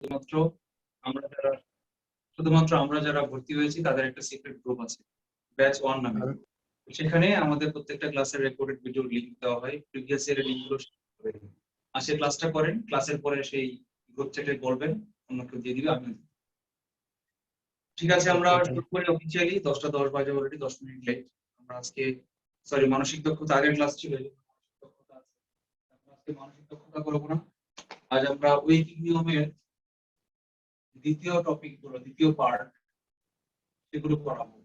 শুধুমাত্র আমরা যারা শুধুমাত্র আমরা যারা ভর্তি হয়েছি তাদের একটা সিক্রেট গ্রুপ আছে, ব্যাচ 1 নামে। সেখানে আমাদের প্রত্যেকটা ক্লাসের রেকর্ডেড ভিডিও লিংক দেওয়া হয়, প্রিভিয়াস ইয়ারের লিংকগুলো আসে ক্লাসটা করেন, ক্লাসের পরে সেই গ্রুপ চ্যাটে বলবেন, অন্য কেউ দিয়ে দিবে, আমি। ঠিক আছে, আমরা শুরু করি অফিসিয়ালি। 10টা 10 বাজে, অলরেডি 10 মিনিট লেট। আমরা আজকে মানসিক দক্ষতা আগের ক্লাস ছিল, আজকে মানসিক দক্ষতা করবো না। আজ আমরা ঐকিক নিয়মের দ্বিতীয় টপিক গুলো, দ্বিতীয় পার্ট, সেগুলো পড়াবো।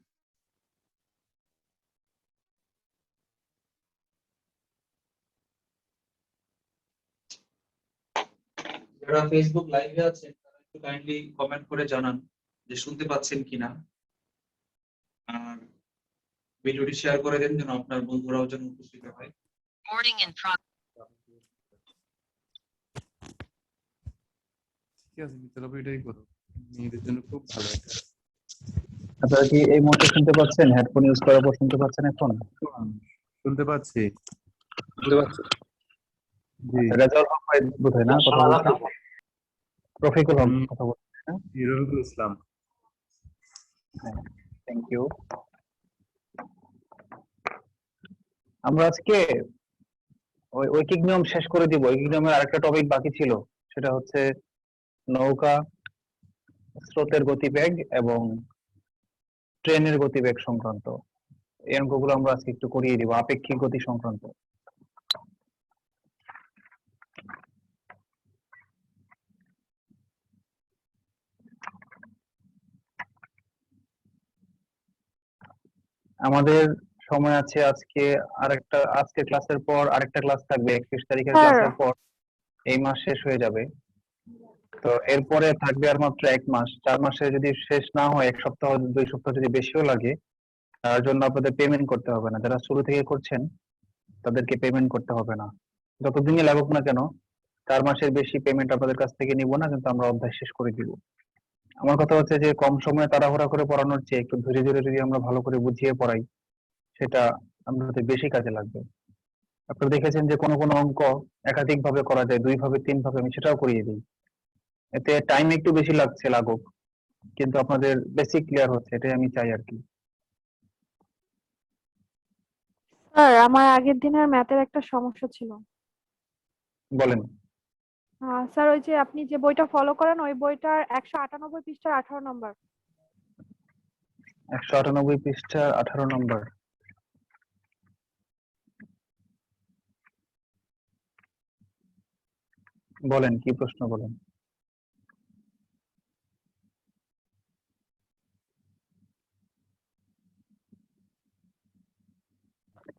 যারা ফেসবুক লাইভে আছেন তারা একটু কাইন্ডলি কমেন্ট করে জানান যে শুনতে পাচ্ছেন কিনা, আর ভিডিওটি শেয়ার করে দেন যেন আপনার বন্ধুরাও যেন উপস্থিত হয়। Morning in ঠিক আছে, তাহলে এটাই করো, মেয়েদের জন্য খুব ভালো এটা। আপনারা কি এই মুহূর্তে শুনতে পাচ্ছেন? হেডফোন ইউজ করার পর শুনতে পাচ্ছেন? এখন শুনতে পাচ্ছি। জি, রেজাউল হক ভাই বোধহয় না কথা বলছেন? রফিকুল হক কথা বলছেন না? রফিকুল ইসলাম। Thank you. আমরা আজকে ওই ঐকিক নিয়ম শেষ করে দিব। ঐকিক নিয়মের আরেকটা টপিক বাকি ছিল, সেটা হচ্ছে নৌকা, স্রোতের গতিবেগ এবং ট্রেনের গতিবেগ সংক্রান্ত। এই অঙ্কগুলো আমরা আজকে একটু করিয়ে দিব, আপেক্ষিক গতি সংক্রান্ত। আমাদের সময় আছে আজকে ক্লাসের পর আরেকটা ক্লাস থাকবে, 31 তারিখের ক্লাসের পর এই মাস শেষ হয়ে যাবে। তো এরপরে থাকবে আর মাত্র 1 মাস। 4 মাসে যদি শেষ না হয়, 1 সপ্তাহ 2 সপ্তাহ যদি বেশিও লাগে, তার জন্য আপনাদের পেমেন্ট করতে হবে না। যারা শুরু থেকে করছেন তাদেরকে পেমেন্ট করতে হবে না, যতদিনই লাগুক না কেন। 4 মাসের বেশি পেমেন্ট আপনাদের কাছ থেকে নিব না, কিন্তু আমরা অধ্যায় শেষ করে দিব। আমার কথা হচ্ছে যে কম সময়ে তাড়াহুড়া করে পড়ানোর চেয়ে একটু ধীরে ধীরে যদি আমরা ভালো করে বুঝিয়ে পড়াই, সেটা আমাদের বেশি কাজে লাগবে। আপনারা দেখেছেন যে কোনো কোনো অঙ্ক একাধিক ভাবে করা যায়, 2 ভাবে 3 ভাবে, আমি সেটাও করিয়ে দিই। এতে টাইম একটু বেশি লাগুক, কিন্তু আপনাদের বেসিক ক্লিয়ার হচ্ছে, এটাই আমি চাই আর কি। স্যার, আমার আগের দিনের ম্যাথের একটা সমস্যা ছিল। বলেন। স্যার, ওই যে আপনি যে বইটা ফলো করেন, ওই বইটার 198 পৃষ্ঠার 18 নম্বর। 198 পৃষ্ঠার 18 নম্বর। বলেন, কি প্রশ্ন বলেন।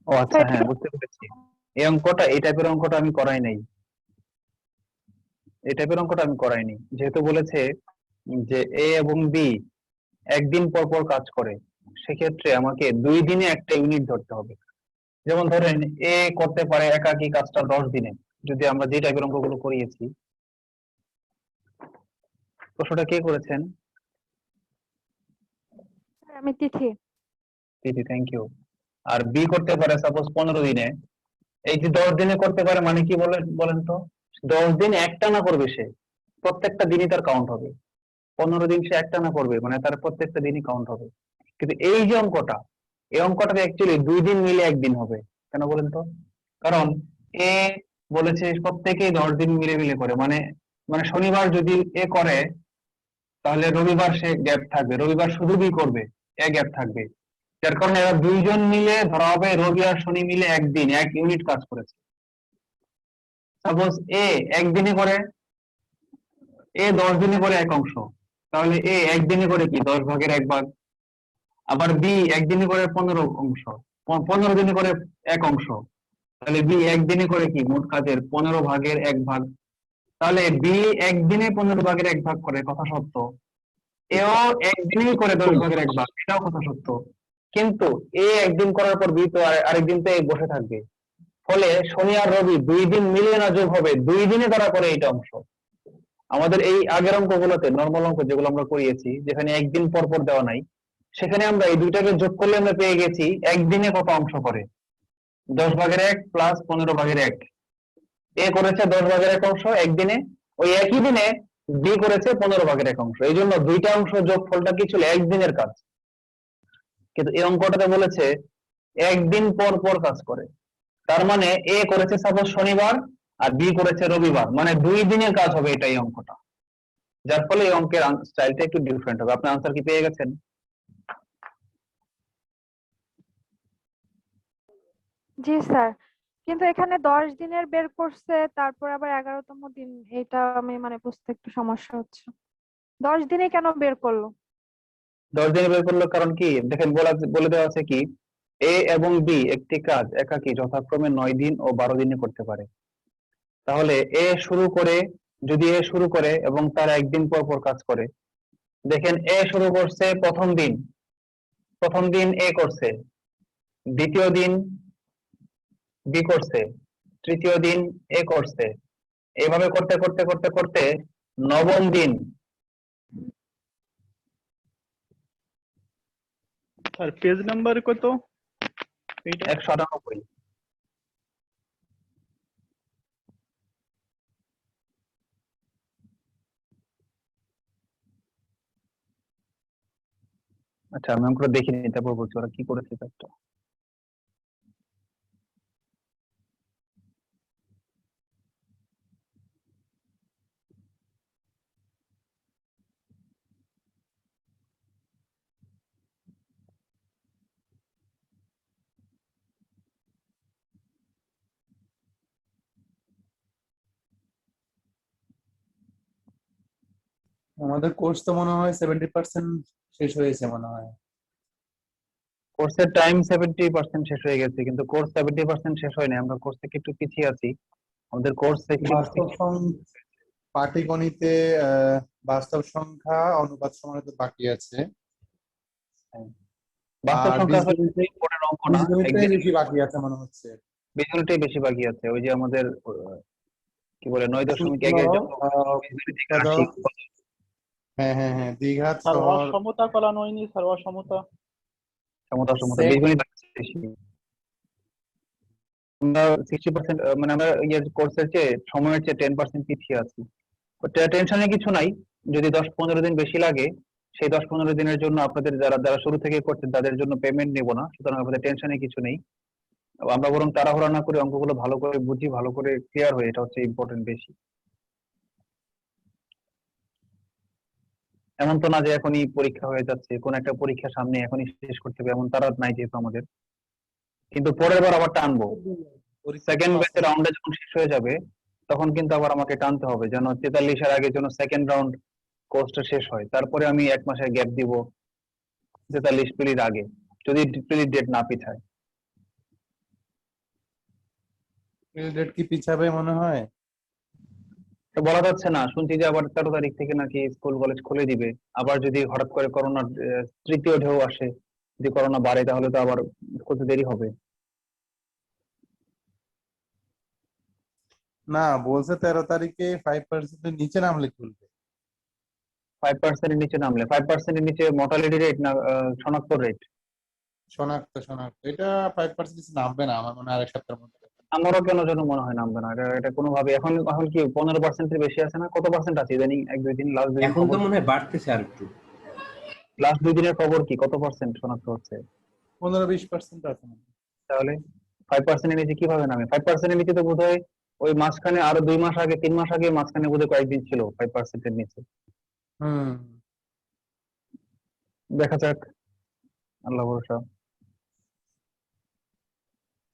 ও আচ্ছা, হ্যাঁ বুঝতে পেরেছি। এই টাইপের অঙ্কটা আমি করাই নাই। যেহেতু বলেছে যে এ এবং বি একদিন পর পর কাজ করে, সেক্ষেত্রে আমাকে 2 দিনে একটা ইউনিট ধরতে হবে। যেমন ধরেন এ করতে পারে একাকী কাজটা 10 দিনে, যদি আমরা যে টাইপের অঙ্কগুলো করিয়েছি। প্রশ্নটা কে করেছেন? আমি তিথি। Thank you. আর বি করতে পারে সাপোজ 15 দিনে। এই যে 10 দিনে করতে পারে মানে কি বলেন তো? 10 দিন একটানা করবে সে, প্রত্যেকটা দিনই তার কাউন্ট হবে। 15 দিন সে একটানা করবে মানে তার প্রত্যেকটা দিনই কাউন্ট হবে। কিন্তু এই যে অঙ্কটা, এই অঙ্কটাতে অ্যাকচুয়ালি 2 দিন মিলে 1 দিন হবে। কেন বলেন তো? কারণ এ বলেছে প্রত্যেকেই 10 দিন মিলে মিলে করে, মানে শনিবার যদি এ করে, তাহলে রবিবার সে গ্যাপ থাকবে, রবিবার শুধু বি করবে, এ গ্যাপ থাকবে। যার কারণে এরা 2 জন মিলে ধরা হবে রবি আর শনি মিলে 1 দিন 1 ইউনিট কাজ করেছে। সাপোজ এ একদিনে করে, এ 10 দিনে করে 1 অংশ, তাহলে এ একদিনে করে কি 10 ভাগের 1 ভাগ। আবার বি একদিনে করে 15 অংশ, 15 দিনে করে 1 অংশ, তাহলে বি একদিনে করে কি মোট কাজের 15 ভাগের 1 ভাগ। তাহলে বি একদিনে 15 ভাগের 1 ভাগ করে, কথা সত্য। এও একদিনেই করে 10 ভাগের 1 ভাগ, এটাও কথা সত্য। কিন্তু এ একদিন করার পর বি তো আরেকদিন তো বসে থাকবে, ফলে শনি আর রবি 2 দিন মিলে না যোগ হবে, 2 দিনে তারা করে এইটা অংশ। আমাদের এই আগের অঙ্কগুলোতে, নরমাল অঙ্ক যেগুলো আমরা করিয়েছি, যেখানে একদিন পর পর দেওয়া নাই, সেখানে আমরা এই দুইটাকে যোগ করলে আমরা পেয়ে গেছি একদিনে কত অংশ করে। 10 ভাগের 1 প্লাস 15 ভাগের 1। এ করেছে 10 ভাগের 1 অংশ একদিনে, ওই একই দিনে বি করেছে 15 ভাগের 1 অংশ, এই জন্য দুইটা অংশ যোগফলটা কি ছিল, একদিনের কাজ। কিন্তু এই অঙ্কটাতে বলেছে একদিন পর পর কাজ করে, তার মানে এ করেছে সাপোজ শনিবার আর বি করেছে রবিবার, মানে 2 দিনের কাজ হবে এটাই অঙ্কটা, যার ফলে এই অঙ্কের স্টাইলটা একটু ডিফারেন্ট হবে। আপনি আনসার কি পেয়ে গেছেন? জি স্যার, কিন্তু এখানে 10 দিনের বের করছে, তারপর আবার 11তম দিন, এটা আমি মানে বুঝতে একটু সমস্যা হচ্ছে। 10 দিনে কেন বের করলো? 10 দিনে বের করলো কারণ কি দেখেন, বলে দেওয়া আছে কি, এ এবং বি একটি কাজ একাকী যথাক্রমে 9 দিন ও 12 দিনে করতে পারে। তাহলে যদি এ শুরু করে এবং তার একদিন পর পর কাজ করে, দেখেন এ শুরু করছে প্রথম দিন এ করছে, দ্বিতীয় দিন বি করছে, তৃতীয় দিন এ করছে, এইভাবে করতে করতে করতে করতে 9ম দিন আর পেজ নাম্বার কত এইটা? 198। আচ্ছা আমি অঙ্কটা দেখে নিই, তারপর বলছি ওরা কি করেছে কাজটা। আমাদের কোর্স তো মনে হয় 70% শেষ হয়েছে মনে হয়। কোর্সের টাইম 70% শেষ হয়ে গেছে, কিন্তু কোর্স 70% শেষ হয়নি, আমরা কোর্স থেকে একটু পিছিয়ে আছি। আমাদের কোর্স বাস্তব পাটিগণিতে বাস্তব সংখ্যা অনুপাত সমানুপাত বাকি আছে, বাস্তব আর সংখ্যা আসলে বীজগণিতে বোর্ডের অঙ্ক না, বীজগণিতটাই বেশি বাকি আছে মনে হচ্ছে। বীজগণিতটাই বেশি বাকি আছে। ওই যে আমাদের কি বলে 9.1 এর জন্য উৎপাদক, হ্যাঁ হ্যাঁ হ্যাঁ, দ্বিঘাত স্যার সহগ, অসমতা করানো হয়নি স্যার, অসমতা। সমতা সেক, বীজগণিত বেশি। আমরা 60%, মানে আমরা ইয়ের কোর্সের চেয়ে সময়ের চেয়ে 10% পিছিয়ে আছি। টেনশনের কিছু নাই, যদি 10-15 দিন বেশি লাগে, সেই 10-15 দিনের জন্য আপনাদের যারা যারা শুরু থেকে করছেন তাদের জন্য পেমেন্ট নেব না, সুতরাং আপনাদের টেনশনে কিছু নেই। আমরা বরং তাড়াহুড়া না করে অঙ্কগুলো ভালো করে বুঝি, ভালো করে ক্লিয়ার হয়ে, এটা হচ্ছে ইম্পর্টেন্ট বেশি। এমন তো না যে এখনই পরীক্ষা হয়ে যাচ্ছে, কোন একটা পরীক্ষা সামনে এখনই শেষ করতে হবে, এমন তারা নাই যেহেতু আমাদের, কিন্তু পরের বার আবার টানবো। সেকেন্ড ব্যাচের রাউন্ডে যখন শেষ হয়ে যাবে তখন কিন্তু আবার আমাকে টানতে হবে, যেন 43-এর আগে যেন সেকেন্ড রাউন্ড কোর্সটা শেষ হয়, তারপরে আমি 1 মাসের গ্যাপ দিব 43 পিলির আগে, যদি পিলির ডেট না পিছায়। ডেট কি পিছাবে মনে হয়? তো বলা যাচ্ছে না, শুনছি যে আবার 13 তারিখ থেকে নাকি স্কুল কলেজ খুলে দিবে। আবার যদি হঠাৎ করে করোনার তৃতীয় ঢেউ আসে, যদি করোনা বাড়ে, তাহলে তো আবার খুলতে দেরি হবে। না, বলছে 13 তারিখে 5% এর নিচে নামলে খুলবে। 5% এর নিচে নামলে, 5% এর নিচে মর্টালিটি রেট না শনাক্ত রেট? শনাক্ত এটা 5% নিচে নামবে না আমার মনে হয় আরেক সপ্তাহের মধ্যে। আমারও কেন যেন মনে হয় নামবে না, এটা কোনোভাবে। এখন এখন কি 15% এর বেশি আছে না, কত পার্সেন্ট আছে ইদানিং? 1-2 দিন, লাস্ট 2 দিন এখন তো মনে হয় বাড়তেছে আর একটু। লাস্ট 2 দিনের খবর কি, কত পার্সেন্ট শনাক্ত হচ্ছে? 15-20% আছে মনে হয়। তাহলে 5% এর নিচে কিভাবে নামে? 5% এর নিচে তো বোধহয় ওই মাঝখানে আরো 2 মাস আগে, 3 মাস আগে মাঝখানে বোধহয় কয়েকদিন ছিল 5% এর নিচে। হুম, দেখা যাক, আল্লাহ ভরসা।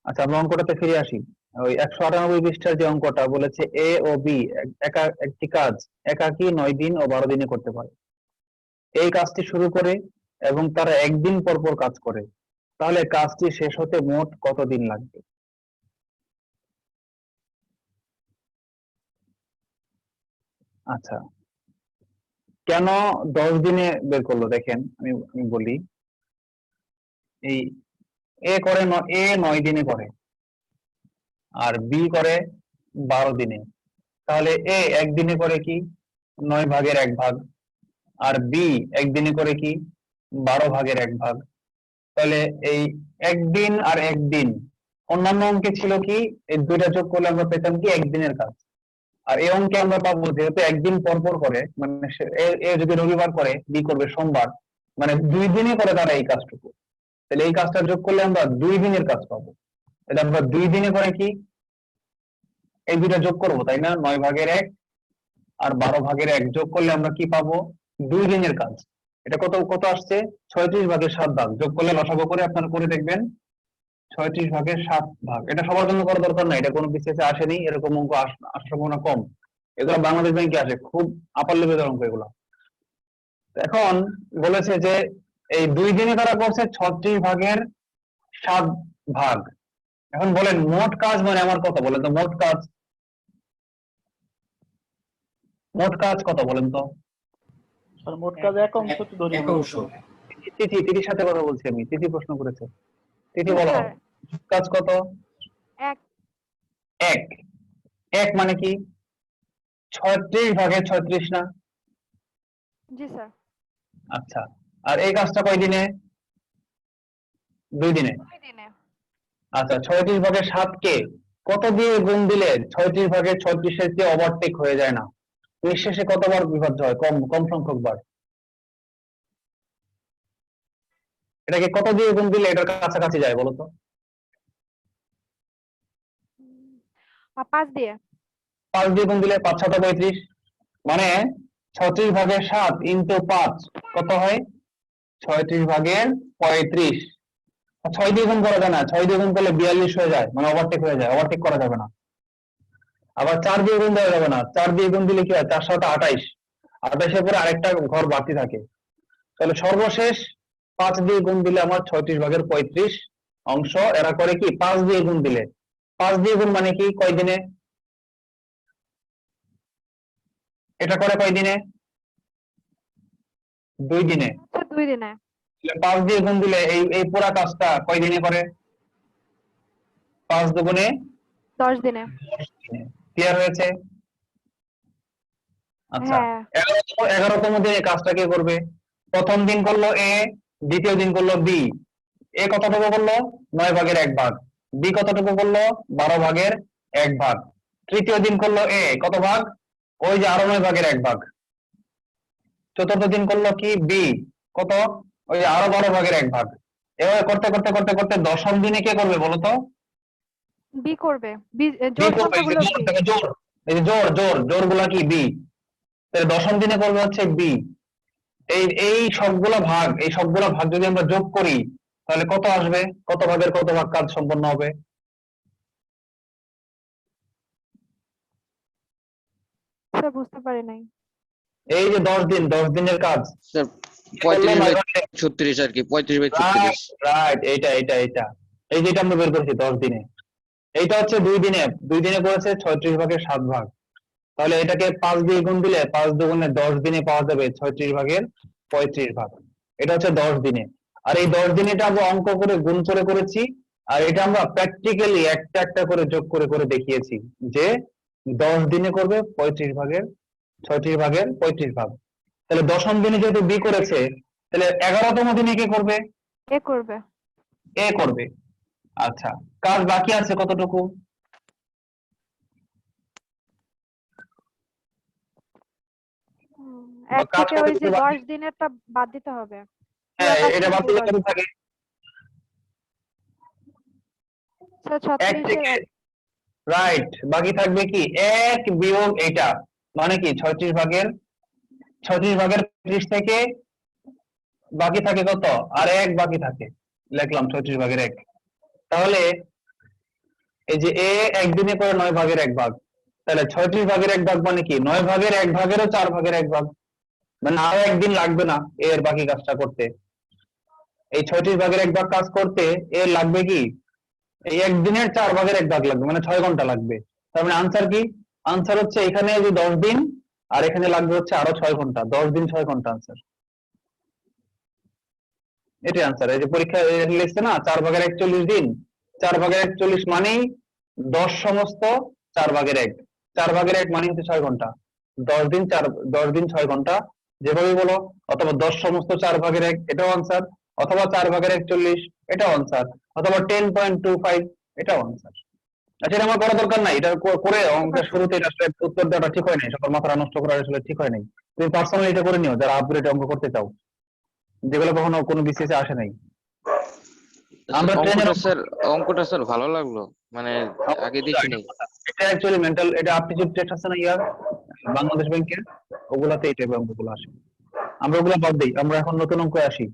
আচ্ছা আমরা অঙ্কটাতে ফিরে আসি। ওই 198 পৃষ্ঠার যে অঙ্কটা বলেছে এ ও বি একটি কাজ একাকী 9 দিন ও 12 দিনে করতে পারে, এই কাজটি শুরু করে এবং তারা একদিন পর পর কাজ করে, তাহলে কাজটি শেষ হতে মোট কত দিন লাগবে? আচ্ছা, কেন 10 দিনে বের করলো দেখেন, আমি বলি। এই এ 9 দিনে করে আর বি করে 12 দিনে, তাহলে এ একদিনে করে কি 9/1 আর বি একদিনে করে কি 12/1। তাহলে এই একদিন আর একদিন, অন্যান্য অঙ্কে ছিল কি এই দুইটা যোগ করলে আমরা পেতাম কি একদিনের কাজ, আর এই অঙ্কে আমরা পাবো যেহেতু একদিন পর পর করে, মানে এ যদি রবিবার করে, বি করবে সোমবার, মানে 2 দিনে করে তারা এই কাজটুকু। তাহলে এই কাজটা যোগ করলে আমরা 2 দিনের কাজ পাবো। তাহলে আমরা 2 দিনে করে কি এই দুইটা যোগ করবো, তাই না? 9 ভাগের 1 আর 12 ভাগের 1 যোগ করলে আমরা কি পাবো? 2 দিনের কাজ। এটা কত কত আসছে? 36 ভাগের 7 ভাগ। যোগ করলে লসাগু করে আপনারা করে দেখবেন, 36 ভাগের 7 ভাগ। এটা সবার জন্য করা দরকার না, এটা কোনো বিসিএসে আসেনি, এরকম অঙ্ক আসার সম্ভাবনা কম। এগুলো বাংলাদেশ ব্যাংকে আসে, খুব আপার লেভেলের অঙ্ক এগুলো। এখন বলেছে যে এই 2 দিনে তারা করছে 36 ভাগের 7 ভাগ। এখন বলেন মোট কাজ মানে আমার কত বলেন তো? মোট কাজ কত বলেন তো? স্যার মোট কাজ এক অংশ তো ধরি এক আমরা। অংশ। তিথির সাথে কথা বলছি আমি, তিথি প্রশ্ন করেছে। তিথি বলো স্যার কাজ কত? এক। এক। এক মানে কি 36 ভাগের 36 না? জি স্যার। আচ্ছা, আর এই কাজটা কয় দিনে? 2 দিনে। 2 দিনে। আচ্ছা, 36 ভাগের 7 কে কত দিয়ে গুণ দিলে 36 ভাগের 36 এর চেয়ে ওভারটেক হয়ে যায় না? নিঃশেষে কতবার বিভাজ্য হয়? কম কম সংখ্যক বার। এটাকে কত দিয়ে গুণ দিলে এটার কাছাকাছি যায় বলো তো? 5 দিয়ে। 5 দিয়ে গুণ দিলে 5 7 35, মানে 36 ভাগের 7 ইন্টু 5 কত হয়? 36 ভাগের 35। 6 দিয়ে গুণ করা যায় না, 6 দিয়ে গুণ করলে 42 হয়ে যায়, মানে ওভারটেক হয়ে যায়, ওভারটেক করা যাবে না। আবার 4 দিয়ে গুণ দেওয়া যাবে না, 4 দিয়ে গুণ দিলে কি হয়? 4 7 28, 28 এর পরে আরেকটা ঘর বাড়তি থাকে। তাহলে সর্বশেষ 5 দিয়ে গুণ দিলে আমার 36 ভাগের 35 অংশ। এরা করে কি 5 দিয়ে গুণ দিলে, 5 দিয়ে গুণ মানে কি কয় দিনে? এটা করে কয় দিনে? 2 দিনে। 2 দিনে। 5 দিয়ে গুণ দিলে এই এই পুরা কাজটা কয় দিনে করে? 5 দুগুণে 10 দিনে। ক্লিয়ার হয়েছে? আচ্ছা, হ্যাঁ 11তম দিনে কাজটা কে করবে? প্রথম দিন করলো এ, দ্বিতীয় দিন করলো বি। এ কতটুকু করলো? 9 ভাগের 1 ভাগ। বি কতটুকু করলো? 12 ভাগের 1 ভাগ। তৃতীয় দিন করলো এ, কত ভাগ? ওই যে আরো 9 ভাগের 1 ভাগ। চতুর্থ দিন করলো কি বি, কত? ওই যে আরো 12 ভাগের 1 ভাগ। এভাবে করতে করতে করতে করতে দশম দিনে কে করবে বলো তো? বি করবে। বি বি জোড় করবে। এই যে সংখ্যাগুলো জোর বি। থেকে জোর, এই যে জোর জোর জোর গুলা কি বি। তাহলে দশম দিনে করবে হচ্ছে বি। এই এই সবগুলা ভাগ, এই সবগুলা ভাগ যদি আমরা যোগ করি তাহলে কত আসবে? কত ভাগের কত ভাগ কাজ সম্পন্ন হবে? স্যার বুঝতে পারি নাই। এই যে 10 দিন, 10 দিনের কাজ। স্যার 35/36 আর কি, 35/36। রাইট, এইটা এইটা এইটা এই যেটা আমরা বের করেছি 10 দিনে, এইটা হচ্ছে 2 দিনে। 2 দিনে করেছে 36 ভাগের 7 ভাগ। তাহলে এটাকে 5 দিয়ে গুণ দিলে 5 দুগুণে 10 দিনে পাওয়া যাবে 36 ভাগের 35 ভাগ। এটা হচ্ছে 10 দিনে। আর এই 10 দিনে এটা আমরা অঙ্ক করে গুণ করে করেছি, আর এটা আমরা প্র্যাকটিক্যালি একটা একটা করে যোগ করে করে দেখিয়েছি যে 10 দিনে করবে 35 ভাগের 36 ভাগের 35 ভাগ। তাহলে দশম দিনে যেহেতু বি করেছে, তাহলে 11তম দিনে কে করবে? এ করবে। এ করবে। আচ্ছা, কাজ বাকি আছে কতটুকু? এক কাজ থেকে ওই যে কতটুকু বাকি? 10 দিনেরটা বাদ দিতে হবে। হ্যাঁ, পুরো এটা কাজটা বাদ দিলে পুরো কত থাকে? স্যার 1 36 থেকে, এর রাইট, বাকি থাকবে কি 1 বিয়োগ এটা, মানে কি 36 ভাগের 30 থেকে বাকি থাকে কত? আর 1 বাকি থাকে, লিখলাম 36 ভাগের 1। তাহলে এই যে এ একদিনে করে 9 ভাগের 1 ভাগ, তাহলে 36 ভাগের 1 ভাগ মানে কি 9 ভাগের 1 ভাগেরও 4 ভাগের 1 ভাগ, মানে আরো একদিন লাগবে না এর বাকি কাজটা করতে। এই 36 ভাগের 1 ভাগ কাজ করতে এর লাগবে কি এই একদিনের 4 ভাগের 1 ভাগ লাগবে, মানে 6 ঘন্টা লাগবে। তার মানে আনসার কি? আনসার হচ্ছে এখানে যে 10 দিন আর এখানে লাগবে হচ্ছে আরো 6 ঘন্টা, 10 দিন 6 ঘন্টা আনসার। এটাই আনসার। এই যে পরীক্ষা লিখছে না 4 ভাগের 41 দিন, 4 ভাগের 41 মানেই 10 সমস্ত 4 ভাগের 1, 4 ভাগের 1 মানে হচ্ছে 6 ঘন্টা। 10 দিন 6 ঘন্টা যেভাবে বলো, অথবা 10 সমস্ত 4 ভাগের 1 এটাও আনসার, অথবা 4 ভাগের 41 এটাও আনসার, অথবা 10.25 এটাও আনসার। আচ্ছা, এটা আমার করা দরকার নাই, এটা করে অঙ্কের শুরুতে এটা আসলে উত্তর দেওয়াটা ঠিক হয় নাই, সবার মাথা নষ্ট করা আসলে ঠিক হয় নাই। তুমি পার্সোনালি এটা করে নিও যারা আপগ্রেড অঙ্ক করতে চাও, যেগুলো কখনো কোনো বিসিএস আসে নাই। আমরা ট্রেনের অঙ্কটা স্যার ভালো লাগলো, মানে আগে দেখি নাই। এটা অ্যাকচুয়ালি মেন্টাল, এটা অ্যাপটিটিউড টেস্ট আছে না ইয়ার বাংলাদেশ ব্যাংকের, ওগুলাতে এই টাইপের অঙ্কগুলো আসে। আমরা ওগুলো বাদ দিই, আমরা এখন নতুন অঙ্কে আসি।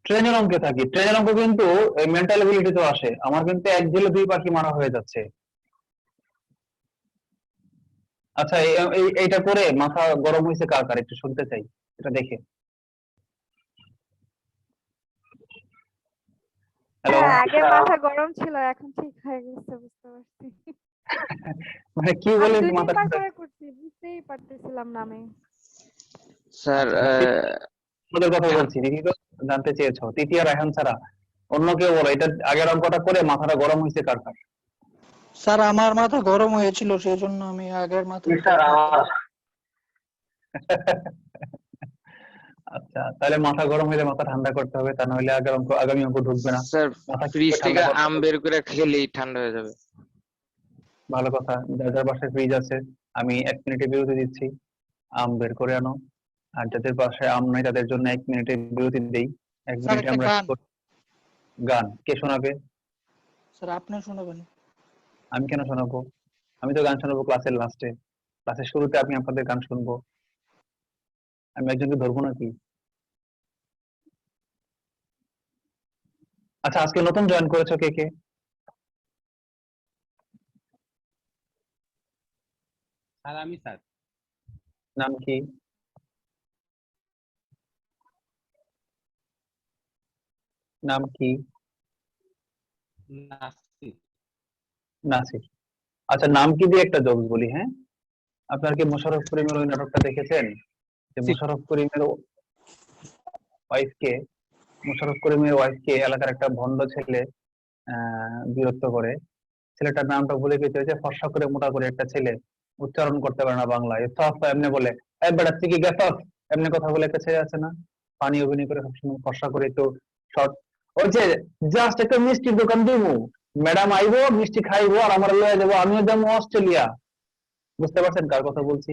ট্রেনের অঙ্কে থাকি, ট্রেনের অঙ্ক কিন্তু মেন্টাল এবিলিটিতেও আসে। আমার কিন্তু এক ঢিলে দুই পাখি মারা হয়ে যাচ্ছে। আচ্ছা, এইটা করে মাথা গরম হয়েছে কার কার একটু শুনতে চাই, এটা দেখে। হ্যালো, হ্যাঁ, আগে মাথা গরম ছিল, এখন ঠিক হয়ে গেছে, বুঝতে পারছি। মানে কি আমি বলে 2-3 মাথা বার করে করছি, বুঝতেই পারতেছিলাম না আমি। স্যার তোমাদের কথা বলছি, দিদি তো জানতে চেয়েছো তৃতীয় রায়হান ছাড়া অন্য কেউ বলো, এটা আগের অঙ্কটা করে মাথাটা গরম হয়েছে কার কার? স্যার আমার মাথা গরম হয়েছিল, সেই জন্য আমি আগের মাথা আচ্ছা, তাহলে মাথা গরম হলে মাথা ঠান্ডা করতে হবে, তা নাহলে আগের অঙ্ক আগামী অঙ্ক ঢুকবে না। স্যার মাথা ফ্রিজ কিভাবে থেকে ঠান্ডা করতে আম হবে? বের করে খেলেই ঠান্ডা হয়ে যাবে। ভালো কথা, যার যার বাসায় ফ্রিজ আছে আমি 1 মিনিটে বিরতি দিচ্ছি, আম বের করে আনো। আর যাদের বাসায় আম নাই তাদের জন্য 1 মিনিটে বিরতি দেই। 1 মিনিটে একটা আমরা কি গান করি? গান কে শোনাবে? স্যার আপনি শোনাবেন। আমি কেন শোনাবো? আমি তো গান শোনাবো ক্লাসের লাস্টে, ক্লাসের শুরুতে আমি আপনাদের গান শুনবো। আমি একজনকে ধরবো নাকি? আচ্ছা, আজকে নতুন জয়েন করেছো কে কে? স্যার আমি স্যার নাম কি? নাম কি? নাসির। নাসির। আচ্ছা, নাম কি দিয়ে একটা জোকস বলি, হ্যাঁ? আপনার কি মোশাররফ করিমের ওই নাটকটা দেখেছেন, যে মোশাররফ করিমের ওয়াইফকে, মোশাররফ করিমের ওয়াইফকে এলাকার একটা ভণ্ড ছেলে বিরক্ত করে। ছেলেটার নামটা ভুলে গেছে, ওই যে ফর্সা করে মোটা করে একটা ছেলে, উচ্চারণ করতে পারে না বাংলায়, সফ এমনি বলে, এই বেটা তুই কি গেছস, এমনি কথা বলে একটা ছেলে আছে না, পানি অভিনয় করে সবসময় ফর্সা করে, একটু শর্ট, ওই যে জাস্ট একটা মিষ্টির দোকান দিব, ম্যাডাম আইবো মিষ্টি খাইবো আর আমার লয়ে যাবো, আমিও যাবো অস্ট্রেলিয়া। বুঝতে পারছেন কার কথা বলছি?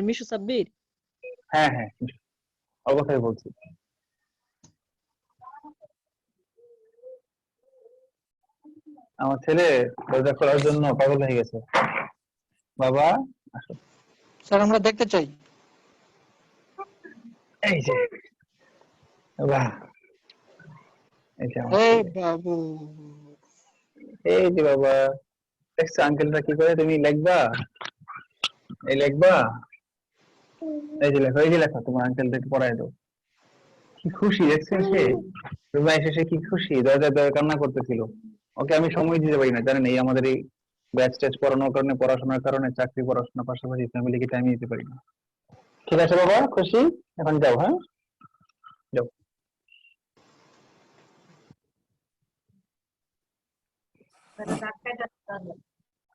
মিশু সাব্বির। হ্যাঁ হ্যাঁ, ওর কথাই বলছি। আমার ছেলে দরজা খোলার জন্য পাগল হয়ে গেছে। বাবা আসো। স্যার আমরা দেখতে চাই। এই যে বাহ, এই যে আমার এই ছেলে। বাবু, এই যে বাবা, দেখছো আঙ্কেলটা কি করে, তুমি লিখবা, এই লিখবা, এই যে লেখো, এই যে লেখো, তোমার আঙ্কেলটাকে পড়ায় দাও। কি খুশি দেখছেন সে, রুমে এসে সে কি খুশি, দরজায় দরজায় কান্না করতেছিল। ওকে আমি সময় দিতে পারি না, জানেন, এই আমাদের এই ব্যাচ ট্যাচ পড়ানোর কারণে, পড়াশোনার কারণে, চাকরি পড়াশোনার পাশাপাশি ফ্যামিলিকে টাইম দিতে পারি না। ঠিক আছে বাবা, খুশি, এখন যাও, হ্যাঁ যাও।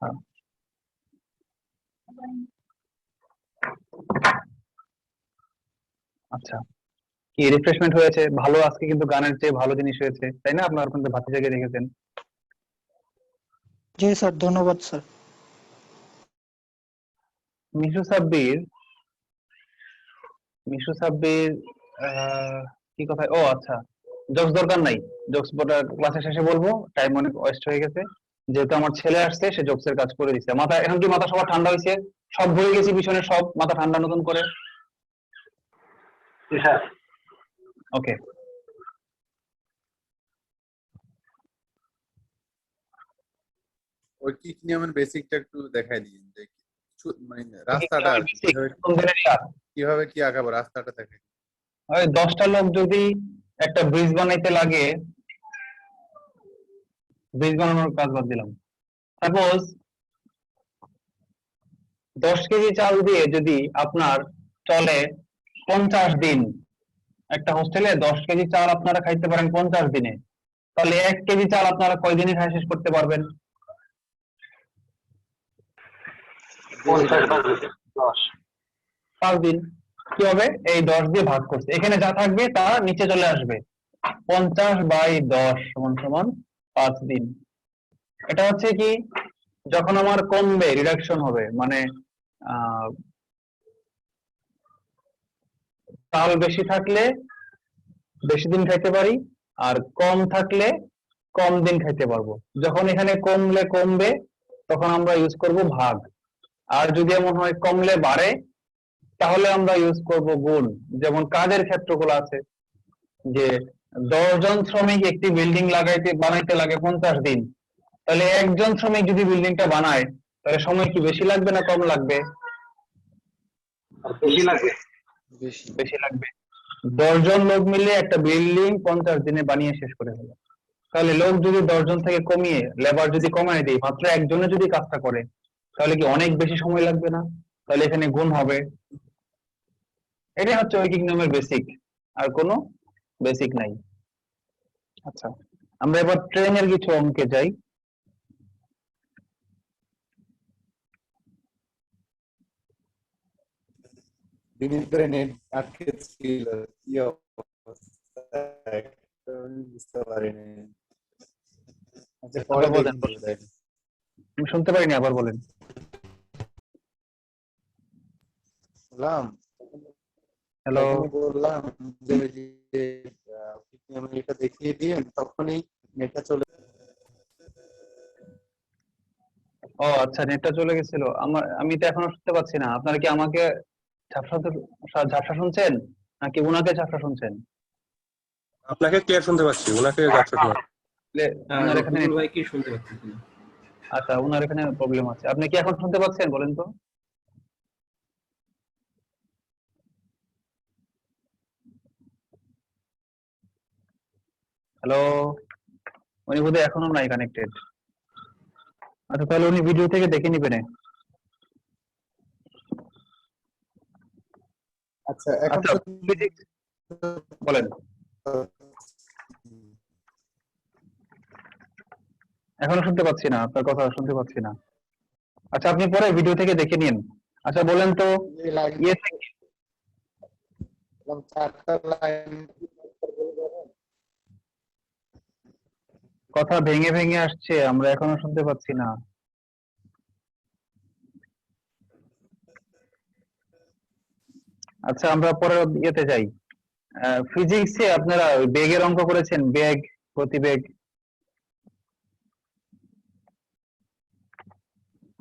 হ্যাঁ। আচ্ছা, কি রিফ্রেশমেন্ট হয়েছে? ভালো, আজকে কিন্তু গানের চেয়ে ভালো জিনিস হয়েছে, তাই না? আপনার কিন্তু ভাতিজাকে দেখেছেন। জি স্যার, ধন্যবাদ স্যার। মিশু সাব্বির, মিশু সাব্বির কি কথা, ও আচ্ছা, জোকস দরকার নাই, জোকস ক্লাসের শেষে বলবো, টাইম অনেক ওয়েস্ট হয়ে গেছে। যেহেতু আমার ছেলে আসছে, সে জোকসের কাজ করে দিচ্ছে। মাথা এখন কি মাথা সবার ঠান্ডা হয়েছে? সব ভুলে গেছি পিছনে, সব মাথা ঠান্ডা নতুন করে। ওকে, ওই কিক নিয়মের বেসিকটা একটু দেখাই দিন, যে মানে রাস্তাটা কিভাবে কি আঁকাবো, রাস্তাটা দেখাই। ওই 10টা লোক যদি একটা ব্রিজ বানাইতে লাগে, ব্রিজ বানানোর কাজ বাদ দিলাম, সাপোজ 10 কেজি চাল দিয়ে যদি আপনার চলে 50 দিন, একটা হোস্টেলে 10 কেজি চাল আপনারা খাইতে পারেন 50 দিনে, তাহলে 1 কেজি চাল আপনারা কয়দিনে খাই শেষ করতে পারবেন? 5 দিন। কি হবে? এই 10 দিয়ে ভাগ করছে, এখানে যা থাকবে তা নিচে চলে আসবে, 50/10 সমান সমান 5 দিন। এটা হচ্ছে কি, যখন আমার কমবে রিডাকশন হবে, মানে আহ চাল বেশি থাকলে বেশি দিন খাইতে পারি, আর কম থাকলে কম দিন খাইতে পারবো। যখন এখানে কমবে তখন আমরা ইউজ করব ভাগ, আর যদি এমন হয় কমলে বাড়ে তাহলে আমরা ইউজ করব গুণ। যেমন কাজের ক্ষেত্রগুলো আছে যে 10 জন শ্রমিক একটি বিল্ডিং বানাইতে লাগে 50 দিন, তাহলে একজন শ্রমিক যদি বিল্ডিংটা বানায় তাহলে সময় কি বেশি লাগবে না কম লাগবে? বেশি লাগবে। বেশি। বেশি লাগবে। 10 জন লোক মিলে একটা বিল্ডিং 50 দিনে বানিয়ে শেষ করে ফেলে। তাহলে লোক যদি 10 জন থেকে কমিয়ে লেবার যদি কমায় দেয়, মাত্র একজনে যদি কাজটা করে, তাহলে কি অনেক বেশি সময় লাগবে না? তাহলে এখানে গুণ হবে। এটাই হচ্ছে ঐকিক নিয়মের বেসিক, আর কোনো বেসিক নাই। আচ্ছা, আমরা এবার ট্রেনের কিছু অঙ্কে যাই। দিনের ধরে নেট আটকে ছিল, কি অবস্থা আমি বুঝতে পারিনি। আচ্ছা পরে আবার বলেন। দেখি। আমি শুনতে পারিনি, আবার বলেন। বললাম হ্যালো, বললাম যে আমি এটা দেখিয়ে দিয়ে তখনই নেটটা চলে। ও আচ্ছা, নেটটা চলে গেছিল। আমি তো এখনো শুনতে পাচ্ছি না। আপনারা কি আমাকে ঝাপসা শুনছেন নাকি উনাকে ঝাপসা শুনছেন? আপনাকে ক্লিয়ার শুনতে পাচ্ছি, ওনাকে যাচ্ছে শোনা। উনার এখানে রফিকুল ভাই কি শুনতে পাচ্ছি না। আচ্ছা, উনার এখানে প্রবলেম আছে। আপনি কি এখন শুনতে পাচ্ছেন বলেন তো? হ্যালো, উনি বোধহয় এখনো নাই কানেক্টেড। আচ্ছা, তাহলে উনি ভিডিও থেকে দেখে নিবেন। আচ্ছা এখন আচ্ছা, বলেন। এখনো শুনতে পাচ্ছি না, আপনার কথা শুনতে পাচ্ছি না। আচ্ছা, আপনি পরে ভিডিও থেকে দেখে নিন। আচ্ছা বলেন তো, ইয়ে থেকে চারটা লাইন কথা ভেঙে ভেঙে আসছে, আমরা এখনো শুনতে পাচ্ছি না। আচ্ছা, আমরা পরে ইয়েতে যাই। ফিজিক্সে আপনারা ওই বেগের অঙ্ক করেছেন, বেগ, গতিবেগ,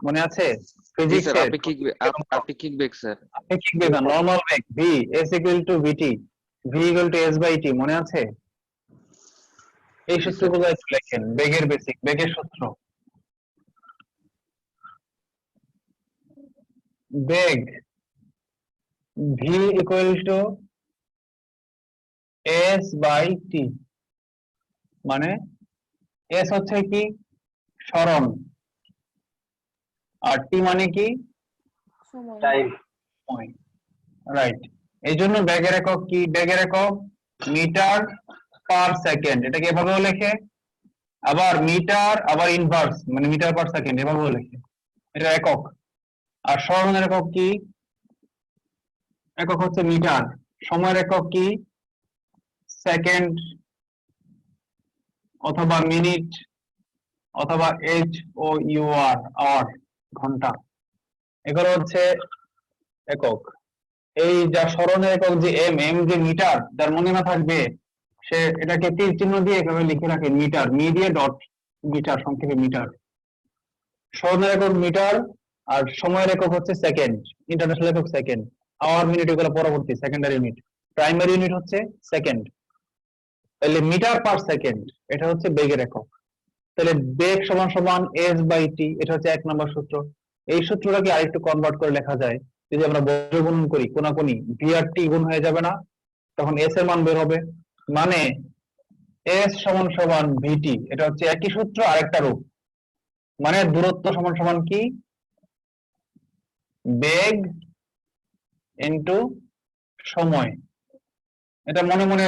মনে আছে? জি স্যার, ফিজিক্সের আপেক্ষিক বেগ স্যার। আপেক্ষিক বেগ, নরমাল বেগ, V S equal to VT, V equal to S by T, মনে আছে? এই জি স্যার। সূত্রগুলো একটু লেখেন, বেগের বেসিক, বেগের সূত্র। বেগ V equal to S by T, মানে এস হচ্ছে কি সরণ, আর টি মানে কি টাইম, সময়। রাইট। এই জন্য বেগের একক কি? বেগের একক মিটার পার সেকেন্ড, এটাকে এভাবেও লেখে, আবার মিটার, আবার ইনভার্স মানে মিটার পার সেকেন্ড এভাবেও লেখে, এটা একক। আর সরণের একক কি? একক হচ্ছে মিটার। সময়ের একক কি? সেকেন্ড অথবা মিনিট অথবা H O U R, hour, ঘন্টা, এগুলো হচ্ছে একক। এই যা সরণের একক যে এম, এম যে মিটার, যার মনে না থাকবে সে এটাকে তীর চিহ্ন দিয়ে এভাবে লিখে রাখে, মিটার, মি দিয়ে ডট, মিটার, সংক্ষেপে মিটার। সরণের একক মিটার, আর সময়ের একক হচ্ছে সেকেন্ড, ইন্টারন্যাশনাল একক সেকেন্ড। আওয়ার, মিনিট এগুলো পরবর্তী সেকেন্ডারি ইউনিট, প্রাইমারি ইউনিট হচ্ছে সেকেন্ড। তাহলে মিটার পার সেকেন্ড এটা হচ্ছে বেগের একক। তাহলে বেগ সমান সমান এস বাই টি, এটা হচ্ছে 1 নম্বর সূত্র। এই সূত্রটাকে আরেকটু কনভার্ট করে লেখা যায়, যদি আমরা বর্গ গুণন করি, কোনাকুনি ভি আর টি গুণ হয়ে যাবে না, তখন এস এর মান বের হবে, মানে এস সমান সমান ভিটি। এটা হচ্ছে একই সূত্র আরেকটা রূপ, মানে দূরত্ব সমান সমান কি বেগ ইনটু সময়। এটা মনে মনে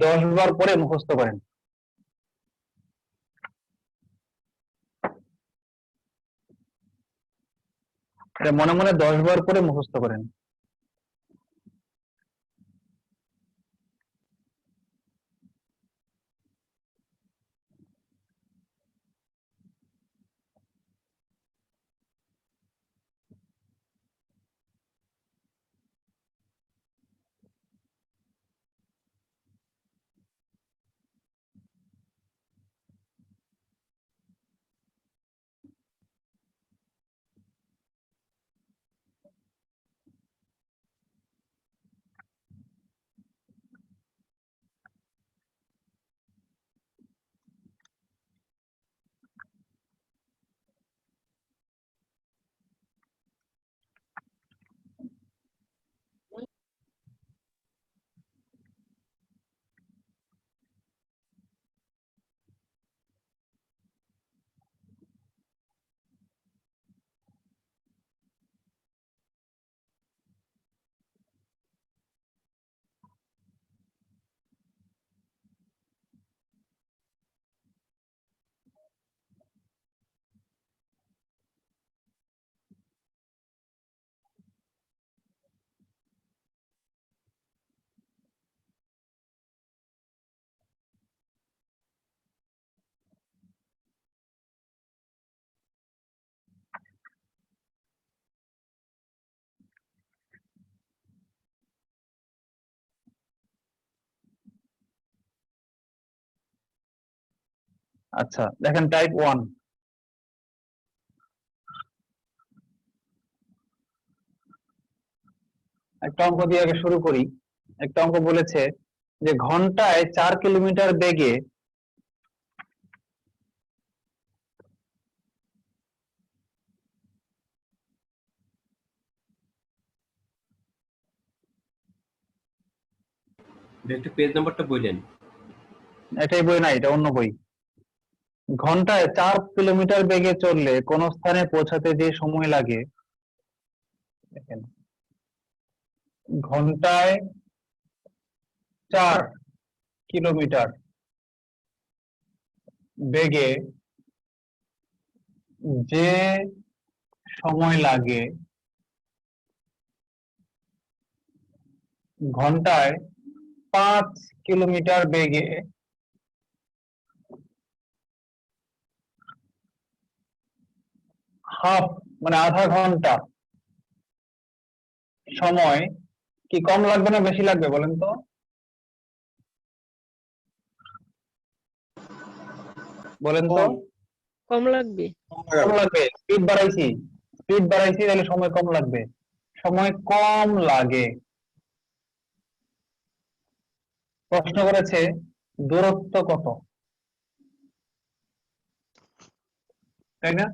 10 বার পরে মুখস্থ করেন। এটা মনে মনে 10 বার করে মুখস্থ করেন। আচ্ছা দেখেন টাইপ 1, একটা অঙ্ক দিয়ে আগে শুরু করি। একটা অঙ্ক বলেছে যে ঘন্টায় 4 কিলোমিটার বেগে একটা পেজ নাম্বারটা বললেন। এটাই বই না, এটা অন্য বই। ঘন্টায় 4 কিলোমিটার বেগে চললে কোন স্থানে পৌঁছাতে যে সময় লাগে, দেখেন ঘন্টায় 4 কিলোমিটার বেগে যে সময় লাগে ঘন্টায় 5 কিলোমিটার বেগে হাফ মানে আধা ঘন্টা সময় কি কম লাগবে না বেশি লাগবে বলেন তো? বলেন তো? কম লাগবে। কম লাগবে। স্পিড বাড়াইছি তাহলে সময় কম লাগবে। সময় কম লাগে। প্রশ্ন করেছে দূরত্ব কত, তাই না?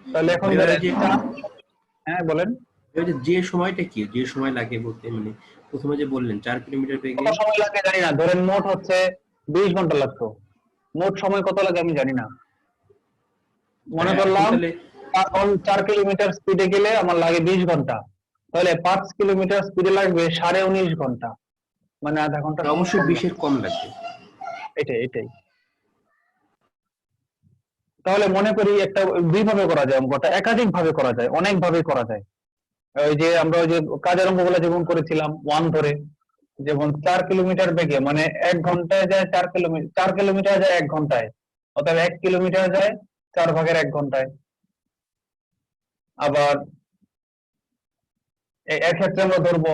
তাহলে এখন এবারে যে হ্যাঁ বলেন যে সময়টা কি, যে সময় লাগে বলতে মানে প্রথমে যে বললেন 4 কিলোমিটার বেগে কত সময় লাগে জানি না, ধরেন মোট হচ্ছে 20 ঘন্টা লাগতো, মোট সময় কত লাগে আমি জানি না। মনে করলাম 4 কিলোমিটার স্পিডে গেলে আমার লাগে 20 ঘন্টা, তাহলে 5 কিলোমিটার স্পিডে লাগবে 19.5 ঘন্টা, মানে আধা ঘন্টা। অবশ্যই 20-এর কম লাগবে। এটাই। তাহলে মনে করি একটা দুইভাবে করা যায় অঙ্কটা, একাধিক ভাবে করা যায়, অনেক ভাবে করা যায়। ওই যে আমরা ওই যে কাজের অঙ্কগুলো যেমন করেছিলাম 1 ধরে, যেমন 4 কিলোমিটার বেগে মানে 1 ঘন্টায় যায় 4 কিলোমিটার যায় 1 ঘন্টায়, অর্থাৎ 1 কিলোমিটার যায় 4/1 ঘন্টায়। আবার এর ক্ষেত্রে আমরা ধরবো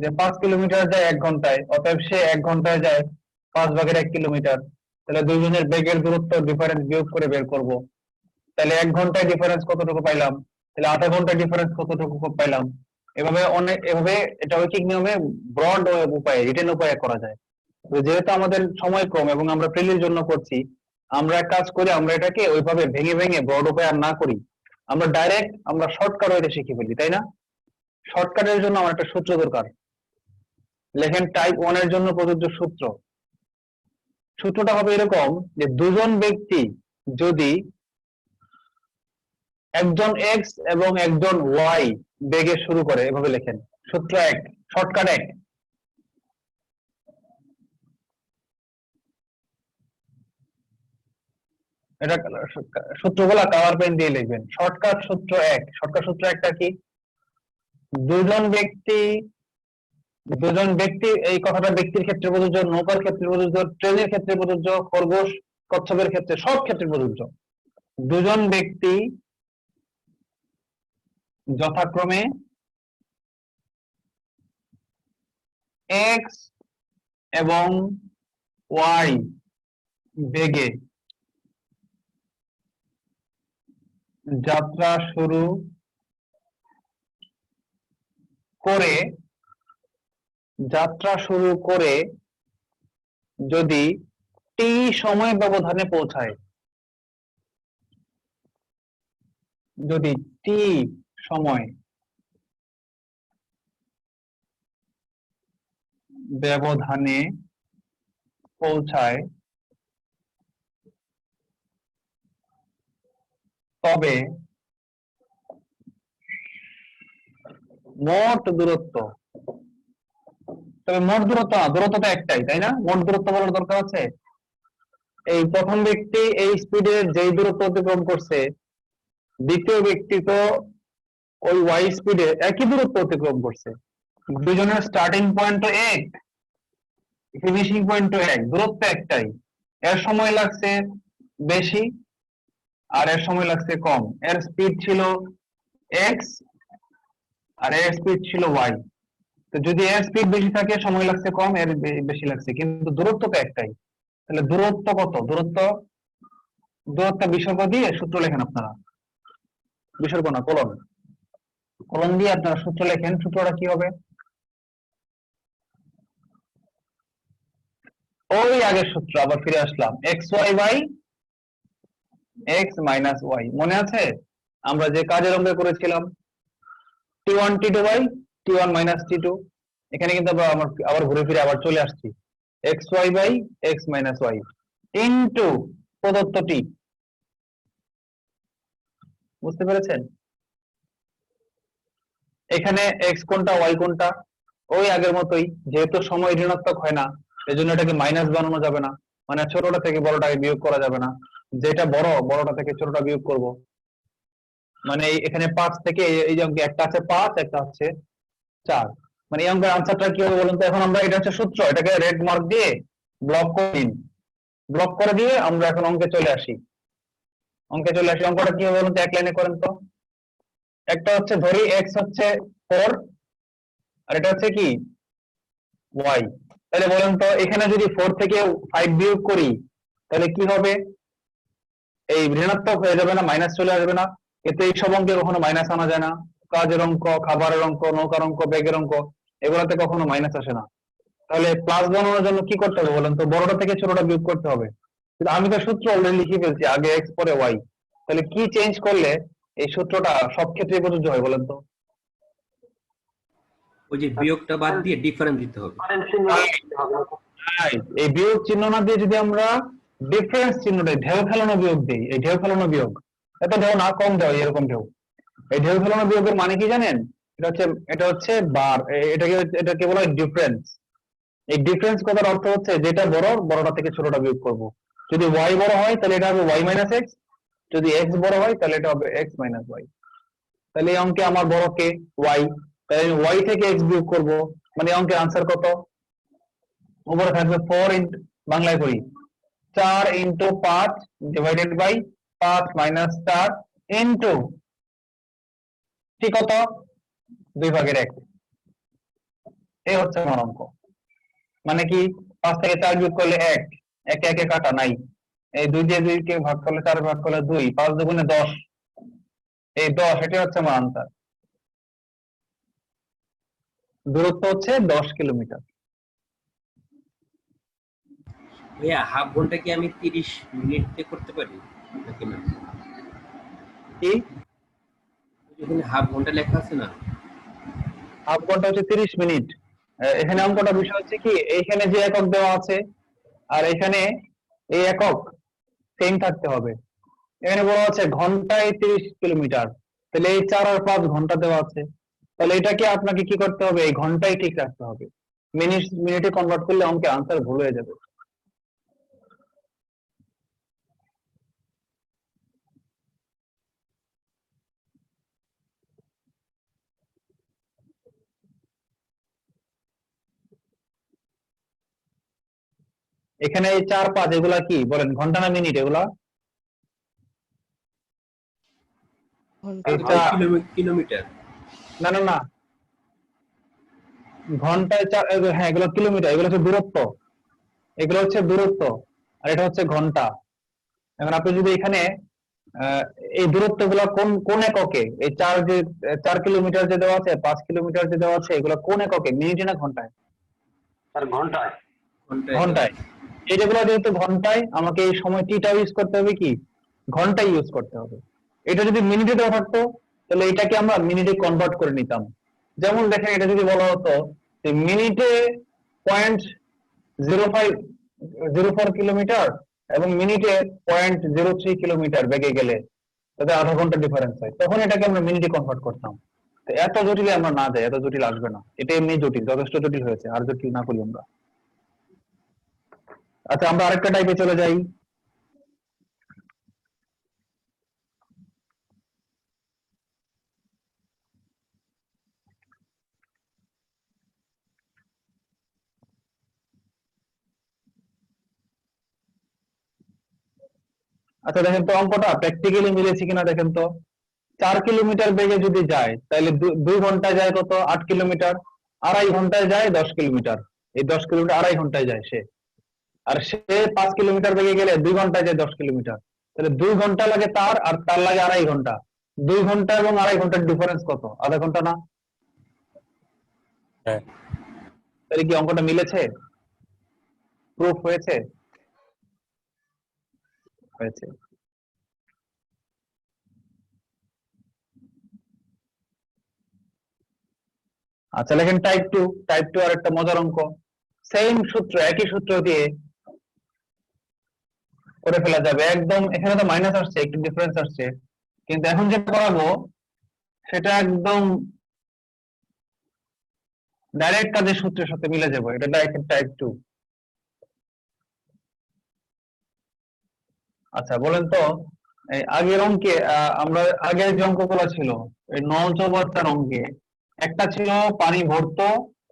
যে 5 কিলোমিটার যায় 1 ঘন্টায়, অতএব সে 1 ঘন্টায় যায় 5/1 কিলোমিটার। তাহলে দুইজনের বেগের দূরত্ব ডিফারেন্স বিয়োগ করে বের করব। তাহলে 1 ঘন্টায় ডিফারেন্স কতটুকু পাইলাম, তাহলে আধা ঘন্টায় ডিফারেন্স কতটুকু পাইলাম। এভাবে এটা ঐকিক নিয়মে ব্রড উপায়ে, রিটেন উপায়ে করা যায়। তো যেহেতু আমাদের সময় কম এবং আমরা প্রিলির জন্য করছি, আমরা এক কাজ করি, আমরা এটাকে ওইভাবে ভেঙে ব্রড উপায় আর না করি, আমরা ডাইরেক্ট আমরা শর্টকাট ওইটা শিখে ফেলি, তাই না? শর্টকাটের জন্য আমার একটা সূত্র দরকার। লেখেন টাইপ 1 এর জন্য প্রযোজ্য সূত্র। সূত্রটা হবে এরকম যে দুজন ব্যক্তি যদি একজন এক্স এবং একজন ওয়াই বেগে শুরু করে, এভাবে লেখেন সূত্র 1, শর্টকাট 1। এটা সূত্রগুলা কালার পেন দিয়ে লিখবেন। শর্টকাট সূত্র 1, শর্টকাট সূত্র 1টা কি? দুজন ব্যক্তি, এই কথাটা ব্যক্তির ক্ষেত্রে প্রযোজ্য, নৌকার ক্ষেত্রে প্রযোজ্য, ট্রেনের ক্ষেত্রে প্রযোজ্য, খরগোশ কচ্ছপের ক্ষেত্রে, সব ক্ষেত্রে প্রযোজ্য। দুজন ব্যক্তি যথাক্রমে এক্স এবং ওয়াই বেগে যাত্রা শুরু করে যদি টি সময় ব্যবধানে পৌঁছায়, যদি টি সময় ব্যবধানে পৌঁছায়, তবে মোট দূরত্ব, দূরত্ব তো একটাই, তাই না? মোট দূরত্ব বলার দরকার আছে? এই প্রথম ব্যক্তি এই স্পিডে যেই দূরত্ব অতিক্রম করছে, দ্বিতীয় ব্যক্তি তো ওই ওয়াই স্পিডে একই দূরত্ব অতিক্রম করছে। দুজনের স্টার্টিং পয়েন্ট এক, ফিনিশিং পয়েন্ট এক, দূরত্ব একটাই। এর সময় লাগছে বেশি আর এর সময় লাগছে কম। এর স্পিড ছিল এক্স আর এর স্পিড ছিল ওয়াই। তো যদি এর স্পিড বেশি থাকে সময় লাগছে কম, এর বেশি লাগছে, কিন্তু দূরত্ব তো একটাই। তাহলে দূরত্ব কত? দূরত্ব বিসর্গ দিয়ে সূত্র লেখেন আপনারা, বিসর্গ না কলন, কলন দিয়ে আপনারা সূত্র লেখেন। সূত্রটা কি হবে? ওই আগের সূত্র, আবার ফিরে আসলাম, X Y by x minus Y. মনে আছে আমরা যে কাজের অঙ্কে করেছিলাম T1 T2 by T1 minus T2? এখানে কিন্তু আবার ঘুরে ফিরে আবার চলে আসছি, x Y by x minus y into প্রদত্ত টি। বুঝতে পেরেছেন? এখানে এক্স কোনটা ওয়াই কোনটা? ওই আগের মতোই, যেহেতু সময় ঋণাত্মক হয় না এজন্য এটাকে মাইনাস বানানো যাবে না, মানে ছোটটা থেকে বড়টাকে বিয়োগ করা যাবে না, যেটা বড় বড়টা থেকে ছোটটা বিয়োগ করব। মানে এখানে 5 থেকে এই যে অঙ্কে একটা আছে 5, একটা হচ্ছে 4, মানে এই অঙ্কের আনসারটা কি হবে বলুন তো? এখন আমরা, এটা হচ্ছে সূত্র, এটাকে রেড মার্ক দিয়ে ব্লক করে দিন। ব্লক করে দিয়ে আমরা এখন অঙ্কে চলে আসি। অঙ্কটা কি হবে বলুন তো? এক লাইনে করেন তো। একটা হচ্ছে ধরি এক্স হচ্ছে 4, আর এটা হচ্ছে কি ওয়াই। তাহলে বলেন তো এখানে যদি 4 থেকে 5 বিয়োগ করি তাহলে কি হবে? এই ঋণাত্মক হয়ে যাবে না, মাইনাস চলে আসবে না? এতে এই সব অঙ্কে কখনো মাইনাস আনা যায় না। কাজের অঙ্ক, খাবারের অঙ্ক, নৌকার অঙ্ক, ব্যাগের অঙ্ক, এগুলোতে কখনো মাইনাস আসে না। তাহলে প্লাস বানানোর জন্য কি করতে হবে বলেন তো? বড়টা থেকে ছোটটা বিয়োগ করতে হবে। কিন্তু আমি তো সূত্র অলরেডি লিখে ফেলছি, আগে এক্স পরে ওয়াই। তাহলে কি চেঞ্জ করলে এই সূত্রটা সব ক্ষেত্রে প্রযোজ্য হয় বলেন তো? ওই যে বিয়োগটা বাদ দিয়ে ডিফারেন্স দিতে হবে। এই বিয়োগ চিহ্ন না দিয়ে যদি আমরা ডিফারেন্স চিহ্নটা, ঢেউ খেলানো বিয়োগ দিই, এই ঢেউ খেলানো বিয়োগ, এত ঢেউ না, কম ঢেউ, এরকম ঢেউ। এই ঢেউ খেলানো বিয়োগের মানে কি জানেন? এটা হচ্ছে বার, এটাকে বলা হয় ডিফারেন্স। এই ডিফারেন্স কথার অর্থ হচ্ছে যেটা বড়, বড়টা থেকে ছোটটা বিয়োগ করব। যদি ওয়াই বড় হয় তাহলে এটা হবে ওয়াই মাইনাস এক্স, যদি এক্স বড় হয় তাহলে এটা হবে এক্স মাইনাস ওয়াই। তাহলে এই অঙ্কে আমার বড় কে? ওয়াই, তাহলে আমি ওয়াই থেকে এক্স বিয়োগ করব, মানে অঙ্কের আনসার কত? উপরে থাকবে 4 বাংলায় করি 4 into 5 divided by 5 minus 4 into কি কত? 2/1। এই হচ্ছে আমার অঙ্ক। মানে কি 5 থেকে 4 বিয়োগ করলে 1, একে একে কাটা নাই, এই 2 দিয়ে 2 কে ভাগ করলে 4 ভাগ করলে 2, 5 দুগুণে 10, এই 10, এটা হচ্ছে আমার আনসার। দূরত্ব হচ্ছে 10 কিলোমিটার। ভাইয়া হাফ ঘন্টা কি আমি 30 মিনিটে করতে পারি নাকি না? কি এখানে হাফ ঘন্টা লেখা আছে না? হাফ ঘন্টা হচ্ছে 30 মিনিট। এখানে অঙ্কটা বিষয় হচ্ছে কি, এইখানে যে একক দেওয়া আছে আর এখানে এই একক সেম থাকতে হবে। এখানে বলা আছে ঘন্টায় 30 কিলোমিটার, তাহলে এই 4 আর 5 ঘন্টা দেওয়া আছে, তাহলে এটাকে আপনাকে কি করতে হবে? এই ঘন্টায় ঠিক রাখতে হবে। মিনিটে কনভার্ট করলে অঙ্কে আনসার ভুল হয়ে যাবে। এখানে এই 4 5 এগুলা কি বলেন, ঘন্টা না মিনিট? এগুলা এটা কিলোমিটার। না না না, ঘন্টায় 4, হ্যাঁ এগুলো কিলোমিটার, এগুলো হচ্ছে দূরত্ব, এগুলো হচ্ছে দূরত্ব, আর এটা হচ্ছে ঘন্টা। এখন আপনি যদি এখানে এই দূরত্ব গুলা কোন কোন এককে, এই 4 কিলোমিটার যে দেওয়া আছে, 5 কিলোমিটার যে দেওয়া আছে, এগুলো কোন এককে, মিনিটে না ঘন্টায়? ঘন্টায়। ঘন্টায়। এই যেগুলো যেহেতু ঘন্টায়, আমাকে এই সময় টিটাও ইউজ করতে হবে, কি ঘন্টায় ইউজ করতে হবে। এটা যদি মিনিটে দেওয়া থাকতো তাহলে এটাকে আমরা মিনিটে কনভার্ট করে নিতাম। যেমন দেখেন, এটা যদি বলা হতো যে মিনিটে 0.0504 কিলোমিটার এবং মিনিটে 0.03 কিলোমিটার বেগে গেলে তাদের আধা ঘন্টা ডিফারেন্স হয়, তখন এটাকে আমরা মিনিটে কনভার্ট করতাম। তো এত জটিলে আমরা না যাই, এত জটিল আসবে না, এটা এমনি জটিল, যথেষ্ট জটিল হয়েছে, আর জটিল না করি আমরা। আচ্ছা, আমরা আরেকটা টাইপে চলে যাই। আচ্ছা দেখেন তো, অঙ্কটা প্র্যাকটিক্যালি মিলেছে কিনা দেখেন তো। 4 কিলোমিটার বেগে যদি যায় তাহলে 2 ঘন্টায় যায় কত? 8 কিলোমিটার। আড়াই ঘন্টায় যায় 10 কিলোমিটার, এই 10 কিলোমিটার আড়াই ঘন্টায় যায় সে, আর সে 5 কিলোমিটার বেগে গেলে 2 ঘন্টায় যায় 10 কিলোমিটার। তাহলে 2 ঘন্টা লাগে তার, আর তার লাগে আড়াই ঘন্টা। 2 ঘন্টা এবং আড়াই ঘন্টার ডিফারেন্স কত? আধা ঘন্টা না? হ্যাঁ। তাহলে কি অঙ্কটা মিলেছে? প্রুফ হয়েছে? হয়েছে। আচ্ছা লেখেন টাইপ 2। টাইপ 2 আর একটা মজার অঙ্ক, সেম সূত্র, একই সূত্র দিয়ে করে ফেলা যাবে একদম। এখানে তো মাইনাস আসছে, একটু ডিফারেন্স আসছে, কিন্তু এখন যেটা করাবো সেটা একদম ডাইরেক্ট কাজের সূত্রের সাথে মিলে যাবে। এটা ডাইরেক্ট টাইপ 2। আচ্ছা বলেন তো, এই আগের অঙ্কে আমরা আগের যে অঙ্কগুলো ছিল, এই 9 চৌবাচ্চার অঙ্কে একটা ছিল পানি ভরতো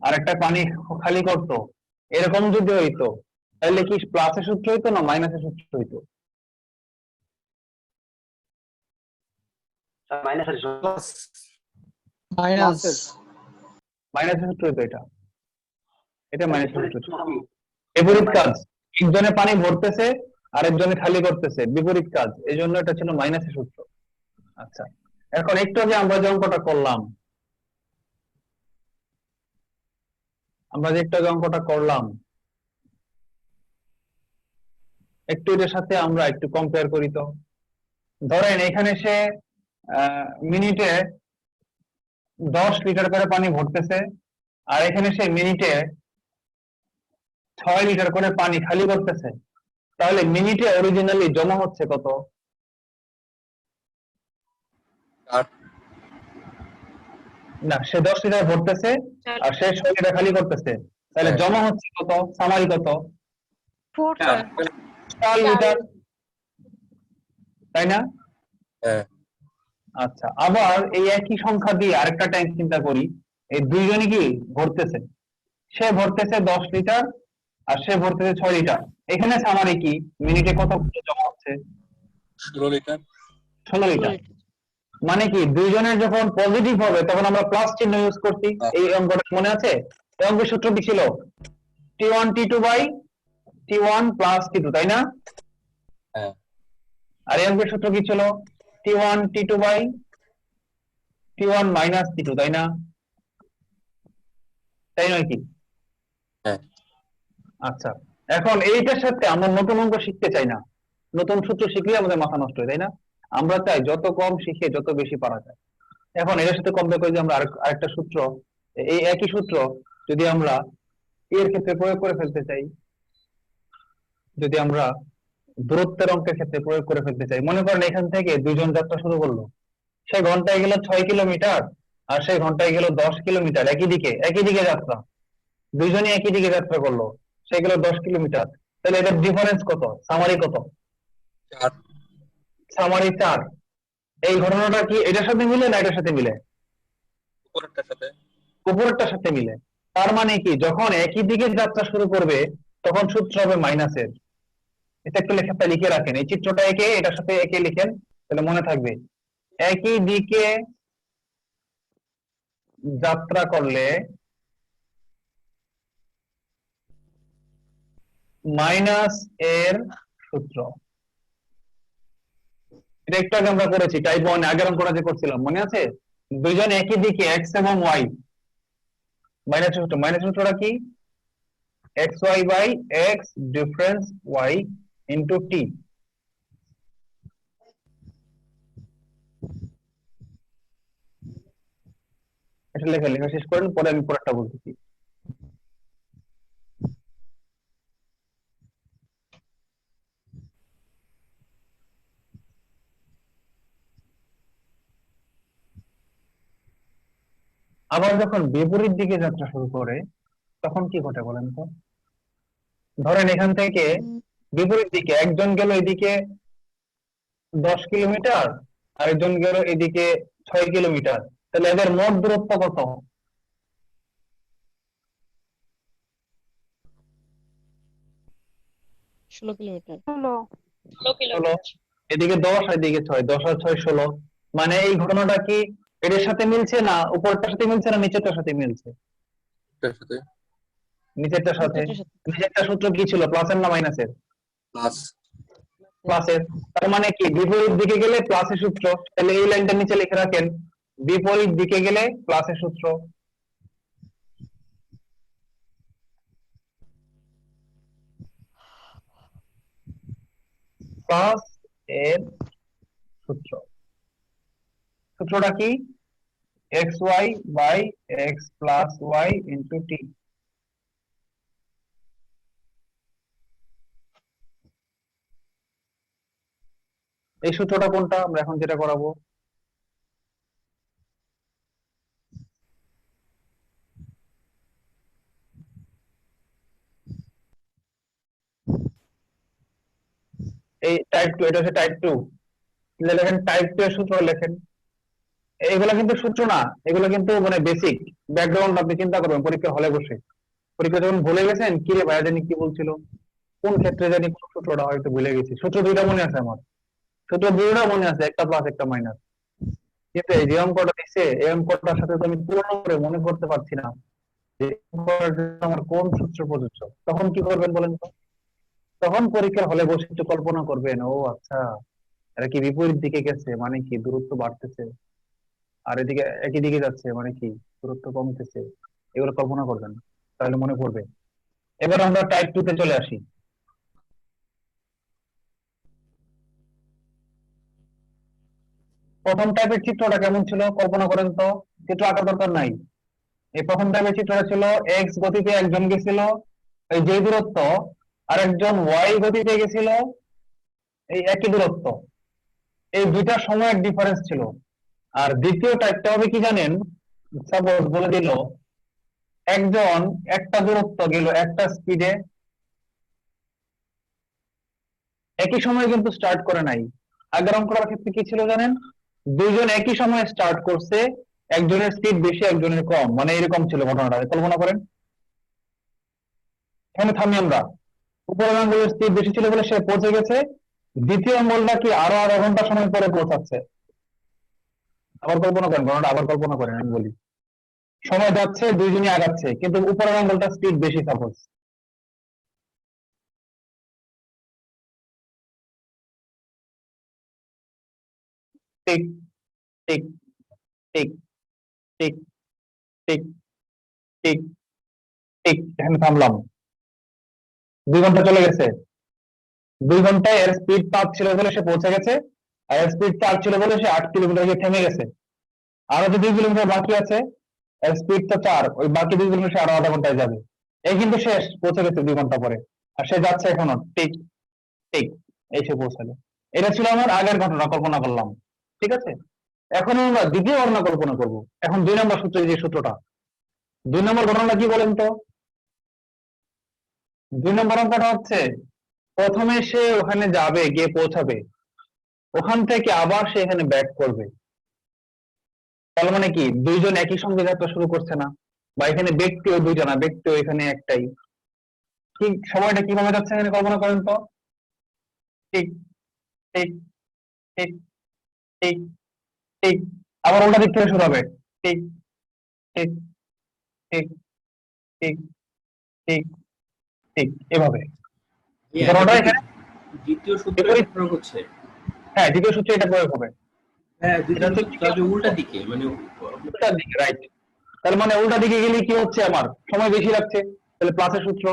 আর একটা পানি খালি করতো, এরকম যদি হইতো তাহলে কি প্লাসের সূত্র হইতো না মাইনাসের সূত্র হইতো? মাইনাস। মাইনাসের সূত্র হইতো এটা, এটা মাইনাসের সূত্র। বিপরীত কাজ, একজনে পানি ভরতেছে আর একজনে খালি করতেছে, বিপরীত কাজ, এই জন্য এটা ছিল মাইনাসের সূত্র। আচ্ছা এখন একটু আগে আমরা যে অঙ্কটা করলাম, আমরা যে একটু আগে অঙ্কটা করলাম, একটু এটার সাথে আমরা একটু কম্পেয়ার করি তো। ধরেন এখানে সে মিনিটে 10 লিটার করে পানি ভরতেছে, আর এখানে সে মিনিটে 6 লিটার করে পানি খালি করতেছে। তাহলে মিনিটে অরিজিনালি জমা হচ্ছে কত? 4। না, সে 10 লিটার ভরতেছে আর সে 6 লিটার খালি করতেছে, তাহলে হ্যাঁ। জমা হচ্ছে কত? সামারি কত? 4 4। 4 লিটার, তাই না? হ্যাঁ। আচ্ছা আবার এই একই সংখ্যা দিয়ে আরেকটা ট্যাঙ্ক চিন্তা করি, এই দুইজনই কি ভরতেছে, সে ভরতেছে 10 লিটার আর সে ভরতেছে 6 লিটার। এখানে সামারি কি মিনিটে কত জমা হচ্ছে? 16 লিটার। 16 লিটার। মানে কি দুইজনের যখন পজিটিভ হবে তখন আমরা প্লাস চিহ্ন ইউজ করছি। এই অঙ্কটা মনে আছে? এই অঙ্কের সূত্র কি ছিল? T1 T2 by T1 plus T2, তাই না? হ্যাঁ। আর এই অঙ্কের সূত্র কি ছিল? T1 T2 by T1 minus T2, তাই না? তাই নয় কি? হ্যাঁ। আচ্ছা এখন এইটার সাথে আমরা নতুন অঙ্ক শিখতে চাই না, নতুন সূত্র শিখলে আমাদের মাথা নষ্ট হয়, তাই না? আমরা চাই যত কম শিখে যত বেশি পারা যায়। এখন এর সাথে কম্পেয়ার করে যে আমরা আরেকটা সূত্র, এই একই সূত্র যদি আমরা এর ক্ষেত্রে প্রয়োগ করে ফেলতে চাই, যদি আমরা দূরত্বের অঙ্কের ক্ষেত্রে প্রয়োগ করে ফেলতে চাই, মনে করেন এখান থেকে দুইজন যাত্রা শুরু করলো, সে ঘন্টায় গেল 6 কিলোমিটার আর সে ঘন্টায় গেল 10 কিলোমিটার, একই দিকে যাত্রা, দুইজনই একই দিকে যাত্রা করলো, সে গেল 10 কিলোমিটার। তাহলে এদের ডিফারেন্স কত? সামারি কত? 4। সামারি 4। এই ঘটনাটা কি এটার সাথে মিলে না এটার সাথে মিলে? উপরেরটার সাথে। উপরেরটার সাথে মিলে। তার মানে কি যখন একই দিকে যাত্রা শুরু করবে তখন সূত্র হবে মাইনাসের। এটা একটু লেখাটা লিখে রাখেন, এই চিত্রটা একে এটার সাথে একে লিখেন, তাহলে মনে থাকবে। একই দিকে যাত্রা করলে মাইনাস এর সূত্র, এটা একটু আগে আমরা করেছি টাইপ 1 আগের অঙ্কটা যে করছিলাম, মনে আছে? দুইজন একই দিকে এক্স এবং ওয়াই, মাইনাসের সূত্র, মাইনাসের সূত্রটা কি? X Y by X difference Y into T. এটা লেখা শেষ করেন, পরে আমি পরেরটা বলতেছি। আবার যখন বিপরীত দিকে যাত্রা শুরু করে তখন কি ঘটে বলেন তো? ধরেন এখান থেকে বিপরীত দিকে একজন গেল এদিকে 10 কিলোমিটার আর একজন গেল এদিকে 6 কিলোমিটার, তাহলে এদের মোট দূরত্ব কত? 16 কিলোমিটার। 16 এদিকে 10 আর এদিকে 6, 10 আর 6 16। মানে এই ঘটনাটা কি এটার সাথে মিলছে না উপরটার সাথে মিলছে না নিচেরটার সাথে মিলছে? নিচেরটার সাথে নিচেরটার সাথে। নিচেরটা সূত্র কি ছিল, প্লাসের না মাইনাসের? প্লাস। প্লাসের। তার মানে কি বিপরীত দিকে গেলে প্লাসের সূত্র, তাহলে এই লাইনটা নিচে লিখে রাখেন, বিপরীত দিকে গেলে প্লাসের সূত্র। প্লাস এর সূত্র, সূত্রটা কি? X Y by X plus Y into T. এই সূত্রটা কোনটা আমরা এখন যেটা করাবো? এই টাইপ 2, এটা হচ্ছে টাইপ 2। লেখেন টাইপ 2 এর সূত্র লেখেন। এগুলা কিন্তু সূত্র না, এগুলো কিন্তু মানে বেসিক ব্যাকগ্রাউন্ড। আপনি চিন্তা করবেন পরীক্ষা হলে বসে, পরীক্ষা যখন ভুলে গেছেন কি রে ভাইয়া জানি কি বলছিল, কোন ক্ষেত্রে জানি কোন সূত্রটা হয়তো ভুলে গেছি। সূত্র দুইটা মনে আছে আমার, সূত্র দুইটা মনে আছে, একটা প্লাস একটা মাইনাস। কিন্তু এই যে অঙ্কটা দিচ্ছে, এই অঙ্কটার সাথে তো আমি পুরো করে মনে করতে পারছি না যে অঙ্কটার জন্য আমার কোন সূত্র প্রযোজ্য। তখন কি করবেন বলেন তো? তখন পরীক্ষার হলে বসে একটু কল্পনা করবেন, ও আচ্ছা এটা কি বিপরীত দিকে গেছে মানে কি দূরত্ব বাড়তেছে, আর এদিকে একই দিকে যাচ্ছে মানে কি দূরত্ব কমতেছে। এগুলো কল্পনা করবেন, তাহলে মনে পড়বে। এবার আমরা টাইপ 2 তে চলে আসি। প্রথম টাইপের চিত্রটা কেমন ছিল কল্পনা করেন তো, চিত্র আঁকার দরকার নাই। এই প্রথম টাইপের চিত্রটা ছিল এক্স গতিতে একজন গেছিল এই যে দূরত্ব, আর একজন ওয়াই গতিতে গেছিল এই একই দূরত্ব, এই দুইটা সময়ের ডিফারেন্স ছিল। আর দ্বিতীয় টাইপটা হবে কি জানেন, সাপোজ বলে দিল একজন একটা দূরত্ব গেল একটা স্পিডে, একই সময় কিন্তু স্টার্ট করে নাই। আগের অঙ্কটার ক্ষেত্রে কি ছিল জানেন, দুইজন একই সময় স্টার্ট করছে, একজনের স্পিড বেশি একজনের কম, মানে এরকম ছিল ঘটনাটা। কল্পনা করেন, এখানে থামি আমরা। উপরের আঙ্গুলের স্পিড বেশি ছিল বলে সে পৌঁছে গেছে, দ্বিতীয় আঙ্গুলটা কি আরো আধা ঘন্টা সময় পরে পৌঁছাচ্ছে। আবার কল্পনা করেন ঘটনাটা, আবার কল্পনা করেন, আমি বলি সময় যাচ্ছে দুইজনই আগাচ্ছে কিন্তু উপরের আঙ্গুলটা স্পিড বেশি suppose. Tick tick tick tick tick tick tick, এখানে থামলাম। 2 ঘন্টা চলে গেছে, 2 ঘন্টায় এর স্পিড 5 ছিল বলে সে পৌঁছে গেছে, আর এর স্পিড 4 ছিল বলে সে 8 কিলোমিটার গিয়ে থেমে গেছে। আরো যে 2 কিলোমিটার বাকি আছে, এর স্পিড তো 4, ওই বাকি 2 কিলোমিটার সে আরো আধা ঘন্টায় যাবে। এই কিন্তু শেষ, পৌঁছে গেছে 2 ঘন্টা পরে, আর সে যাচ্ছে এখনো টিক টিক, এই সে পৌঁছালো। এটা ছিল আমার আগের ঘটনা, কল্পনা করলাম, ঠিক আছে। এখন আমরা দ্বিতীয় ঘটনা কল্পনা করব। এখন 2 নম্বর সূত্র, যে সূত্রটা 2 নম্বর ঘটনা কি বলেন তো? 2 নম্বর অঙ্কটা হচ্ছে প্রথমে সে ওখানে যাবে, গিয়ে পৌঁছাবে, ওখান থেকে আবার সে এখানে ব্যাক করবে। তার মানে কি দুইজন একই সঙ্গে যাত্রা শুরু করছে না, বা এখানে ব্যক্তিও দুইটা না, ব্যক্তিও এখানে একটাই। ঠিক সময়টা কিভাবে যাচ্ছে এখানে কল্পনা করেন তো, ঠিক ঠিক ঠিক ঠিক ঠিক, আবার ওটা দিক থেকে শুরু হবে, ঠিক ঠিক ঠিক ঠিক ঠিক ঠিক, এভাবে। ঘটনাটা এখানে দ্বিতীয় সূত্র প্রয়োগ হচ্ছে। হ্যাঁ, দ্বিতীয় সূত্রে এটা প্রয়োগ হবে। হ্যাঁ, দ্বিতীয় সূত্র তাহলে উল্টা দিকে, মানে উল্টা দিকে, রাইট। তার মানে উল্টা দিকে গেলে কি হচ্ছে, আমার সময় বেশি লাগছে, তাহলে প্লাসের সূত্র।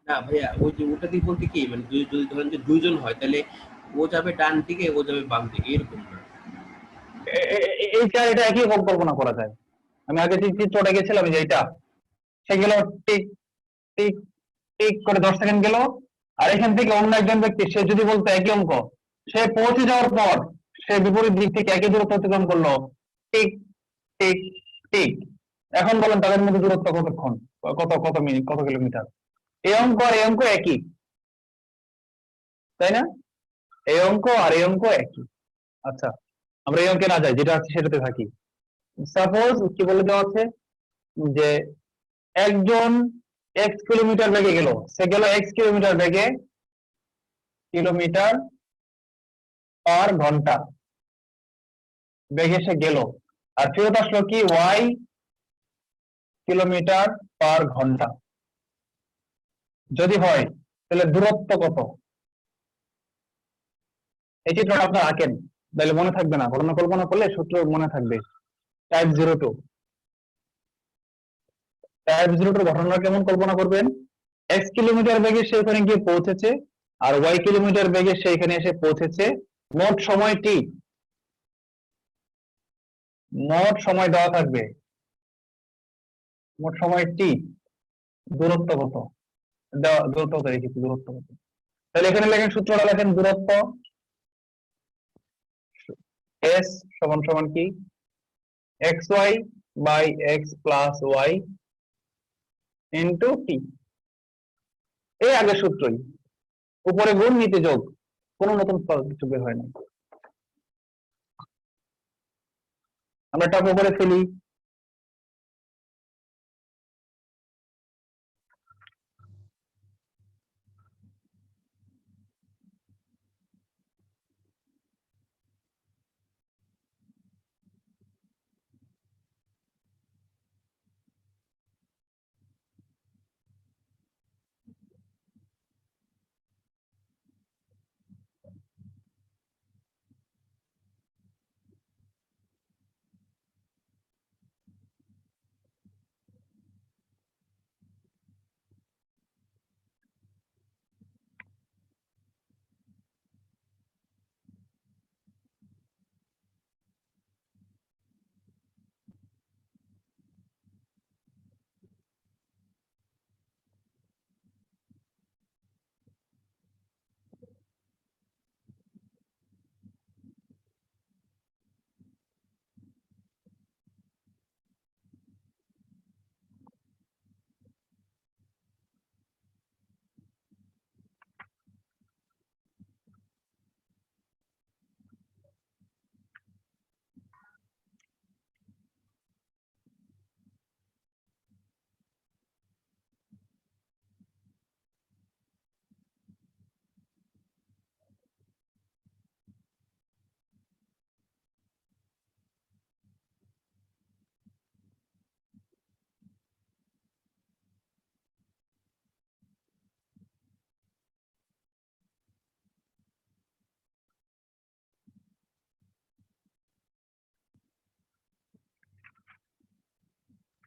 না ভাইয়া, ওই যে উল্টা দিক বলতে কি, মানে যদি ধরেন যে দুইজন হয় তাহলে ও যাবে ডান দিকে, ও যাবে বাম দিকে, এরকম না? এইটা এটা একই রকম কল্পনা করা যায়। আমি আগে যে চিত্রটা গেছিলাম যে এটা, সে গেল টিক টিক টিক করে 10 সেকেন্ড গেল, আর এখান থেকে অন্য একজন ব্যক্তি সে যদি বলতো একই অঙ্ক, সে পৌঁছে যাওয়ার পর সে বিপরীত দিক থেকে একই দূরত্ব অতিক্রম করলো, টিক টিক টিক। এখন বলেন তাদের মধ্যে দূরত্ব কতক্ষণ, কত কত মিনিট, কত কিলোমিটার? এই অঙ্ক আর এই অঙ্ক একই, তাই না? এই অঙ্ক আর এই অঙ্ক একই। আচ্ছা, আমরা এই অঙ্কে না যাই, যেটা আছে সেটাতে থাকি। সাপোজ কি বলে দেওয়া আছে যে একজন x কিলোমিটার বেগে গেল, সে গেল x কিলোমিটার বেগে, কিলোমিটার পার ঘন্টা বেগে সে গেল, আর ফেরত আসলো কি y কিলোমিটার পার ঘন্টা যদি হয় তাহলে দূরত্ব কত? এই চিত্রটা আপনারা আঁকেন, তাহলে মনে থাকবে না, ঘটনা কল্পনা করলে সূত্র মনে থাকবে। টাইপ 02 ঘটনা কেমন কল্পনা করবেন? x কিলোমিটার বেগে সে ওখানে গিয়ে পৌঁছেছে, আর y কিলোমিটার বেগে সে এখানে এসে পৌঁছেছে। মোট সময় t, মোট সময় দেওয়া থাকবে, মোট সময় t, দূরত্ব কত দূরত্ব কত রেখেছি, দূরত্ব কত। তাহলে এখানে লেখেন, সূত্রটা লেখেন, দূরত্ব s সমান সমান কি xy by x plus y into t। এই আগের সূত্রই, উপরে গুণ নিচে যোগ, কোনো নতুন কিছু বের হয় না। আমরা টপ করে ফেলি।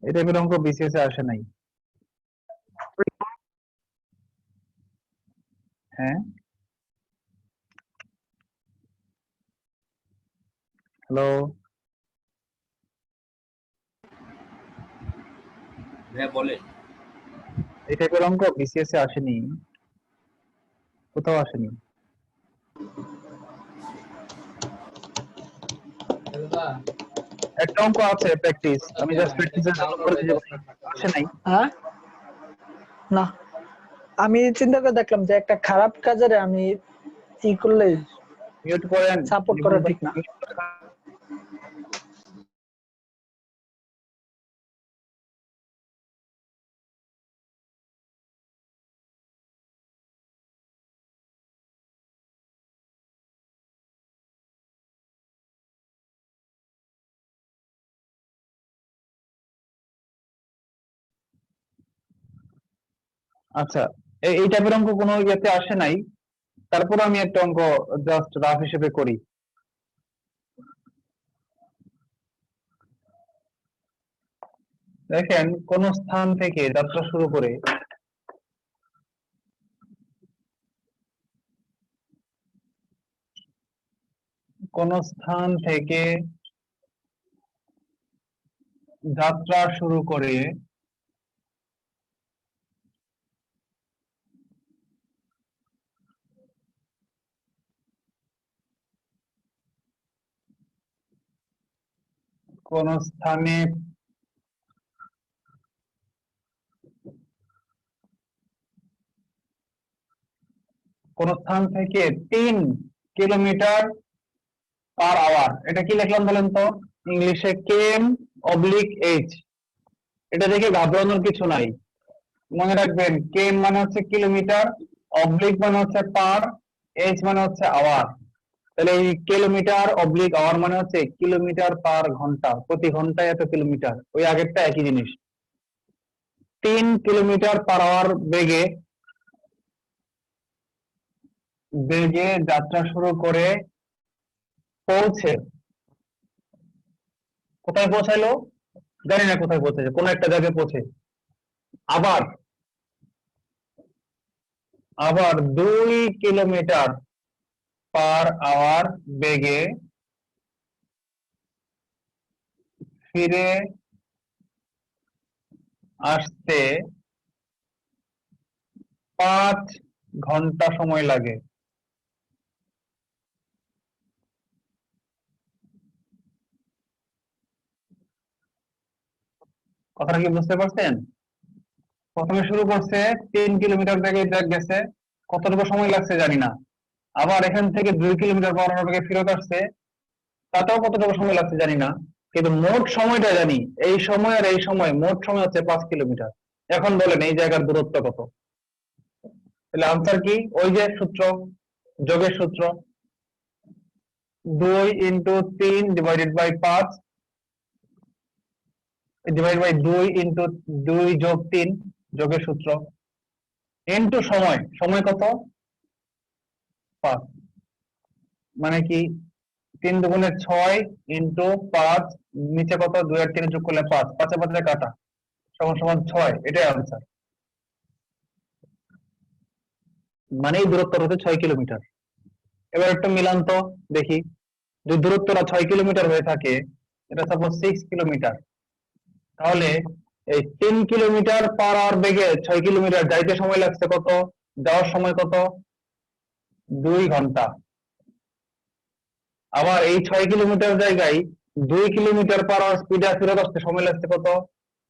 এই টাইপের অঙ্ক বিসিএস এ আসে নাই। হ্যাঁ, হ্যালো, হ্যাঁ বলেন। এই টাইপের অঙ্ক বিসিএস এ আসেনি, কোথাও আসেনি। একটা অঙ্ক আছে প্র্যাকটিস, আমি জাস্ট প্র্যাকটিসের জন্য করেছি, আসে নাই। হ্যাঁ, না, আমি চিন্তা করে দেখলাম যে একটা খারাপ কাজের আমি ই করলে মিউট করেন, সাপোর্ট করা ঠিক না। আচ্ছা, এই টাইপের অঙ্ক কোনো ইয়েতে আসে নাই, তারপর আমি একটা অঙ্ক জাস্ট রাফ হিসেবে করি। দেখেন, কোন স্থান থেকে যাত্রা শুরু করে কোন স্থান থেকে যাত্রা শুরু করে কোন স্থানে কোন স্থান থেকে 3 কিলোমিটার পার আওয়ার, এটা কি লিখলাম বলেন তো? ইংলিশে km/h। এটা দেখে ঘাবড়ানোর কিছু নাই, মনে রাখবেন km মানে হচ্ছে কিলোমিটার, অবলিক মানে হচ্ছে পার, h মানে হচ্ছে আওয়ার। তাহলে এই কিলোমিটার অবলিক আওয়ার মানে হচ্ছে কিলোমিটার পার ঘন্টা, প্রতি ঘন্টায় এত কিলোমিটার, ওই আগেরটা একই জিনিস। 3 কিলোমিটার/আওয়ার বেগে যাত্রা শুরু করে পৌঁছে কোথায় পৌঁছাইলো জানি না, কোথায় পৌঁছেছে, কোন একটা জায়গায় পৌঁছে আবার আবার 2 কিলোমিটার/আওয়ার বেগে ফিরে আসতে 5 ঘন্টা সময় লাগে। কথাটা কি বুঝতে পারছেন? প্রথমে শুরু করছে 3 কিলোমিটার বেগে গেছে, কতটুকু সময় লাগছে জানি না। আবার এখান থেকে 2 কিলোমিটার/আওয়ার বেগে ফেরত আসছে, তাতেও কতটুকু সময় লাগছে জানি না, কিন্তু মোট সময়টা জানি। এই সময় আর এই সময় মোট সময় হচ্ছে 5 কিলোমিটার। এখন বলেন এই জায়গার দূরত্ব কত? তাহলে আনসার কি? ওই যে সূত্র, যোগের সূত্র, 2 × 3 / 5 ডিভাইড বাই 2 × 2 + 3 যোগের সূত্র ইনটু সময়, সময় কত? 5। মানে কি 3 দুগুণে 6 × 5, নিচে কত? 2 আর 3 যোগ করলে 5, 5 এ 5 কাটা, সমান সমান 6। এটাই আনসার। মানে এই দূরত্ব হচ্ছে 6 কিলোমিটার। এবার একটু মিলান তো দেখি, যদি দূরত্বটা 6 কিলোমিটার হয়ে থাকে, এটা সাপোজ 6 কিলোমিটার, তাহলে এই 3 কিলোমিটার/আওয়ার বেগে 6 কিলোমিটার যাইতে সময় লাগছে কত? যাওয়ার সময় কত? 2 ঘন্টা। আবার এই 6 কিলোমিটার জায়গায় 2 কিলোমিটার/আওয়ার স্পিডে ফেরত আসতে সময় লাগছে কত?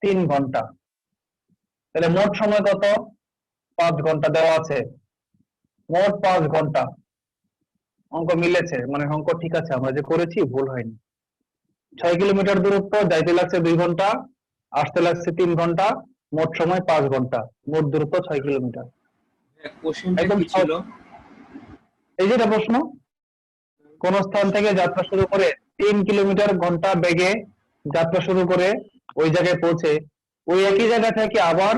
3 ঘন্টা। তাহলে মোট সময় কত? 5 ঘন্টা দেওয়া আছে, মোট 5 ঘন্টা। অঙ্ক মিলেছে, মানে অঙ্ক ঠিক আছে, আমরা যে করেছি ভুল হয়নি। 6 কিলোমিটার দূরত্ব, যাইতে লাগছে 2 ঘন্টা, আসতে লাগছে 3 ঘন্টা, মোট সময় 5 ঘন্টা, মোট দূরত্ব 6 কিলোমিটার। কোশ্চেনটা একদম কি ছিল? এই যেটা প্রশ্ন, কোন স্থান থেকে যাত্রা শুরু করে 3 কিলোমিটার/ঘন্টা বেগে যাত্রা শুরু করে ওই জায়গায় পৌঁছে ওই একই জায়গা থেকে আবার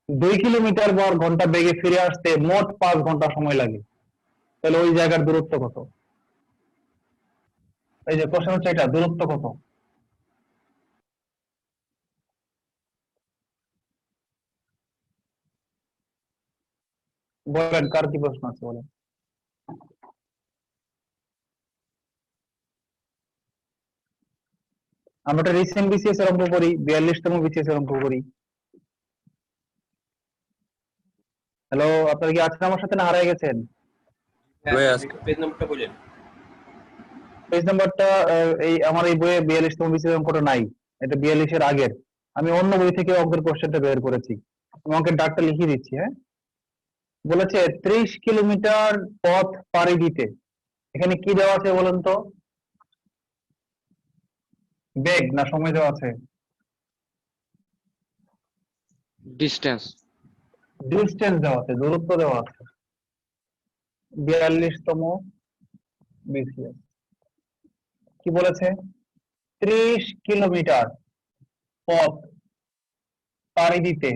2 কিলোমিটার/ঘন্টা বেগে ফিরে আসতে মোট 5 ঘন্টা সময় লাগে। তাহলে ওই জায়গার দূরত্ব কত? এই যে প্রশ্ন হচ্ছে এটা, দূরত্ব কত? বলেন, কার কি প্রশ্ন আছে বলেন। আমরা একটা রিসেন্ট বিসিএস এর অঙ্ক করি, 42তম বিসিএস এর অঙ্ক করি। হ্যালো, আপনারা কি আছেন আমার সাথে না হারিয়ে গেছেন? পেজ নাম্বারটা বলেন। পেজ নাম্বারটা এই আমার এই বইয়ে 42তম বিসিএস অঙ্কটা নাই, এটা 42 এর আগের। আমি অন্য বই থেকে অঙ্কের কোশ্চেনটা বের করেছি, আমি অঙ্কের ডাকটা লিখিয়ে দিচ্ছি। হ্যাঁ, বলেছে 30 কিলোমিটার পথ পাড়ি দিতে, এখানে কি দেওয়া আছে বলেন তো? বেগ না সময় দেওয়া আছে? ডিস্টেন্স। ডিস্টেন্স দেওয়া আছে, দূরত্ব দেওয়া আছে। 42তম বিসিএস কি বলেছে? 30 কিলোমিটার পথ পাড়ি দিতে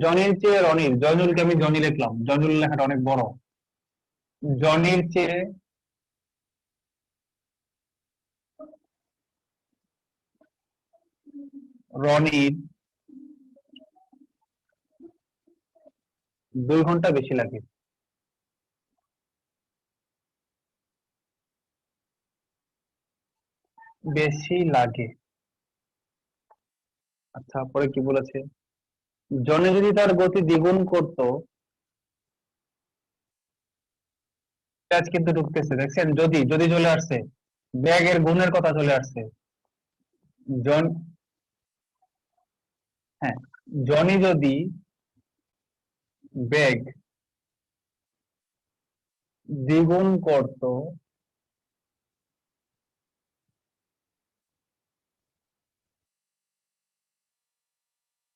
জনির চেয়ে রনির, জয়নুলকে আমি জনি লিখলাম, জয়নুল লেখাটা অনেক বড়। জনির চেয়ে রনির 2 ঘন্টা বেশি লাগে। বেশি লাগে। আচ্ছা, পরে কি বলেছে? জনি যদি তার গতি দ্বিগুণ করতো, প্যাচ কিন্তু ঢুকতেছে, দেখছেন? যদি যদি চলে আসছে, ব্যাগের গুণের কথা চলে আসছে। জন হ্যাঁ, জনি যদি বেগ দ্বিগুণ করত,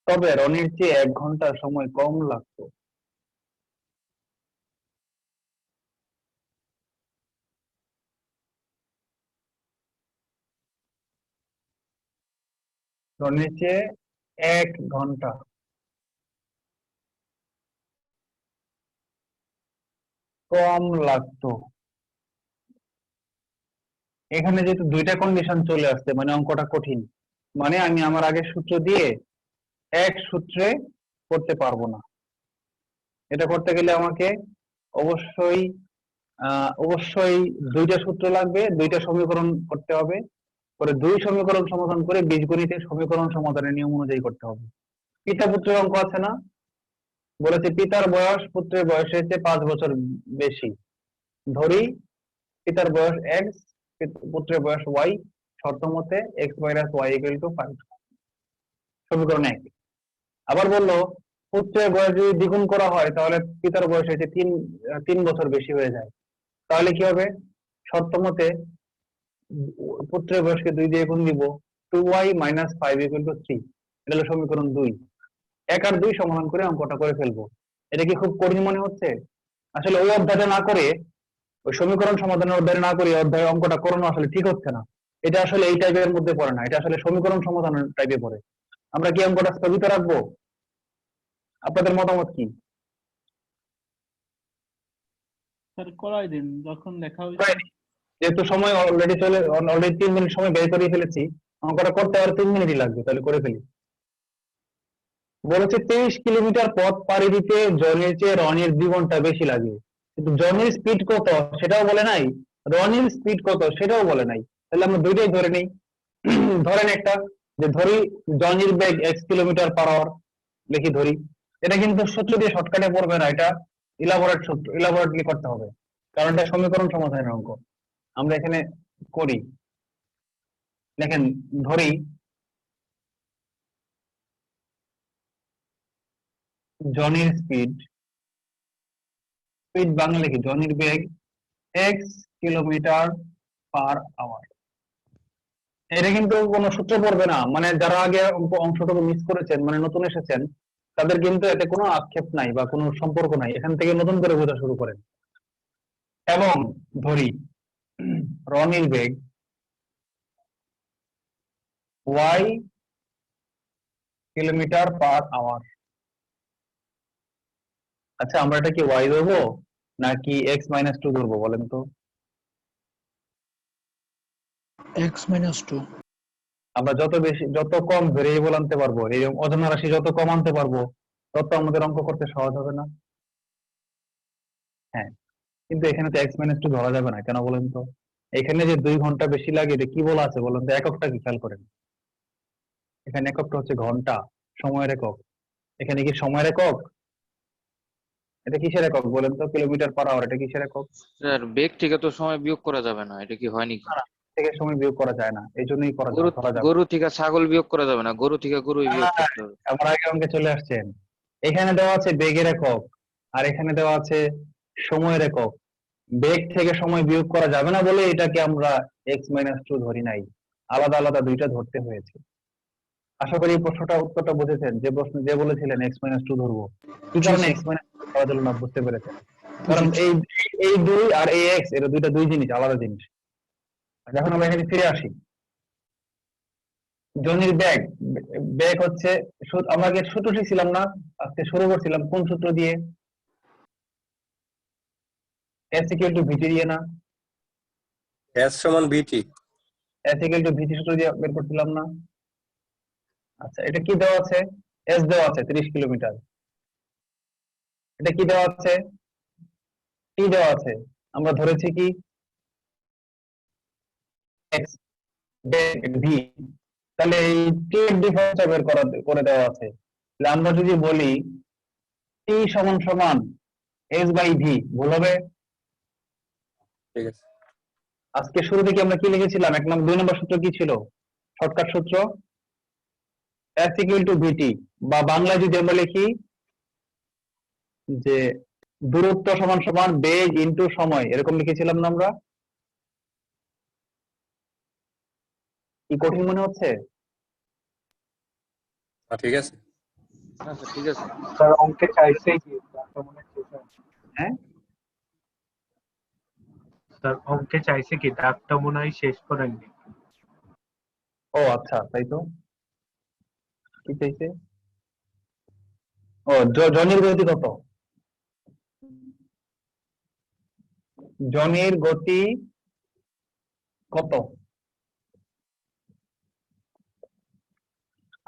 তবে রনির চেয়ে 1 ঘন্টা সময় কম লাগতো। ধরে নিচ্ছে 1 ঘন্টা। কম লাগতো। এখানে যেহেতু দুইটা কন্ডিশন চলে আসছে মানে অঙ্কটা কঠিন, মানে আমি আমার আগের সূত্র দিয়ে এক সূত্রে করতে পারবো না। এটা করতে গেলে আমাকে অবশ্যই অবশ্যই দুইটা সূত্র লাগবে, দুইটা সমীকরণ করতে হবে, করে দুই সমীকরণ সমাধান করে বীজগণিতের সমীকরণ সমাধানের নিয়ম অনুযায়ী করতে হবে। পিতা পুত্রের অঙ্ক আছে না, বলেছে পিতার বয়স পুত্রের বয়সের চেয়ে 5 বছর বেশি। ধরি পিতার বয়স এক্স, পুত্রের বয়স ওয়াই, শর্ত মতে x minus y equal to 5। সমীকরণ 1। আবার বললো পুত্রের বয়স যদি দ্বিগুণ করা হয় তাহলে পিতার বয়স হচ্ছে 3 বছর বেশি হয়ে যায়। তাহলে কি হবে? শর্ত মতে পুত্রের বয়সকে 2 দিয়ে গুণ দিব, 2y মাইনাস 5 ইকুয়াল টু 3। এটা হলো সমীকরণ 2। 1 আর 2 সমাধান করে অঙ্কটা করে ফেলবো। এটা কি খুব কঠিন মনে হচ্ছে? আসলে ওই অধ্যায়টা না করে, ওই সমীকরণ সমাধানের অধ্যায় না করে অধ্যায় অঙ্কটা করানো আসলে ঠিক হচ্ছে না। এটা আসলে এই টাইপের মধ্যে পড়ে না, এটা আসলে সমীকরণ সমাধানের টাইপে পড়ে। আমরা কি অঙ্কটা স্থগিত রাখবো? আপনাদের মতামত কি? স্যার করাই দিন, যখন দেখা হয়েছে। করাই দিই। যেহেতু সময় অলরেডি 3 মিনিট সময় বের করে ফেলেছি, অঙ্কটা করতে আর 3 মিনিটই লাগবে, তাহলে করে ফেলি। বলেছে 23 কিলোমিটার পথ পাড়ি দিতে জনির চেয়ে রনির 2 ঘন্টা বেশি লাগে, কিন্তু জনির স্পিড কত সেটাও বলে নাই, রনির স্পিড কত সেটাও বলে নাই। তাহলে আমরা দুইটাই ধরে নিই। ধরেন একটা, যে ধরি জনির বেগ x কিলোমিটার পার আওয়ার, লিখি ধরি। এটা কিন্তু সূত্র দিয়ে শর্টকাটে পড়বে না, এটা ইলাবোরেটলি করতে হবে, কারণ এটা সমীকরণ সমাধানের অঙ্ক। আমরা এখানে করি, দেখেন ধরি জনির স্পিড বাংলা কি, জনির বেগ x কিলোমিটার পার আওয়ার। এটা কিন্তু কোনো সূত্র পড়বে না, মানে যারা আগে অংশটুকু মিস করেছেন, মানে নতুন এসেছেন, তাদের কিন্তু এতে কোনো আক্ষেপ নাই বা কোনো সম্পর্ক নাই, এখান থেকে নতুন করে বোঝা শুরু করেন। এবং ধরি রনির বেগ y কিলোমিটার পার আওয়ার। আচ্ছা, আমরা এটা কি y ধরবো নাকি x-2 ধরবো বলেন তো? x-2। আমরা যত কম ভেরিয়েবল আনতে পারবো, এই অজানা রাশি যত কম আনতে পারবো, তত আমাদের অঙ্ক করতে সহজ হবে না? হ্যাঁ, কিন্তু এখানে তো x-2 ধরা যাবে না, কেন বলেন তো? এখানে যে 2 ঘন্টা বেশি লাগে, এটা কি বলা আছে বলেন তো? এককটা কি খেয়াল করেন, এখানে এককটা হচ্ছে ঘন্টা, সময়ের একক। এখানে কি সময়ের একক? এটা কিসের একক বলেন তো? কিলোমিটার পার আওয়ার, এটা কিসের একক? স্যার বেগ থেকে তো সময় বিয়োগ করা যাবে না, এটা কি হয় নাকি? না, থেকে সময় বিয়োগ করা যায় না, এই জন্যই ধরা যাবে না। গরু থেকে ছাগল বিয়োগ করা যাবে না, গরু থেকে গরুই বিয়োগ না, করতে হবে। আমার আগে অঙ্কে চলে আসছেন। এখানে দেওয়া আছে বেগের একক, আর এখানে দেওয়া আছে সময়ের একক। বেগ থেকে সময় বিয়োগ করা যাবে না বলে এটাকে আমরা x-2 ধরি নাই, আলাদা আলাদা দুইটা ধরতে হয়েছে। আশা করি এই প্রশ্নটা উত্তরটা বুঝেছেন, যে বলেছিলেন x-2 ধরবো, কি কারণে x-2 ধরা দিল না বুঝতে পেরেছেন? কারণ এই 2 আর এই x, এটা দুই জিনিস, আলাদা জিনিস। এখন আমরা এখানে ফিরে আসি। জনির বেগ হচ্ছে, আমরা আগে সূত্র শিখছিলাম না, আজকে শুরু করছিলাম কোন সূত্র দিয়ে? s ইকুয়াল টু ভিটি দিয়ে না? S সমান বিটি। s ইকুয়াল টু ভিটি সূত্র দিয়ে বের করছিলাম না? আচ্ছা, এটা কি দেওয়া আছে? s দেওয়া আছে 30 কিলোমিটার। এটা কি দেওয়া আছে? t দেওয়া আছে। আমরা ধরেছি কি x v, তাহলে এই t এর ডিফারেন্সটা বের করে দেওয়া আছে। তাহলে আমরা যদি বলি t সমান সমান s বাই v, ভুল হবে? ঠিক আছে। আজকে শুরু থেকে আমরা কি লিখেছিলাম? 2 নম্বর সূত্র কি ছিল? শর্টকাট সূত্র s ইকুয়াল টু vt, বা বাংলায় যদি আমরা লিখি যে দূরত্ব সমান সমান বেগ ইনটু সময়, এরকম লিখেছিলাম না আমরা? কি কঠিন মনে হচ্ছে? ঠিক আছে। আচ্ছা ঠিক আছে। স্যার অঙ্কে চাইছে কি? হ্যাঁ স্যার অঙ্কে চাইছে কি? দাগটা মনে হয় শেষ করেননি। ও আচ্ছা, তাই তো। কি চাইছে? ও জনির গতি কত? জনির গতি কত?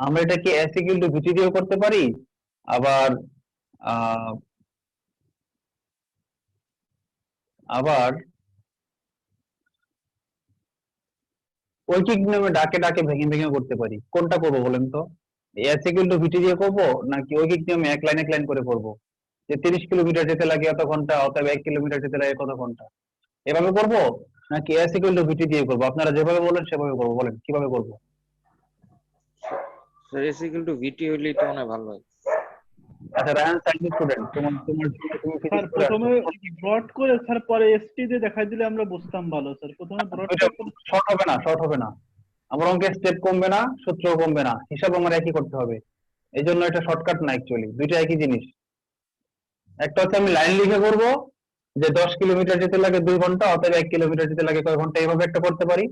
আমরা এটা কি s ইকুয়াল টু vt দিয়েও করতে পারি, আবার আহ, আবার ঐকিক নিয়মে ডাকে ডাকে ভেঙে ভেঙে করতে পারি। কোনটা করবো বলেন তো? s ইকুয়াল টু vt দিয়ে করবো নাকি ঐকিক নিয়মে এক লাইন করে করবো, যে 30 কিলোমিটার যেতে লাগে এত ঘন্টা, অথবা 1 কিলোমিটার যেতে লাগে কত ঘন্টা, এভাবে করবো নাকি s ইকুয়াল টু vt দিয়ে করবো? আপনারা যেভাবে বলেন সেভাবে করবো, বলেন কিভাবে করবো? স্যার এস ইকুয়াল টু ভিটি হইলেই তো মনে হয় ভালো হয়। আচ্ছা রায়হান সায়েন্স স্টুডেন্ট, তুমি স্যার physics পড়ে প্রথমে আসছো। ব্রড করে স্যার পরে এসটি দিয়ে দেখাই দিলে আমরা বুঝতাম ভালো স্যার, প্রথমে ব্রড শর্ট হবে না, শর্ট হবে না, আমার অঙ্কের স্টেপ কমবে না, সূত্রও কমবে না, হিসাব আমার একই করতে হবে। এই জন্য এটা শর্টকাট না, অ্যাকচুয়ালি দুইটা একই জিনিস। একটা হচ্ছে আমি লাইন লিখে করব যে 10 কিলোমিটার যেতে লাগে 2 ঘন্টা, অথবা 1 কিলোমিটার যেতে লাগে কয় ঘন্টা, এইভাবে একটা করতে পারি।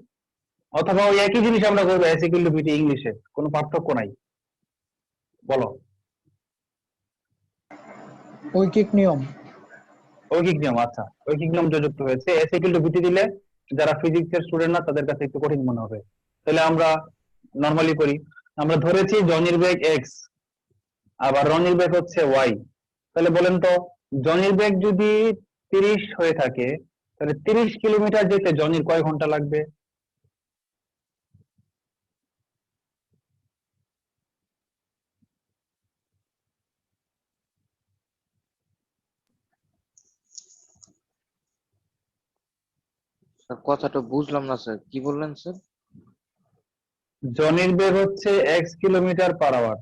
অথবা ওই একই জিনিস আমরা করবো s ইকুয়াল টু vt ইংলিশে, কোনো পার্থক্য নাই। বলো। ঐকিক নিয়ম। ঐকিক নিয়ম, আচ্ছা ঐকিক নিয়ম যুক্ত হয়েছে। s ইকুয়াল টু vt দিলে যারা ফিজিক্স এর স্টুডেন্ট না তাদের কাছে একটু কঠিন মনে হবে। তাহলে আমরা নরমালি করি। আমরা ধরেছি জনির বেগ x, আবার রনির বেগ হচ্ছে y। তাহলে বলেন তো, জনির বেগ যদি 30 হয়ে থাকে, তাহলে 30 কিলোমিটার যেতে জনির কয় ঘন্টা লাগবে? স্যার কথাটা বুঝলাম না স্যার, কি বললেন স্যার? জনির বেগ হচ্ছে x কিলোমিটার পার আওয়ার,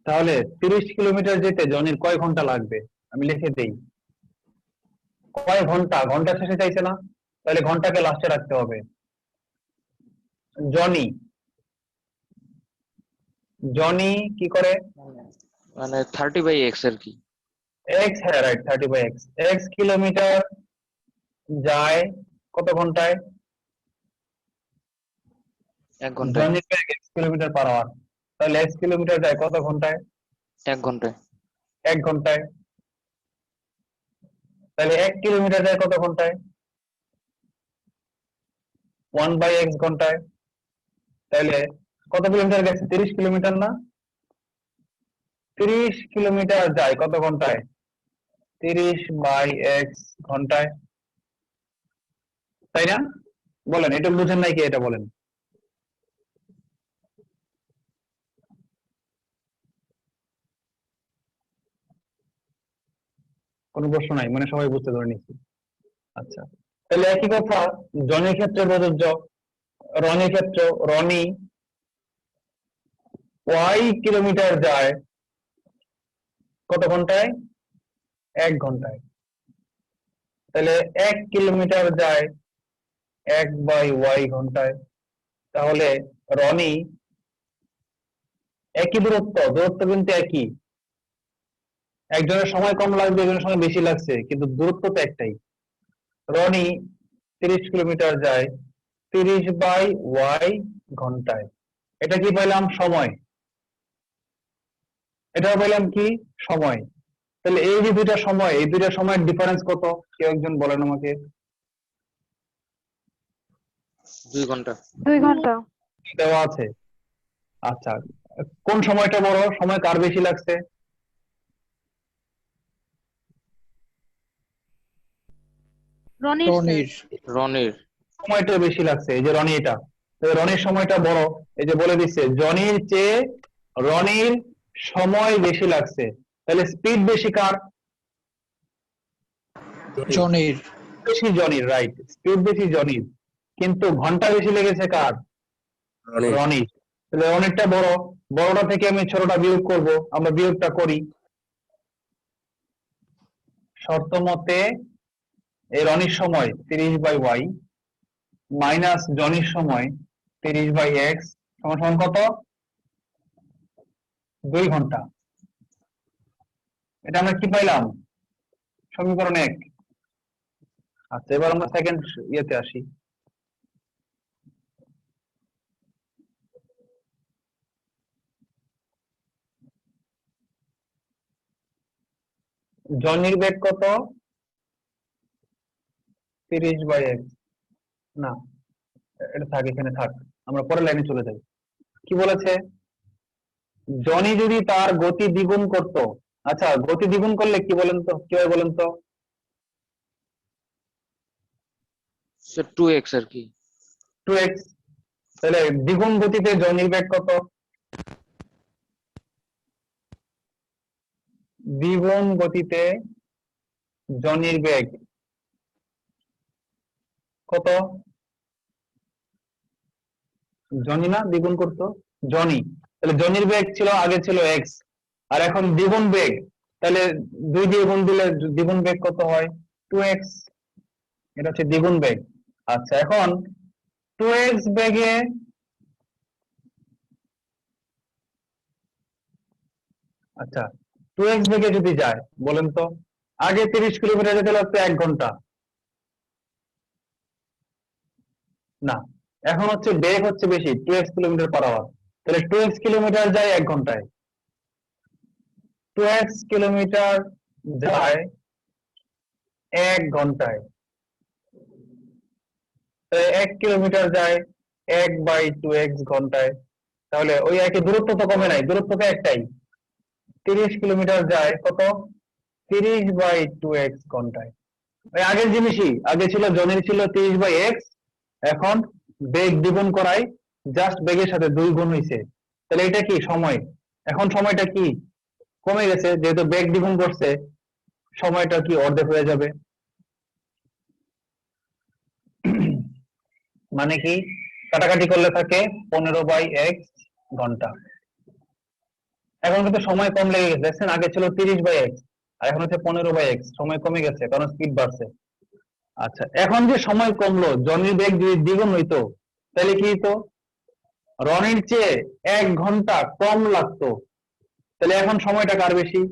তাহলে 30 কিলোমিটার যেতে জনির কয় ঘন্টা লাগবে? আমি লিখে দেই, কয় ঘন্টা, ঘন্টা শেষে চাইছে না, তাহলে ঘন্টাকে লাস্টে রাখতে হবে। জনি, জনি কি করে? মানে 30/x আর কি। x, হ্যাঁ রাইট, 30/x। x কিলোমিটার যায় কত ঘন্টায়? 1 ঘন্টায়। জনির বেগ x কিলোমিটার পার আওয়ার, তাহলে x কিলোমিটার যায় কত ঘন্টায়? 1 ঘন্টায়। 1 ঘন্টায়। তাহলে 1 কিলোমিটার যায় কত ঘন্টায়? 1/x ঘন্টায়। তাহলে কত কিলোমিটার গেছে? 30 কিলোমিটার না? 30 কিলোমিটার যায় কত ঘন্টায়? 30/x ঘন্টায়, তাই না? বলেন, এটা বুঝেন নাই কি? এটা বলেন। কোনো প্রশ্ন নাই, মানে সবাই বুঝতে ধরে নিচ্ছি। আচ্ছা, তাহলে একই কথা জনের ক্ষেত্রে প্রযোজ্য, রনির ক্ষেত্রে। রনি y কিলোমিটার যায় কত ঘন্টায়? 1 ঘন্টায়। তাহলে 1 কিলোমিটার যায় 1/y ঘন্টায়। তাহলে রনি একই দূরত্ব, দূরত্ব কিন্তু একই, একজনের সময় কম লাগবে, একজনের সময় বেশি লাগছে, কিন্তু দূরত্ব তো একটাই। রনি 30 কিলোমিটার যায় 30/y ঘন্টায়। এটা কি পাইলাম? সময়। এটাও পাইলাম কি? সময়। তাহলে এই যে দুইটা সময়, এই দুইটা সময়ের ডিফারেন্স কত? কেউ একজন বলেন আমাকে। 2 ঘন্টা। 2 ঘন্টা। দেওয়া আছে। আচ্ছা, কোন সময়টা বড়? সময় কার বেশি লাগছে? রনির। রনির। সময়টা বেশি লাগছে, এই যে রনি, এটা রনির সময়টা বড়। এই যে বলে দিচ্ছে জনির চেয়ে রনির সময় বেশি লাগছে, তাহলে স্পিড বেশি কার? জনির। বেশি জনির, রাইট, স্পিড বেশি জনির, কিন্তু ঘন্টা বেশি লেগেছে কার? রনির। তাহলে রনিরটা বড়, বড়টা থেকে আমি ছোটটা বিয়োগ করব, আমরা বিয়োগটা করি। শর্ত মতে এই রনির সময় 30/y মাইনাস জনির সময় 30/x সমান সমান কত? 2 ঘন্টা। এটা আমরা কি পাইলাম? সমীকরণ 1। আচ্ছা, এবার আমরা সেকেন্ড ইয়েতে আসি। জনির বেগ কত? 30/x। না, এটা থাক, এখানে থাক, আমরা পরের লাইনে চলে যাই। কি বলেছে? জনি যদি তার গতি দ্বিগুণ করত, আচ্ছা গতি দ্বিগুণ করলে কি বলেন তো, কি হয় বলেন তো? স্যার 2x আর কি। 2x। তাহলে দ্বিগুণ গতিতে জনির বেগ কত? দ্বিগুণ গতিতে জনির বেগ কত? জনি না দ্বিগুণ করতো? জনি। তাহলে জনির বেগ ছিল, আগে ছিল x, আর এখন দ্বিগুণ বেগ, তাহলে 2 দিয়ে গুণ দিলে দ্বিগুণ বেগ কত হয়? 2x। এটা হচ্ছে দ্বিগুণ বেগ। আচ্ছা, এখন 2x বেগে আচ্ছা 2x বেগে যদি যায় বলেন তো, আগে 30 কিলোমিটার যেতে লাগতো 1 ঘন্টা, না এখন হচ্ছে বেগ হচ্ছে বেশি, 2x কিলোমিটার পার আওয়ার, তাহলে 2x কিলোমিটার যায় 1 ঘন্টায়। 2x কিলোমিটার যায় 1 ঘন্টায়, 1 কিলোমিটার যায় 1/2x ঘন্টায়, তাহলে ওই একই দূরত্ব তো কমে নাই, দূরত্ব তো একটাই। 30 কিলোমিটার যায় কত? 30/2x ঘন্টায়। ওই আগের জিনিসই, আগে ছিল জনের ছিল 30/x, এখন বেগ দ্বিগুণ করায় জাস্ট বেগের সাথে 2 গুণ হয়েছে, তাহলে এটা কি সময়? এখন সময়টা কি কমে গেছে, যেহেতু বেগ দ্বিগুণ করছে, সময়টা কি অর্ধেক হয়ে যাবে। মানে কি কাটাকাটি করলে থাকে 15/x ঘন্টা। এখন কিন্তু সময় কম লেগে গেছে, দেখছেন আগে ছিল 30/x আর এখন হচ্ছে 15/x, সময় কমে গেছে কারণ স্পিড বাড়ছে। আচ্ছা, এখন যে সময় কমলো, জনির বেগ যদি দ্বিগুণ হইতো তাহলে কি হইতো? রনির চেয়ে 1 ঘন্টা কম লাগতো, তাহলে এখন সময়টা কার বেশি?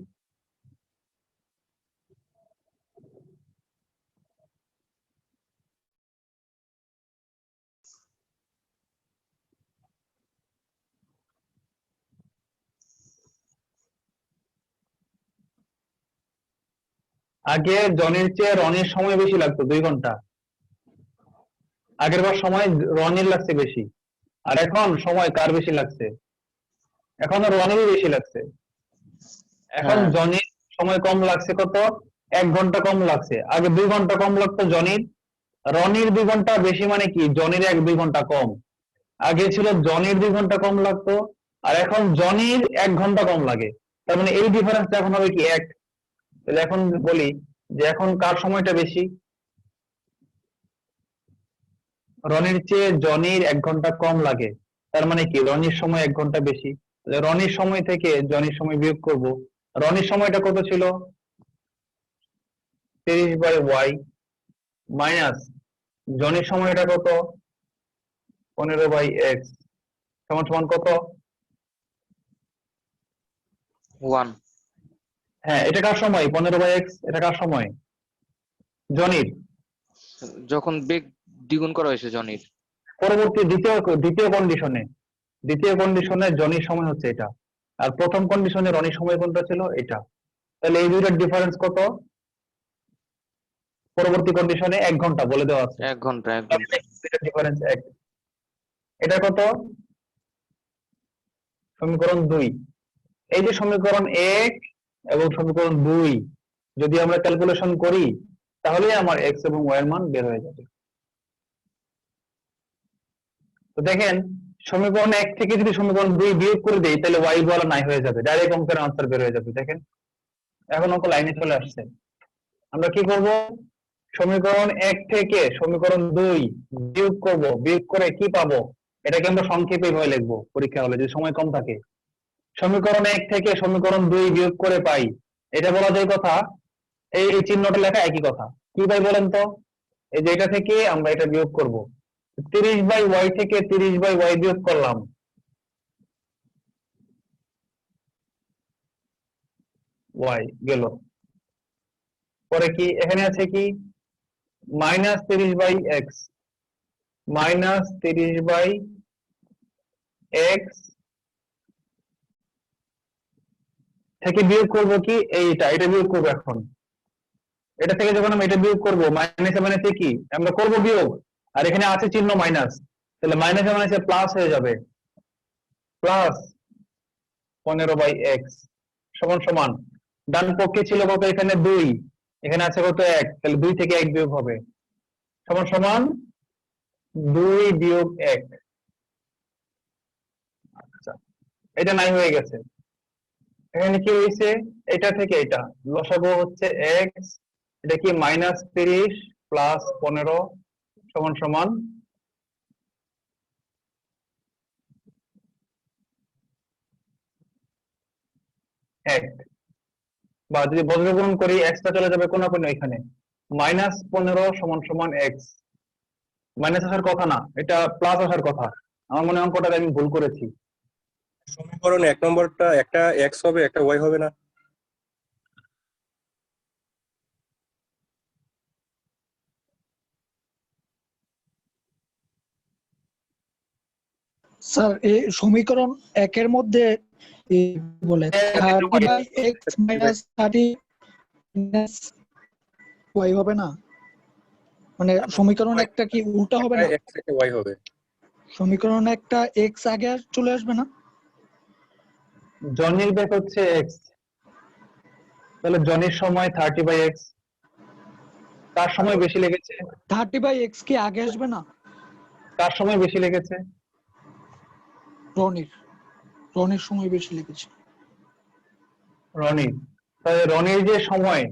আগে জনির চেয়ে রনির সময় বেশি লাগতো 2 ঘন্টা, আগের বার সময় রনির লাগছে বেশি, আর এখন সময় কার বেশি লাগছে? এখন রনিরই বেশি লাগছে। এখন হ্যাঁ। জনির সময় কম লাগছে কত? 1 ঘন্টা কম লাগছে, আগে 2 ঘন্টা কম লাগতো জনির। রনির 2 ঘন্টা বেশি মানে কি জনির 1-2 ঘন্টা কম। আগে ছিল জনির 2 ঘন্টা কম লাগতো, আর এখন জনির 1 ঘন্টা কম লাগে, তার মানে এই ডিফারেন্সটা এখন হবে কি 1। তাহলে এখন বলি যে এখন কার সময়টা বেশি? রনির চেয়ে জনির 1 ঘন্টা কম লাগে, তার মানে কি রনির সময় 1 ঘন্টা বেশি। তাহলে রনির সময় থেকে জনির সময় বিয়োগ করব। রনির সময়টা কত ছিল? 30/y মাইনাস জনির সময়টা কত? 15/x সমান সমান কত? 1। হ্যাঁ, এটা কার সময়? 15/x, এটা কার সময়? জনির। যখন বেগ দ্বিগুণ করা হয়েছে জনির। পরবর্তী দ্বিতীয় কন্ডিশনে জনির সময় হচ্ছে এটা, আর প্রথম কন্ডিশনে রনির সময় কোনটা ছিল? এটা। তাহলে এই দুইটার ডিফারেন্স কত? পরবর্তী কন্ডিশনে 1 ঘন্টা বলে দেওয়া আছে। 1 ঘন্টা 1 ঘন্টা। ডিফারেন্স 1। এটা কত? সমীকরণ 2। এই যে সমীকরণ 1 এবং সমীকরণ 2 যদি আমরা ক্যালকুলেশন করি তাহলে আমার x এবং y এর মান বের হয়ে যাবে। তো দেখেন সমীকরণ 1 থেকে যদি সমীকরণ 2 বিয়োগ করে দেই তাহলে y বলা নাই হয়ে যাবে, ডাইরেক্ট অঙ্কের আনসার বের হয়ে যাবে। দেখেন এখন অঙ্ক লাইনে চলে আসছে। আমরা কি করব? সমীকরণ 1 থেকে সমীকরণ 2 বিয়োগ করব, বিয়োগ করে কি পাবো এটাকে আমরা সংক্ষেপে এভাবে লিখবো পরীক্ষা হলে যদি সময় কম থাকে। সমীকরণ 1 থেকে সমীকরণ 2 বিয়োগ করে পাই, এটা বলা যায় কথা, এই চিহ্নটা লেখা একই কথা। কি ভাই বলেন তো? এই যে এটা থেকে আমরা এটা বিয়োগ করব, 30/y থেকে 30/y বিয়োগ করলাম, y গেল। পরে কি এখানে আছে কি -30/x, -30/x থেকে বিয়োগ করবো কি এটা বিয়োগ করবো এখন। এটা থেকে যখন আমি এটা বিয়োগ করবো মাইনাসে মাইনাসে কি আমরা করবো বিয়োগ, আর এখানে আছে চিহ্ন মাইনাস, তাহলে মাইনাসে মাইনাসে প্লাস হয়ে যাবে, প্লাস 15/x সমান সমান ডান পক্ষে ছিল কত, এখানে 2, এখানে আছে কত 1, তাহলে 2 থেকে 1 বিয়োগ হবে সমান সমান 2 বিয়োগ 1। আচ্ছা, এটা নাই হয়ে গেছে। এখানে কি হয়েছে, এটা থেকে এটা লসাগু হচ্ছে x, এটা কি -30 প্লাস 15 সমান সমান 1, বা যদি বজ্রগ্রহণ করি x টা চলে যাবে কোন কোন এখানে, -15 সমান সমান x। মাইনাস আসার কথা না, এটা প্লাস আসার কথা। আমার মনে হয় অঙ্কটা আমি ভুল করেছি। সমীকরণ 1 নম্বরটা একটা x হবে একটা y হবে না? স্যার এই সমীকরণ 1 এর মধ্যে বলে 30/x - 30 y হবে না, মানে সমীকরণ একটা কি উল্টা হবে না? x থেকে y হবে। সমীকরণ একটা x আগে চলে আসবে না? জনির বেগ হচ্ছে x, তাহলে জনির সময় 30/x, তার সময় বেশি লেগেছে। 30/x কি আগে আসবে না? তার সময় বেশি লেগেছে, রনির সময় বেশি লেগেছে। রনির, তাহলে রনির যে সময়,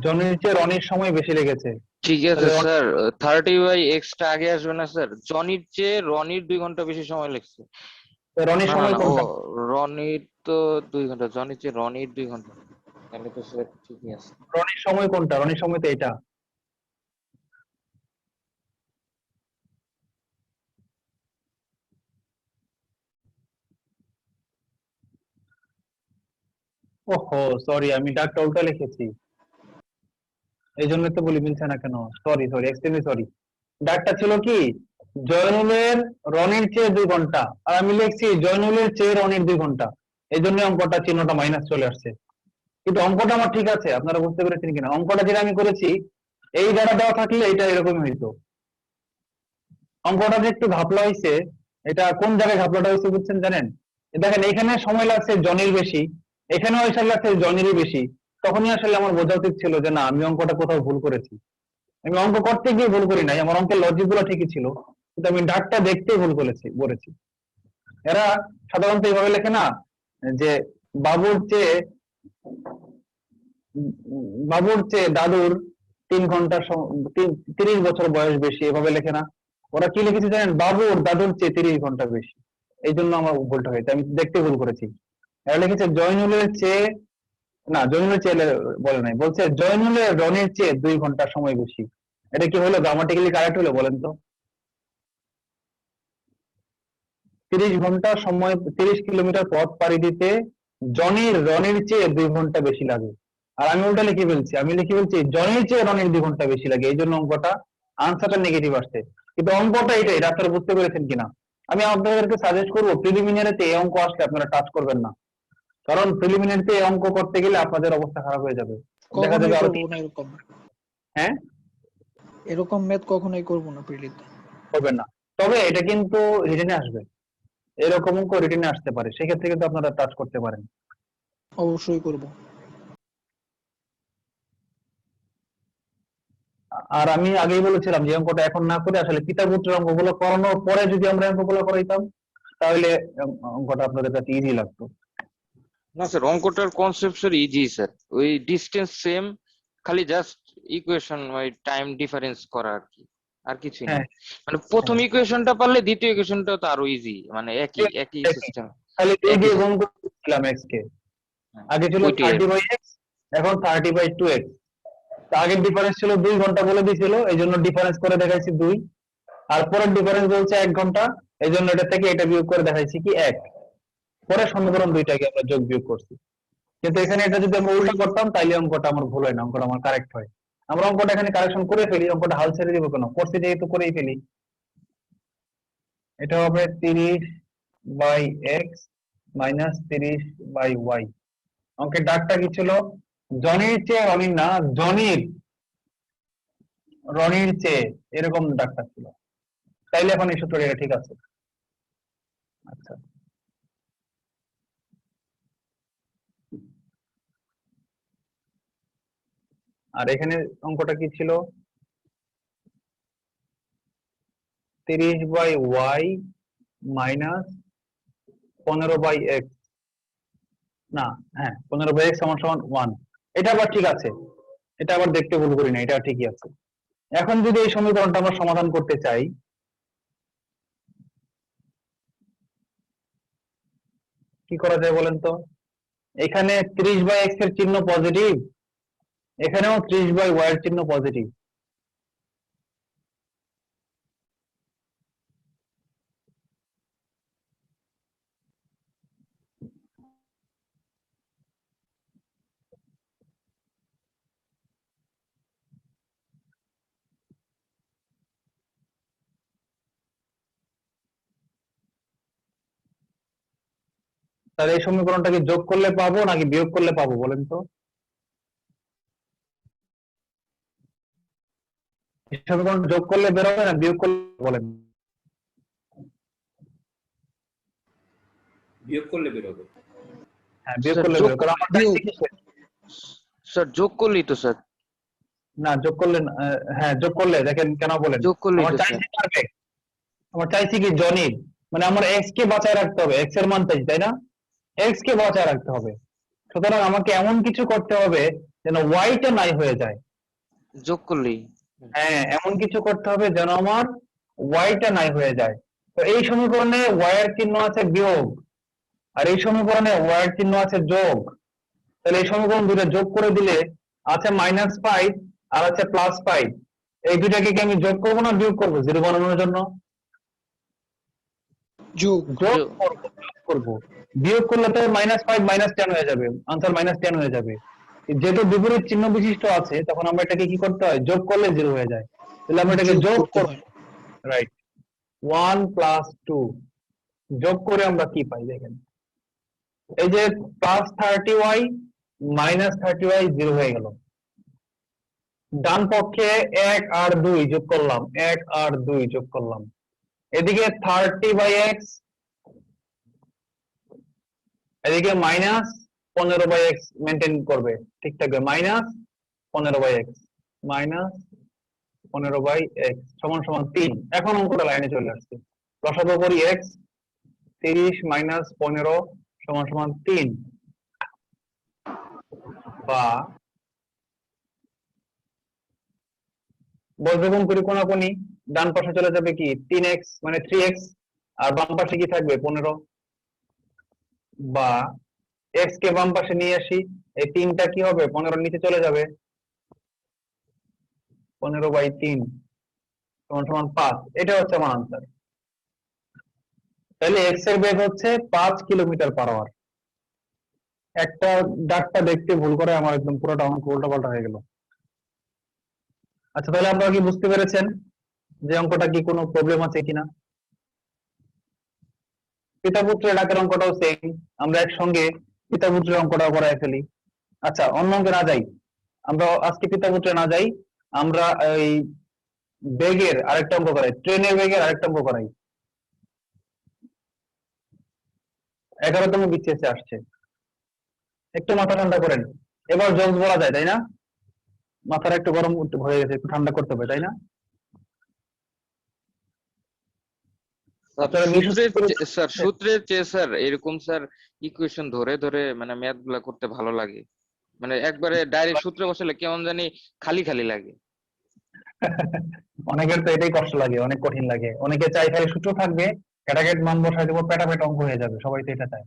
জনির চেয়ে রনির সময় বেশি লেগেছে। ঠিক আছে স্যার, 30/x টা আগে আসবে না স্যার? জনির চেয়ে রনির 2 ঘন্টা বেশি সময় লাগছে। রনির না না সময় না, ও কোনটা? রনির তো 2 ঘন্টা, জনির চেয়ে রনির 2 ঘন্টা, তাহলে তো স্যার ঠিকই আছে। রনির সময় কোনটা? রনির সময় তো এটা। ওহো সরি, আমি ডাকটা উল্টা লিখেছি, এই জন্য তো বলি মিলছে না কেন। Sorry sorry, extremely sorry. ডাকটা ছিল কি জয়নুলের রনির চেয়ে 2 ঘন্টা, আর আমি লিখছি জয়নুলের চেয়ে রনির 2 ঘন্টা, এই জন্য অঙ্কটা চিহ্নটা মাইনাস চলে আসছে। কিন্তু অঙ্কটা আমার ঠিক আছে, আপনারা বুঝতে পেরেছেন কিনা? অঙ্কটা যেটা আমি করেছি এই দ্বারা দেওয়া থাকলে এটা এরকমই হইতো। অঙ্কটা যে একটু ঘাপলা হয়েছে, এটা কোন জায়গায় ঘাপলাটা হয়েছে বুঝছেন জানেন? দেখেন এখানে সময় লাগছে জনির বেশি, এখানেও এসে লাগছে জনিরই বেশি, তখনই আসলে আমার বোঝা উচিত ছিল যে না আমি অঙ্কটা কোথাও ভুল করেছি। আমি অঙ্ক করতে গিয়ে ভুল করি নাই, আমার অঙ্কের লজিক গুলো ঠিকই ছিল, কিন্তু আমি ডাকটা দেখতে ভুল করেছি। এরা সাধারণত এইভাবে লেখে না যে বাবুর চেয়ে দাদুর 3 ঘন্টা 30 বছর বয়স বেশি, এভাবে লেখে না। ওরা কি লিখেছে জানেন, বাবুর দাদুর চেয়ে 30 ঘন্টা বেশি। এই জন্য আমার ভুলটা হয়েছে, আমি দেখতে ভুল করেছি। এরা লিখেছে জয়নুলের চেয়ে, না জয়নুলের চেয়ে বলে নাই, বলছে জয়নুলের রনির চেয়ে 2 ঘন্টা সময় বেশি। এটা কি হলো, গ্রামাটিক্যালি কারেক্ট হলো বলেন তো? 30 ঘন্টা সময়, 30 কিলোমিটার পথ পাড়ি দিতে রনির চেয়ে 2 ঘন্টা বেশি লাগে। আর আমি উল্টা লিখে ফেলছি, আমি লিখে ফেলছি জনির চেয়ে রনির 2 ঘন্টা বেশি লাগে, এই জন্য অঙ্কটা আনসারটা নেগেটিভ আসছে। কিন্তু অঙ্কটা এটাই, আপনারা বুঝতে পেরেছেন কিনা? আমি আপনাদেরকে সাজেস্ট করবো প্রিলিমিনারিতে এই অঙ্ক আসলে আপনারা টাচ করবেন না, কারণ প্রিলিমিনারিতে এই অঙ্ক করতে গেলে আপনাদের অবস্থা খারাপ হয়ে যাবে। দেখা কখনোই যাবে আরো করবো না এরকম। হ্যাঁ, এরকম ম্যাথ কখনোই করবো না প্রিলিতে। করবেন না। তবে এটা কিন্তু রিটেনে আসবে, এরকম অঙ্ক রিটেনে আসতে পারে, সেক্ষেত্রে কিন্তু আপনারা টাচ করতে পারেন। অবশ্যই করব। আর আমি আগেই বলেছিলাম যে অঙ্কটা এখন না করে আসলে পিতা পুত্রের অঙ্কগুলো করানোর পরে যদি আমরা অঙ্কগুলো করাইতাম তাহলে অঙ্কটা আপনাদের কাছে ইজি লাগতো। না স্যার, অঙ্কটার কনসেপ্ট স্যার ইজি স্যার, ওই ডিসটেন্স সেম, খালি জাস্ট ইকুয়েশন ওই টাইম ডিফারেন্স করা আর কি, আর কিছুই না। হ্যাঁ, মানে প্রথম ইকুয়েশনটা পারলে দ্বিতীয় ইকুয়েশনটা তো আরো ইজি, মানে একই সিস্টেম। তাহলে এই যে গুণ করছিলাম x কে, আগে ছিল 30/x, এখন 30/2x। আগের ডিফারেন্স ছিল 2 ঘন্টা বলে দিয়েছিল, এই জন্য ডিফারেন্স করে দেখাইছি 2, আর পরের ডিফারেন্স বলছে 1 ঘন্টা, এই জন্য এটা থেকে এটা বিয়োগ করে দেখাইছি কি 1। পরে সমীকরণ দুইটাকে আমরা যোগ বিয়োগ করছি। কিন্তু এখানে এটা যদি আমরা উল্টা করতাম তাইলে অঙ্কটা আমার ভুল হয় না, অঙ্কটা আমার কারেক্ট হয়। আমরা অঙ্কটা এখানে কারেকশন করে ফেলি, অঙ্কটা হাল ছেড়ে দিব কেন, করছি যেহেতু করেই ফেলি। এটা হবে 30/x মাইনাস 30/y। অঙ্কের ডাকটা কি ছিল? জনির চেয়ে রনির না, রনির চেয়ে, এরকম ডাকটা ছিল। তাইলে এখন এই সূত্রটা এটা ঠিক আছে। আচ্ছা, আর এখানে অঙ্কটা কি ছিল? 30/y মাইনাস 15/x, না হ্যাঁ 15/x সমান সমান 1। এটা আবার ঠিক আছে, এটা আবার দেখতে ভুল করি না, এটা ঠিকই আছে। এখন যদি এই সমীকরণটা আমরা সমাধান করতে চাই, কি করা যায় বলেন তো? এখানে 30/x এর চিহ্ন পজিটিভ, এখানেও 30/y এর চিহ্ন পজিটিভ। তাহলে এই সমীকরণটাকে যোগ করলে পাবো নাকি বিয়োগ করলে পাবো বলেন তো? এই সমীকরণ যোগ করলে বেরোবে না বিয়োগ করলে বলেন? বিয়োগ করলে বেরোবে। হ্যাঁ বিয়োগ স্যার করলে যোগ বেরোবে, কারণ আমার চাইছে কিসের? স্যার যোগ করলেই তো স্যার, না যোগ করলে না, হ্যাঁ যোগ করলে দেখেন কেন বলেন? যোগ করলেই আমার তো স্যার। চাইছে পারফেক্ট, আমার চাইছি কি জনির, মানে আমার এক্স কে বাঁচায় রাখতে হবে, এক্স এর মান চাইছি তাই না? এক্স কে বাঁচায় রাখতে হবে, সুতরাং আমাকে এমন কিছু করতে হবে যেন ওয়াইটা নাই হয়ে যায়। যোগ করলেই। হ্যাঁ এমন কিছু করতে হবে যেন আমার ওয়াইটা নাই হয়ে যায়। তো এই সমীকরণে ওয়াই এর চিহ্ন আছে বিয়োগ, আর এই সমীকরণে ওয়াই এর চিহ্ন আছে যোগ। তাহলে এই সমীকরণ দুটো যোগ করে দিলে আছে -5 আর আছে +5। এই দুটাকে কি আমি যোগ করবো না বিয়োগ করবো জিরো বানানোর জন্য? যোগ। যোগ করবো। বিয়োগ করলে তো -5 -10 হয়ে যাবে, আনসার -10 হয়ে যাবে। যেহেতু বিপরীত চিহ্ন বিশিষ্ট আছে তখন আমরা এটাকে কি করতে হয়, যোগ করলে 0 হয়ে যায়। তাহলে আমরা এটাকে যোগ করতে করব, হয়। রাইট। 1 + 2 যোগ করে আমরা কি পাই দেখেন, এই যে +30y -30y 0 হয়ে গেল। ডান পক্ষে 1 আর 2 যোগ করলাম, 1 আর 2 যোগ করলাম। এদিকে 30/x, এদিকে -15/x মেনটেন করবে, ঠিক থাকবে। -15/x -15/x সমান সমান 3। এখন অঙ্কটা লাইনে চলে আসছে, লসাগু করি x, 30 - 15 সমান সমান 3, বা বজ্রগুণ করি কোনাকুনি, ডান পাশে চলে যাবে কি 3x মানে 3x, আর বাম পাশে কি থাকবে 15, বা x কে বাম পাশে নিয়ে আসি, এই 3টা কি হবে 15 নিচে চলে যাবে, 15/3 সমান সমান 5। এটা হচ্ছে আমার আনসার। তাহলে x এর বেগ হচ্ছে 5 কিলোমিটার/আওয়ার। একটা ডাকটা দেখতে ভুল করে আমার একদম পুরোটা অঙ্ক উল্টাপাল্টা হয়ে গেল। আচ্ছা তাহলে আপনারা কি বুঝতে পেরেছেন যে অঙ্কটা কি কোনো প্রবলেম আছে কিনা? পিতা পুত্রের ডাকের অঙ্কটাও সেম, আমরা একসঙ্গে পিতা পুত্রের অঙ্কটাও করায় ফেলি। আচ্ছা অন্য অঙ্কে না যাই, আমরা আজকে পিতা পুত্রে না যাই, আমরা এই বেগের আরেকটা অঙ্ক করাই, ট্রেনের বেগের আরেকটা অঙ্ক করাই। 11তম বিসিএস আসছে, একটু মাথা ঠান্ডা করেন। এবার জোকস বলা যায় তাই না? মাথাটা একটু গরম হয়ে গেছে, একটু ঠান্ডা করতে হবে তাই না? স্যার সূত্রের চেয়ে স্যার এরকম স্যার ইকুয়েশন ধরে ধরে মানে ম্যাথ গুলা করতে ভালো লাগে, মানে একবারে ডাইরেক্ট সূত্রে বসালে কেমন জানি খালি খালি লাগে। অনেকের তো এটাই কষ্ট লাগে, অনেক কঠিন লাগে। অনেকে চাই খালি সূত্র থাকবে, ক্যাটাগেট মান বসাই দেবো, পেটাপেট অঙ্ক হয়ে যাবে, সবাই তো এটা চায়।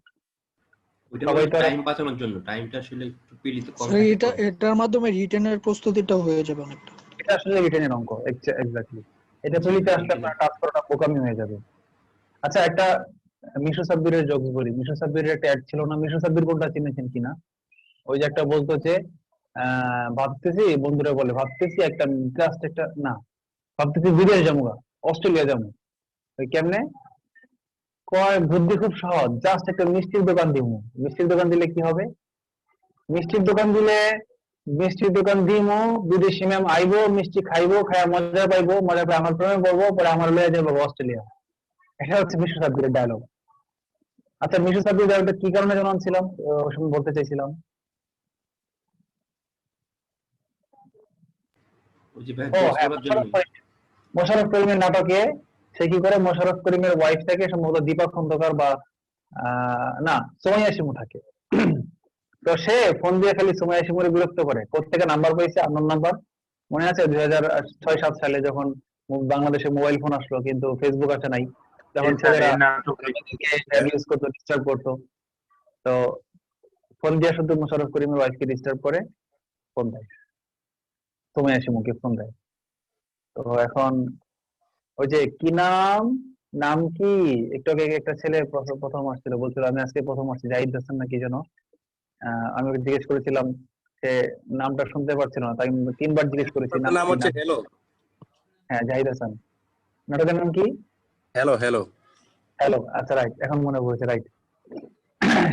ওইটা সবাই তো টাইম বাঁচানোর জন্য, টাইমটা আসলে একটু পেলিতে কম স্যার থাকে তো। এটার মাধ্যমে রিটেনের প্রস্তুতিটা হয়ে যাবে অনেকটা। এটা আসলে রিটেনের অঙ্ক, এক্স্যাক্টলি। এটা পেলিতে আসলে আপনার কাজ করাটা বোকামি হয়ে যাবে। আচ্ছা একটা মিশু সাব্বিরের জোকস বলি। মিশু সাব্বিরের একটা অ্যাড ছিল না, মিশু সাব্বির কোনটা চিনেছেন কিনা? ওই যে একটা বলতো যে ভাবতেছি, বন্ধুরা বলে ভাবতেছি একটা জাস্ট একটা না, ভাবতেছি বিদেশ যাবো, অস্ট্রেলিয়া যাবো। ওই কেমনে কয় বুদ্ধি খুব সহজ, জাস্ট একটা মিষ্টির দোকান দিব। মিষ্টির দোকান দিলে কি হবে? মিষ্টির দোকান দিলে মিষ্টির দোকান দিমু, বিদেশি ম্যাম আইবো, মিষ্টি খাইবো, খায়া মজা পাইবো, মজা পাই আমার প্রেমে পড়বো, পরে আমার লয়ে যাবো অস্ট্রেলিয়া। এটা হচ্ছে মিশু সাব্বিরের ডায়লগ। আচ্ছা, মিশু সাব্বির ডায়লগটা কি কারণে যেন আনছিলাম, ওই সময় বলতে চাইছিলাম। ওই যে ভাই ও জজ হ্যাঁ, করার জন্য। মোশাররফ করিমের নাটকে সে কি করে, মোশাররফ করিমের ওয়াইফটাকে সম্ভবত দীপা খন্দকার বা না সোমাইয়া শিমু থাকে। তো সে ফোন দিয়ে খালি সোমাইয়া শিমুরে বিরক্ত করে, কোত্থেকে নাম্বার পাইছে, আননোন নাম্বার। মনে আছে 2006-7 সালে যখন বাংলাদেশে মোবাইল ফোন আসলো কিন্তু ফেসবুক আসে নাই, তখন ছেলেরা ইউজ করতো, ডিস্টার্ব করতো। তো ফোন দিয়ে শুধু মোশাররফ করিমের ওয়াইফকে ডিস্টার্ব করে, ফোন দেয় সোমাইয়া শিমুকে, ফোন দেয়। তো এখন ওই যে কি নাম, নাম কি, একটু আগে একটা ছেলে প্রথম আসছিল, বলছিল আমি আজকে প্রথম আসছি, জাহিদ হাসান না কি যেন। আমি ওকে জিজ্ঞেস করেছিলাম, সে নামটা শুনতে পারছিল না, তাই 3 বার জিজ্ঞেস করেছি নাম নাম কি, হচ্ছে নাম। হ্যালো। হ্যাঁ, জাহিদ হাসান। নাটকের নাম কি? Hello hello. হ্যালো, আচ্ছা রাইট, এখন মনে পড়েছে, রাইট।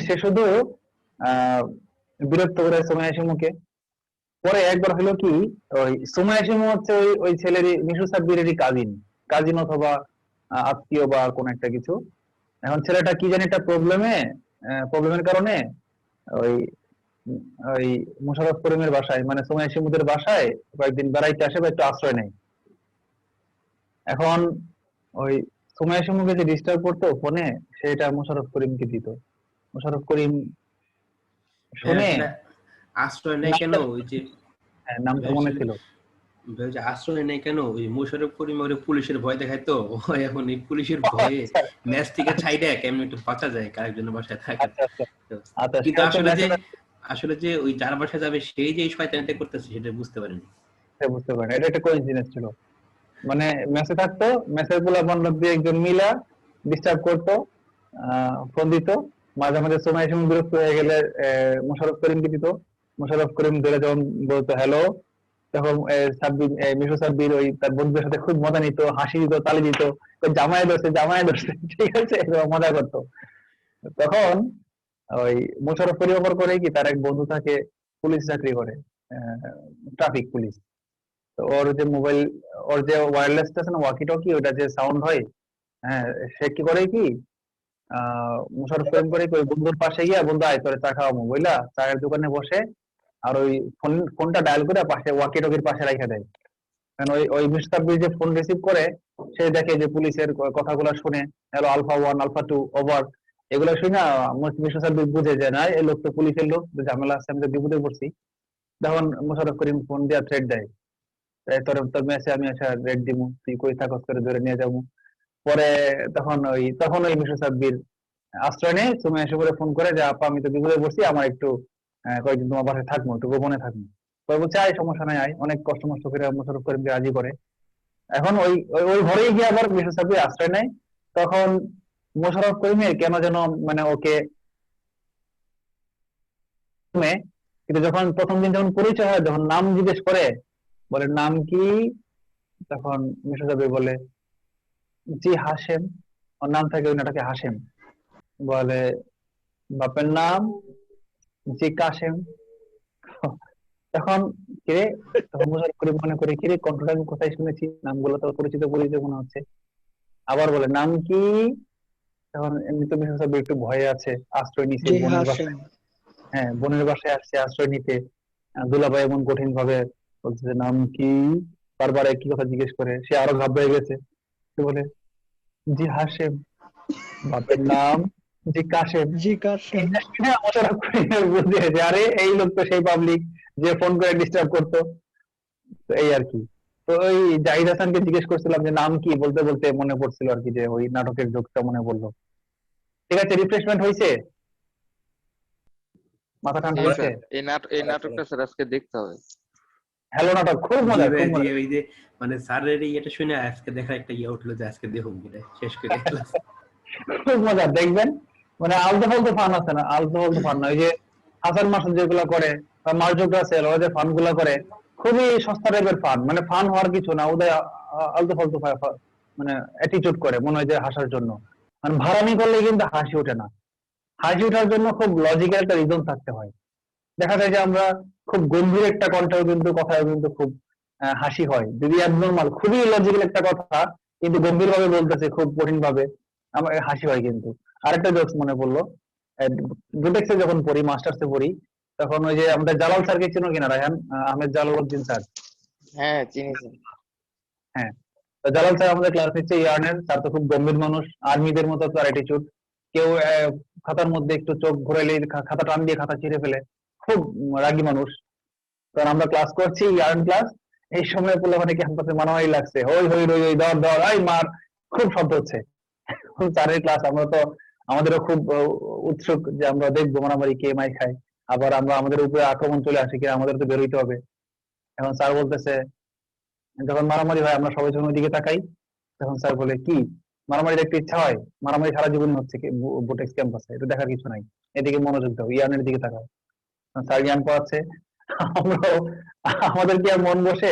সে শুধু আহ বিরক্ত করে সোমাইয়া শিমুকে। পরে একবার হলো কি, ওই সোমাইয়া শিমু হচ্ছে ওই ওই ছেলেরই, মিশু সাব্বিরেরই কাজিন, কাজিন অথবা আত্মীয় বা কোন একটা কিছু। এখন ছেলেটা কি জানি একটা প্রবলেমের কারণে ওই ওই মোশাররফ করিমের বাসায়, মানে সোমাইয়া শিমুদের বাসায় কয়েকদিন বেড়াইতে আসে বা একটু আশ্রয় নেয়। এখন ওই সোমাইয়া শিমুকে যে ডিস্টার্ব করতো ফোনে, সেটা মোশাররফ করিমকে দিত। মোশাররফ করিম শুনে আসলে আশ্রয় নেয় কেন, নামটা- ওই যে হ্যাঁ, নামটা মনে ছিল। ভাই ওই যে আশ্রয় নেয় কেন, ওই মোশাররফ করিম ওরে পুলিশের ভয় দেখায় তো, ও এখন এই পুলিশের ভয়ে আচ্ছা ম্যাচ থেকে ছাইডা কেমন একটু বাঁচা যায় আরেকজনের বাসায় থাকে। আচ্ছা আচ্ছা তো আচ্ছা, সে কিন্তু হচ্ছে আসলে যে ওই যার বাসায় যাবে সেই যে এই শয়তানিটা করতেছে সেটা বুঝতে পারেনি। সে বুঝতে পারে এটা একটা কোইন্সিডেন্স ছিল। মানে মেসে থাকতো, মেসের পোলা বান্ধব দিয়ে একজন মিলা ডিস্টার্ব করতো, ফোন দিত। মাঝে মাঝে সময় সময় বিরক্ত হয়ে গেলে মোশাররফ করিমকে দিত। মোশাররফ করিম ধরে যখন বলতো হ্যালো, তখন মিশু সাব্বির ওই তার বন্ধুদের সাথে খুব মজা নিত, হাসি দিত, তালি দিত, জামাই ধরছে জামাই ধরছে, ঠিক আছে, এরকম মজা করতো। তখন ওই মোশাররফ করিম আবার করে কি, তার এক বন্ধু থাকে পুলিশ চাকরি করে, ট্রাফিক পুলিশ। তো ওর যে মোবাইল, ওর যে ওয়্যারলেস আছে না, ওয়াকি টকি, ওটা যে সাউন্ড হয়, হ্যাঁ, সে কি করে কি, মোশাররফ করিম করে কি, ওই বন্ধুর পাশে গিয়া, বন্ধু আয় তোরে চা খাওয়াবো বইলা চায়ের দোকানে বসে, আর ওই ফোনটা ডায়াল করে পাশে ওয়াকি টকির পাশে রাখা দেয়। কারণ ওই ওই মুস্তাফিজ যে ফোন রিসিভ করে, সে দেখে যে পুলিশের কথাগুলো শুনে, হ্যালো আলফা 1 আলফা 2 ওভার, এগুলো শুনে মুস্তাফিজ বুঝে যে না, এই লোক তো পুলিশের লোক, ঝামেলা আছে, আমি তো বিপদে পড়ছি। তখন মোশাররফ করিম ফোন দিয়া থ্রেট দেয়, তোর তোর মেসে আমি আচ্ছা রেড দিমু, তুই কই থাকস করে ধরে নিয়ে যাবো। পরে তখন ওই মিশু সাব্বির আশ্রয় নেই, তুমি এসে করে ফোন করে যে আপা আমি তো বিপদে পড়ছি, আমার একটু কয়েকদিন তোমার বাসায় থাকবো, একটু গোপনে থাকবো। তো বলছে আয়, সমস্যা নাই আয়, অনেক কষ্ট মষ্ট করে মোশাররফ করিমকে রাজি করে। এখন ওই ওই ওই ঘরেই গিয়ে আবার মিশু সাব্বির আশ্রয় নেয়। তখন মোশাররফ করিমের কেন যেন মানে ওকে, কিন্তু যখন প্রথম দিন যখন পরিচয় হয়, যখন নাম জিজ্ঞেস করে, বলে নাম কি, তখন মিশু সাব্বির বলে জি হাশেম, ওর নাম থাকে ওই নাটকে হাশেম। বলে বাপের নাম জি কাশেম। তখন কিরে, তখন মোশাররফ করিম মনে করে কিরে, কণ্ঠটা আমি কোথায় শুনেছি, নামগুলো তো পরিচিত পরিচিত মনে হচ্ছে। আবার বলে নাম কি, তখন এমনি তো মিশু সাব্বির একটু ভয়ে আছে, আশ্রয় নিছে জি বোনের হাসেম। বাসায়। হ্যাঁ, বোনের বাসায় আসছে আশ্রয় নিতে। দুলাভাই এমন কঠিন ভাবে বলছে যে, নাম কি, বারবার একই কথা জিজ্ঞেস করে, সে আরো ঘাবড়ে গেছে। সে বলে জি হাশেম, বাপের নাম জি কাশেম। জি কাসেম। মোশাররফ করিমের বুঝে যে আরে এই লোক তো সেই পাবলিক যে ফোন করে ডিস্টার্ব করতো। তো এই আর কি। তো ওই জাহিদ হাসানকে জিজ্ঞেস করছিলাম যে নাম কি, বলতে বলতে মনে পড়ছিল আর কি, যে ওই নাটকের জোকটা মনে পড়লো। ঠিক আছে, রিফ্রেশমেন্ট হয়েছে, মাথা ঠান্ডা জি হয়েছে। স্যার, এই নাটকটা স্যার আজকে দেখতে হবে। হ্যালো নাটক খুব জি মজা, ভাই, খুব জি মজা, ওই যে মানে স্যারের এটা শুনে আজকে দেখা একটা ইয়ে উঠলো যে আজকে দেখুন শেষ করে class। খুব মজা দেখবেন। মানে আলতু ফালতু ফান আছে না, আলতু ফালতু ফান না, ওই যে হাসান মাসুদ যেগুলো করে, বা মার্জুক রাসেল, ওরা যে ফান গুলা করে, খুবই সস্তা টাইপের ফান, মানে ফান হওয়ার কিছু না, ওদের আলতু ফালতু মানে অ্যাটিটিউড করে, মনে হয় যে হাসার জন্য। মানে ভাড়ামি করলে কিন্তু হাসি ওঠে না। হাসি ওঠার জন্য খুব লজিক্যাল একটা রিজন থাকতে হয়। দেখা যায় যে আমরা খুব গম্ভীর একটা কণ্ঠেও কিন্তু কথায় কিন্তু খুব হাসি হয়, যদি অ্যাবনর্মাল খুবই লজিক্যাল একটা কথা কিন্তু গম্ভীর ভাবে বলতেছে খুব কঠিন ভাবে, আমার হাসি হয় কিন্তু। আরেকটা জোকস মনে পড়লো, বুটেক্সে যখন পড়ি, মাস্টার্সে পড়ি, তখন ওই যে আমাদের জালাল স্যারকে চিনো কিনা রায়হান, আহমেদ জালালউদ্দিন স্যার? হ্যাঁ চিনি স্যার। হ্যাঁ, তো জালাল স্যার আমাদের ক্লাস নিচ্ছে ইয়ার্নের স্যার, তো খুব গম্ভীর মানুষ, আর্মিদের মতো তার অ্যাটিটিউড। কেউ খাতার মধ্যে একটু চোখ ঘুরাইলে খাতা টান দিয়ে খাতা ছিঁড়ে ফেলে, খুব রাগী মানুষ। কারণ আমরা ক্লাস করছি, ইয়ার্ন ক্লাস, এই সময় বলে মানে ক্যাম্পাসে মারামারি লাগছে, হই হই রই রই দর দর আই মার, খুব শব্দ হচ্ছে। স্যারের ক্লাস, আমরা তো আমাদেরও খুব উৎসুক যে আমরা দেখবো মারামারি কে মাই খায়, আবার আমরা আমাদের উপরে আক্রমণ চলে আসে কিনা, আমাদের তো বেরোইতে হবে। এখন স্যার বলতেছে, যখন মারামারি হয় আমরা সবাই যখন ওইদিকে তাকাই, তখন স্যার বলে, কি মারামারি দেখতে ইচ্ছা হয়? মারামারি সারা জীবন হচ্ছে বুটেক্স ক্যাম্পাসে, এটা দেখার কিছু নাই, এদিকে মনোযোগ দাও, ইয়ানের দিকে তাকাও। স্যার জ্ঞান পড়াচ্ছে, আমরাও, আমাদের কি আর মন বসে?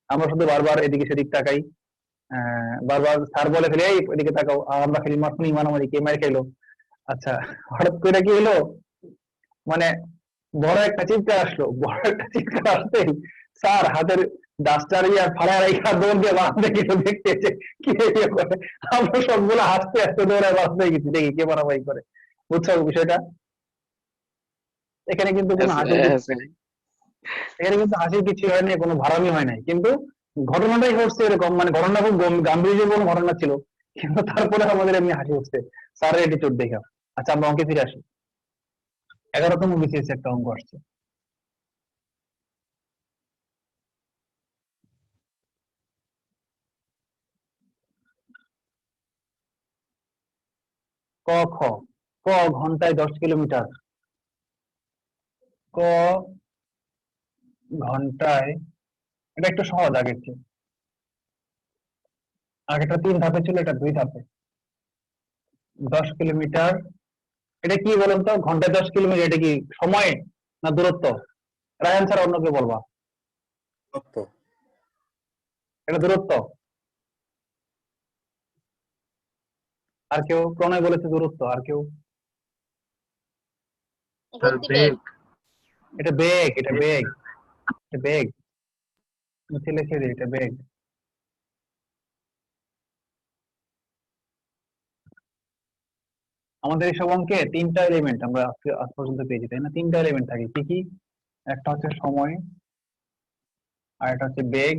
আমরা শুধু বারবার এদিকে সেদিক তাকাই, বারবার স্যার বলে ফেলে এই এদিকে তাকাও, আর আমরা খালি মারফুনি মারামারি কে মার খেলো। আচ্ছা, হঠাৎ করে কি হলো, মানে বড় একটা চিৎকার আসলো, বড় একটা চিৎকার আসতেই স্যার হাতের ডাস্টার আর ফাড়া রাইখা দৌড় দিয়ে বাঁধতে গেল দেখতে যে কি ইয়ে করে। আমরা সবগুলো হাসতে হাসতে দৌড়ে বাঁধতে গেছি, দেখি কে মারামারি করে। বুঝছো বিষয়টা? এখানে কিন্তু কোনো হাসির এখানে কিন্তু হাসির কিছু হয় নাই, কোনো ভাড়ামি হয় নাই, কিন্তু ঘটনাটাই ঘটছে এরকম, মানে ঘটনা খুব গাম্ভীর্যপূর্ণ ঘটনা ছিল, কিন্তু তারপরে আমাদের এমনি হাসি হচ্ছে স্যারের অ্যাটিটিউড দেখে। আচ্ছা, আমরা অঙ্কে ফিরে আসি। 11তম বিসিএস একটা অঙ্ক আসছে। ক খ, ক ঘন্টায় 10 কিলোমিটার, ক ঘন্টায়, এটা একটু সহজ আগের চেয়ে, আগেটা 3 ধাপে ছিল, এটা 2 ধাপে। 10 কিলোমিটার, এটা কি বলেন তো, ঘন্টায় 10 কিলোমিটার, এটা কি সময় না দূরত্ব? রায়হান স্যার অন্যকে বলবা। এটা দূরত্ব। আর কেউ? প্রণয় বলেছে দূরত্ব, আর কেউ? এটা বেগ, এটা বেগ, এটা বেগ, লিখে দিই, এটা বেগ। আমাদের এইসব অঙ্কে 3টা এলিমেন্ট আমরা আজ পর্যন্ত পেয়েছি, তাই না? 3টা এলিমেন্ট থাকে, কি কি? একটা হচ্ছে সময়, আর একটা হচ্ছে বেগ,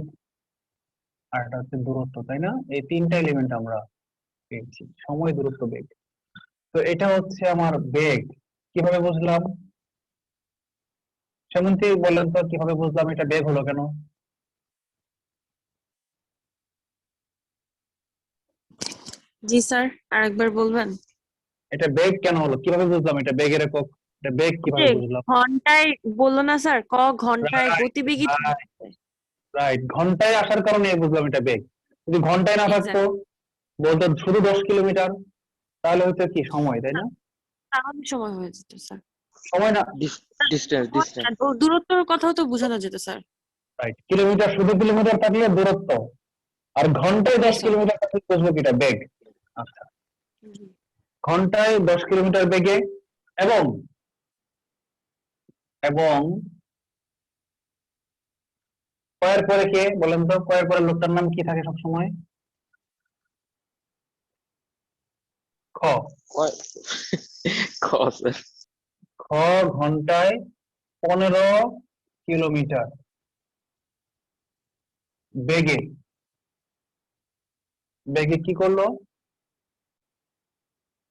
আর একটা হচ্ছে দূরত্ব, তাই না? এই 3টা এলিমেন্ট আমরা পেয়েছি, সময়, দূরত্ব, বেগ। তো এটা হচ্ছে আমার বেগ। কিভাবে বুঝলাম? সেমন্তি বললেন তো, কিভাবে বুঝলাম এটা বেগ হলো কেন? জি স্যার, আরেকবার বলবেন? এটা বেগ কেন হলো, কিভাবে বুঝলাম এটা বেগের একক? এটা বেগ কিভাবে বুঝলাম? ঘন্টায় বললো না স্যার, ক ঘন্টায় গতিবেগই তো বলছে। রাইট, ঘন্টায় আসার কারণে বুঝলাম এটা বেগ। যদি ঘন্টায় না থাকতো, বলতো শুধু 10 কিলোমিটার, তাহলে হচ্ছে কি সময়, তাই না? তাহলে সময় হয়ে যেত স্যার। সময় না, ডিস্টেন্স দূরত্বের কথাও তো বোঝানো যেত স্যার। রাইট, কিলোমিটার, শুধু কিলোমিটার থাকলে দূরত্ব, আর ঘন্টায় 10 কিলোমিটার থাকলে বুঝবো কি এটা বেগ। আচ্ছা, ঘন্টায় 10 কিলোমিটার বেগে, এবং এবং কয়ের পরে কে বলেন তো, কয়ের পরে লোকটার নাম কি থাকে সবসময়? খ। খ স্যার। খ ঘন্টায় 15 কিলোমিটার বেগে, বেগে কি করলো?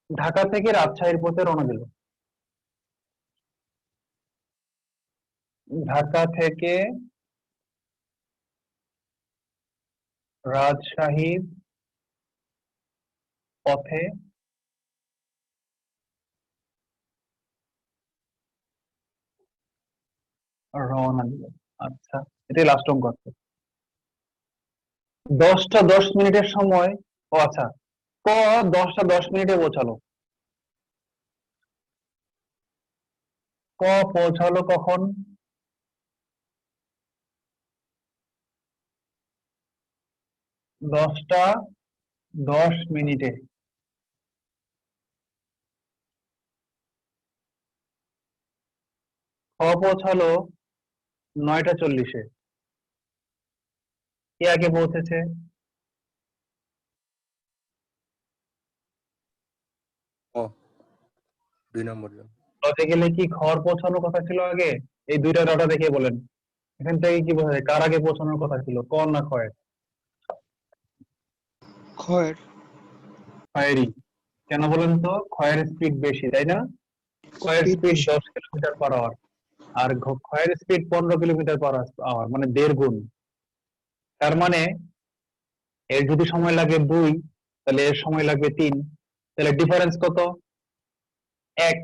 ঢাকা থেকে রাজশাহীর পথে রওনা দিল। ঢাকা থেকে রাজশাহীর পথে রওনা দিল। আচ্ছা, এটাই লাস্ট অঙ্ক আছে। 10টা 10 মিনিটের সময়, ও আচ্ছা, ক 10টা 10 মিনিটে পৌঁছালো। ক পৌঁছালো কখন? 10টা 10 মিনিটে। খ পৌঁছালো 9:40-এ, কে আগে পৌঁছেছে? ও 2 নম্বর জন। লজে গেলে কি খর পৌঁছানোর কথা ছিল আগে? এই দুইটা ডাটা দেখে বলেন এখান থেকে কি বোঝা যায় কার আগে পৌঁছানোর কথা ছিল, ক না খয়ের? খয়েরই। কেন বলেন তো? খয়ের স্পিড বেশি, তাই না? খয়ের স্পিড 10 কিলোমিটার/আওয়ার আর খয়ের স্পিড 15 কিলোমিটার/আওয়ার, মানে 1.5 গুণ। তার মানে এর যদি সময় লাগে 2, তাহলে এর সময় লাগবে 3, তাহলে ডিফারেন্স কত? 1।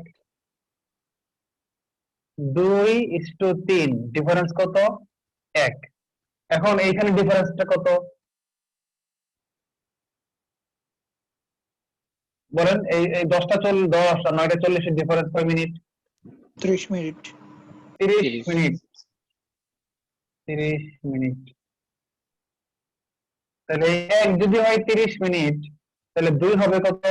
2:3, ডিফারেন্স কত? 1। এখন এইখানে ডিফারেন্সটা কত বলেন? এই 10 আর 9:40 এর ডিফারেন্স কয় মিনিট? 30 মিনিট। 30 30 মিনিট। 30 মিনিট। তাহলে 1 যদি হয় 30 মিনিট, তাহলে 2 হবে কত?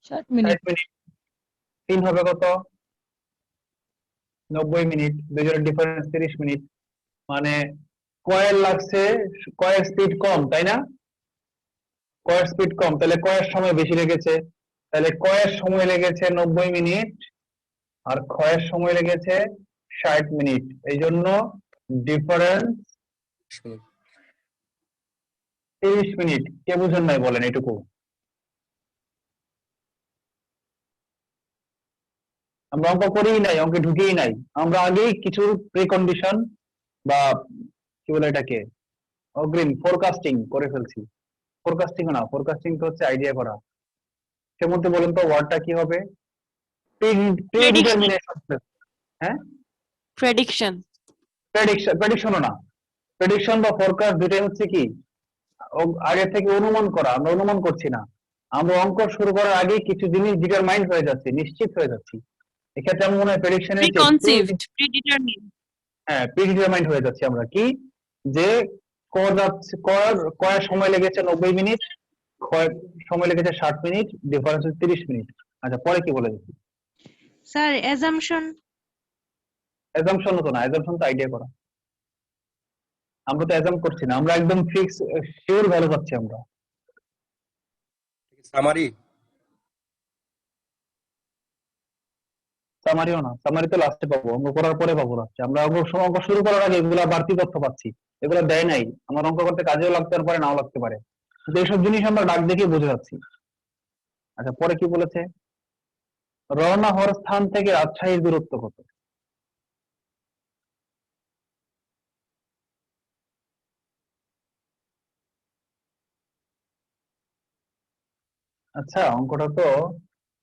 60 মিনিট। 60 মিনিট। 3 হবে কত? 90 মিনিট। দুজনের ডিফারেন্স 30 মিনিট। মানে কয়ের লাগছে, কয়ের স্পিড কম, তাই না? কয়ের স্পিড কম, তাহলে কয়ের সময় বেশি লেগেছে। তাহলে কয়ের সময় লেগেছে 90 মিনিট আর ক্ষয়ের সময় লেগেছে 60 মিনিট। এই জন্য ডিফারেন্স 30 মিনিট। কে বুঝেন নাই বলেন এটুকু? আমরা অঙ্ক করেই নাই, অঙ্কে ঢুকেই নাই। আমরা আগেই কিছু প্রিকন্ডিশন বা কি বলে এটাকে, অগ্রিম ফোরকাস্টিং করে ফেলছি। ফোরকাস্টিং না, ফোরকাস্টিং তো হচ্ছে আইডিয়া করা। সে মধ্যে বলেন তো ওয়ার্ডটা কি হবে? প্রিডিটারমিনেশন। হ্যাঁ, প্রেডিকশন। প্রেডিকশনও না, প্রেডিকশন বা ফোরকাস্ট দুটাই হচ্ছে কি আগে থেকে অনুমান করা। আমরা অনুমান করছি না, আমরা অঙ্ক শুরু করার আগে কিছু জিনিস ডিটারমাইন্ড হয়ে যাচ্ছে, নিশ্চিত হয়ে যাচ্ছি। এক্ষেত্রে আমার মনে হয় প্রেডিকশনের প্রিকনসিভড, প্রিডিটারমিন। হ্যাঁ, প্রিডিটারমাইন্ড হয়ে যাচ্ছে আমরা, কি যে কয়ের সময় লেগেছে 90 মিনিট, কয়ের সময় লেগেছে 60 মিনিট, ডিফারেন্স হচ্ছে 30 মিনিট। আচ্ছা, পরে কি বলে দিচ্ছি? Sir assumption. অ্যাজাম্পশন তো না, অ্যাজাম্পশন তো আইডিয়া করা। আমরা তো অ্যাজাম্প করছি না, আমরা একদম ফিক্স শিওর ভ্যালু পাচ্ছি আমরা। সামারি সামারিও না, সামারি তো লাস্টে পাবো, অঙ্ক করার পরে পাবো লাস্টে। আমরা অঙ্ক শুরু করার আগে এগুলা বাড়তি তথ্য পাচ্ছি, এগুলো দেয় নাই। আমার অঙ্ক করতে কাজেও লাগতে পারে, নাও লাগতে পারে, কিন্তু এইসব জিনিস আমরা ডাক দেখে বুঝে যাচ্ছি। আচ্ছা, পরে কি বলেছে? রওনা হওয়ার স্থান থেকে রাজশাহীর দূরত্ব কত? আচ্ছা, অঙ্কটা তো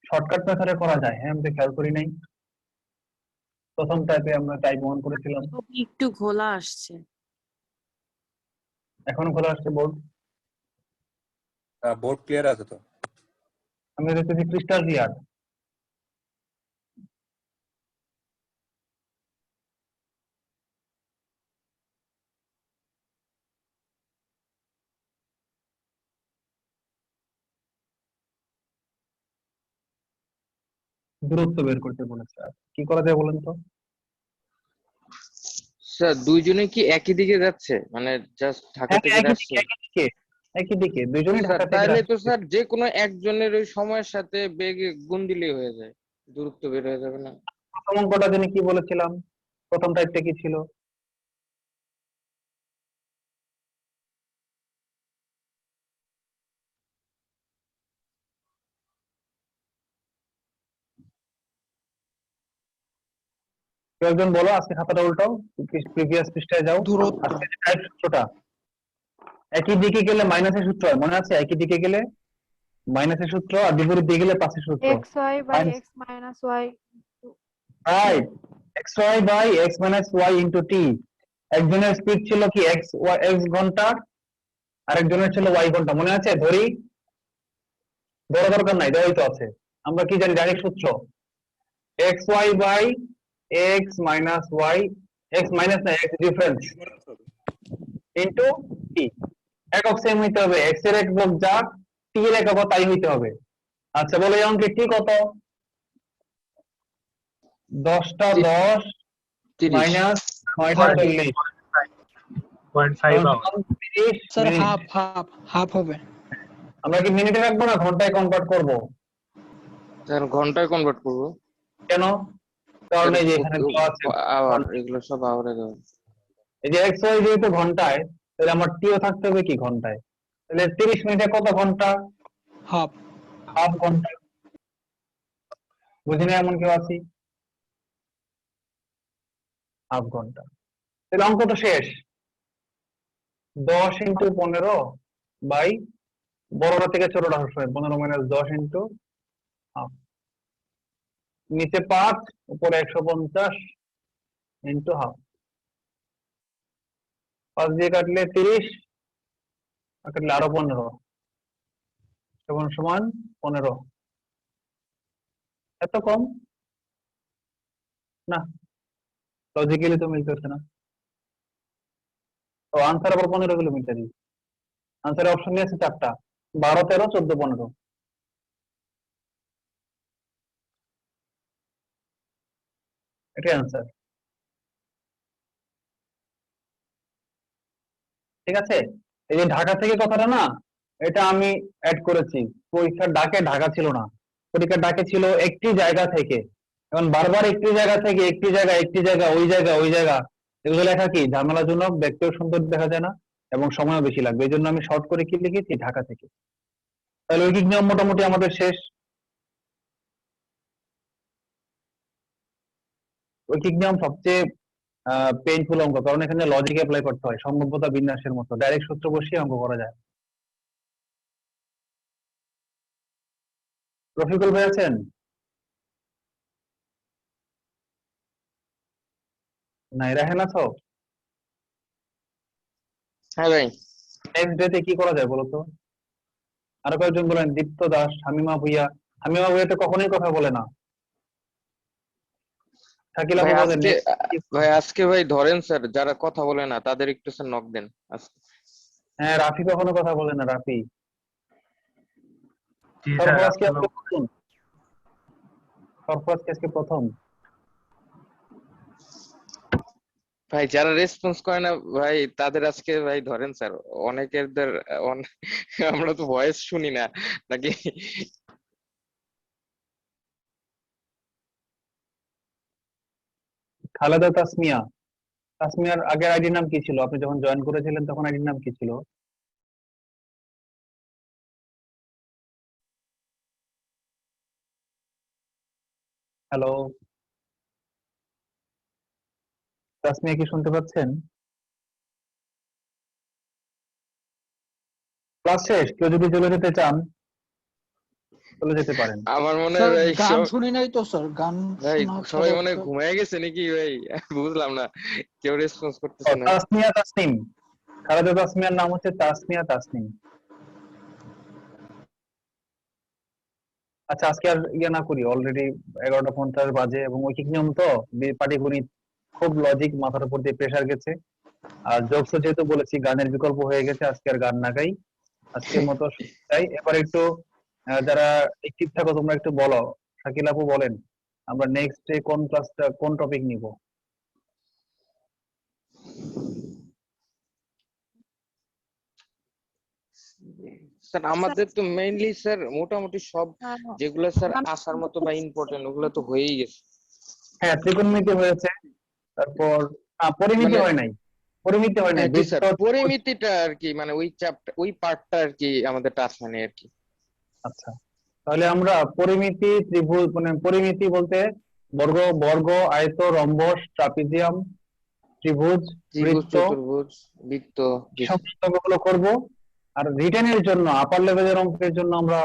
শর্টকাট মেথডে করা যায়। হ্যাঁ, আমি তো খেয়াল করি নাই। প্রথম টাইপে আমরা টাইপ 1 করেছিলাম, ছবি একটু ঘোলা আসছে। এখনো খোলা আসছে বোর্ড। বোর্ড ক্লিয়ার আছে তো। আমি দেখতেছি ক্রিস্টাল ক্লিয়ার। দূরত্ব বের করতে বলেছে, আর কি করা যায় বলেন তো? স্যার দুইজনে কি একই দিকে যাচ্ছে, মানে জাস্ট ঢাকা হ্যাঁ, থেকে একই আসছে? দিকে, একই দিকে, একই দিকে, দুইজনই স্যার ঢাকা থেকে তাহলে তো আসছে। স্যার যে কোনো একজনের ওই সময়ের সাথে বেগে গুণ দিলেই হয়ে যায়, দূরত্ব বের হয়ে যাবে না? প্রথম অঙ্কটা জানি কি বলেছিলাম, প্রথম টাইপটা কি ছিল? কেউ একজন বলো, আজকে খাতাটা উল্টাও, প্রিভিয়াস পৃষ্ঠায় যাও। দূরত্ব। আজকে টাইপ সূত্রটা একই দিকে গেলে মাইনাসের সূত্র হয়, মনে আছে? একই দিকে গেলে মাইনাসের সূত্র, আর বিপরীত দিকে গেলে প্লাসের সূত্র। xy by x minus y। Right, xy by x minus y into t। একজনের স্পিড ছিল কি x ঘন্টা, আরেকজনের ছিল y ঘন্টা, মনে আছে? ধরি, বড় দরকার নাই, দেওয়াই তো আছে। আমরা কি জানি, ডাইরেক্ট সূত্র xy by x minus y, x minus না, x ডিফারেন্স ইনটু t। একক সেম হইতে হবে, x এর একক যা, t এর একক তাই হইতে হবে। আচ্ছা, বলো এই অঙ্কে t কত? 10টা 10 30 মাইনাস 9টা 40 30 স্যার মিনিট। হাফ হবে। আমরা কি মিনিটে রাখবো না ঘন্টায় কনভার্ট করব? স্যার ঘন্টায় কনভার্ট করবো। কেন? কারণ স্যার এই যে এখানে দেওয়া আছে আওয়ার, এগুলো সব আওয়ারে দেওয়া। এই যে এক্স ওয়াই যেহেতু ঘন্টায়, তাহলে আমার টিও থাকতে হবে কি ঘন্টায়। তাহলে 30 মিনিটে কত ঘন্টা? হাফ। হাফ ঘন্টা। বুঝিনি এমন কেউ আছি? হাফ ঘন্টা। তাহলে অঙ্ক তো শেষ। 10 ইন্টু 15 বাই বড়টা থেকে ছোটটা সবসময় 15 মাইনাস 10 ইন্টু হাফ। নিচে 5 উপরে 150 ইন্টু হাফ। 5 দিয়ে কাটলে 30, আর কাটলে আরো 15 সমান সমান 15। এত কম না, লজিক্যালি তো মিলতেছে না। তো আনসার আবার 15 কিলোমিটারই। আনসারের অপশন নিয়ে আছে 4টা, 12, 13, 14, 15। এটাই আনসার। ঠিক আছে, এই যে ঢাকা থেকে কথাটা না, এটা আমি অ্যাড করেছি। পরীক্ষার ডাকে ঢাকা ছিল না, পরীক্ষার ডাকে ছিল একটি জায়গা থেকে। এখন বারবার একটি জায়গা থেকে একটি জায়গা ওই জায়গা এগুলো লেখা কি ঝামেলাজনক, দেখতেও সুন্দর দেখা যায় না এবং সময়ও বেশি লাগবে। এই জন্য আমি শর্ট করে কি লিখেছি ঢাকা থেকে। তাহলে ঐকিক নিয়ম মোটামুটি আমাদের শেষ। ঐকিক নিয়ম সবচেয়ে পেইনফুল অঙ্ক, কারণ এখানে লজিক অ্যাপ্লাই করতে হয়, সম্ভাব্যতা বিন্যাসের মতো ডাইরেক্ট সূত্র বসিয়ে অঙ্ক করা যায়। রফিকুল ভাই আছেন? নাই, রাহেন আছো? হ্যাঁ ভাই। নেক্সট ডেতে কি করা যায় বলো তো? আরো কয়েকজন বলেন, দীপ্ত দাস, হামিমা ভুইয়া। হামিমা ভুইয়া তো কখনোই কথা বলে না। শাকিল ভাই আপু বলেন আজকে আজকে ভাই ধরেন স্যার, যারা কথা বলে না তাদের একটু স্যার নক দেন আজকে। হ্যাঁ, রাফি কখনো কথা বলে না। রাফি সরফরাজ কি আজকে প্রথম? সরফরাজ কি আজকে প্রথম? ভাই যারা রেসপন্স করে না ভাই তাদের আজকে ভাই ধরেন স্যার, অনেকের আমরা তো ভয়েস শুনি না নাকি। খালেদা তাসমিয়া। তাসমিয়ার আগের আইডির নাম কি ছিল? আপনি যখন জয়েন করেছিলেন তখন আইডির নাম কি ছিল? হ্যালো তাসমিয়া, কি শুনতে পাচ্ছেন? ক্লাস শেষ, কেউ যদি চলে যেতে চান চলে যেতে পারেন। আমার মনে স্যার হয় ভাই গান শুনি নাই তো স্যার, গান ভাই শোনা সবাই ছাড়া মনে হয় তো- ঘুমায় গেছে নাকি ভাই, বুঝলাম না, কেউ রেসপন্স করতেছে না। তাসমিয়া তাসনিম, খালেদা তাসমিয়ার নাম হচ্ছে তাসমিয়া তাসনিম। আচ্ছা, আজকে আর ইয়ে না করি, অলরেডি 11টা 50 বাজে এবং ঐকিক নিয়ম তো পাটিগণিত, খুব লজিক, মাথার উপর দিয়ে প্রেসার গেছে। আর জোকস যেহেতু বলেছি, গানের বিকল্প হয়ে গেছে, আজকে আর গান না গাই, আজকের মতো তাই। এবার একটু যারা একটিভ থাকো তোমরা একটু বলো, শাকিল আপু বলেন আমরা নেক্সট ডে কোন ক্লাসটা কোন টপিক নিব? স্যার আমাদের তো মেইনলি স্যার মোটামুটি সব যেগুলো স্যার আসার মতো বা ইম্পর্টেন্ট ওগুলো তো হয়েই গেছে। হ্যাঁ, ত্রিকোণমিতি হয়েছে, তারপর পরিমিতি হয় নাই। পরিমিতি হয় নাই, জি স্যার, বৃত্ত। পরিমিতিটা আর কি মানে ওই চ্যাপ্টার ওই পার্টটা আর কি আমাদের টাচ হয়নি আর কি। আচ্ছা, তাহলে আমরা পরিমিতি, ত্রিভুজ, মানে পরিমিতি বলতে বর্গ, বর্গ, আয়ত, রম্বস, ট্রাপিজিয়াম, ত্রিভুজ, ত্রিভুজ, বৃত্ত, চতুর্ভুজ, বৃত্ত। জি স্যার। সমস্ত অঙ্কগুলো করব। আর রিটেনের জন্য, আপার লেভেলের অঙ্কের জন্য আমরা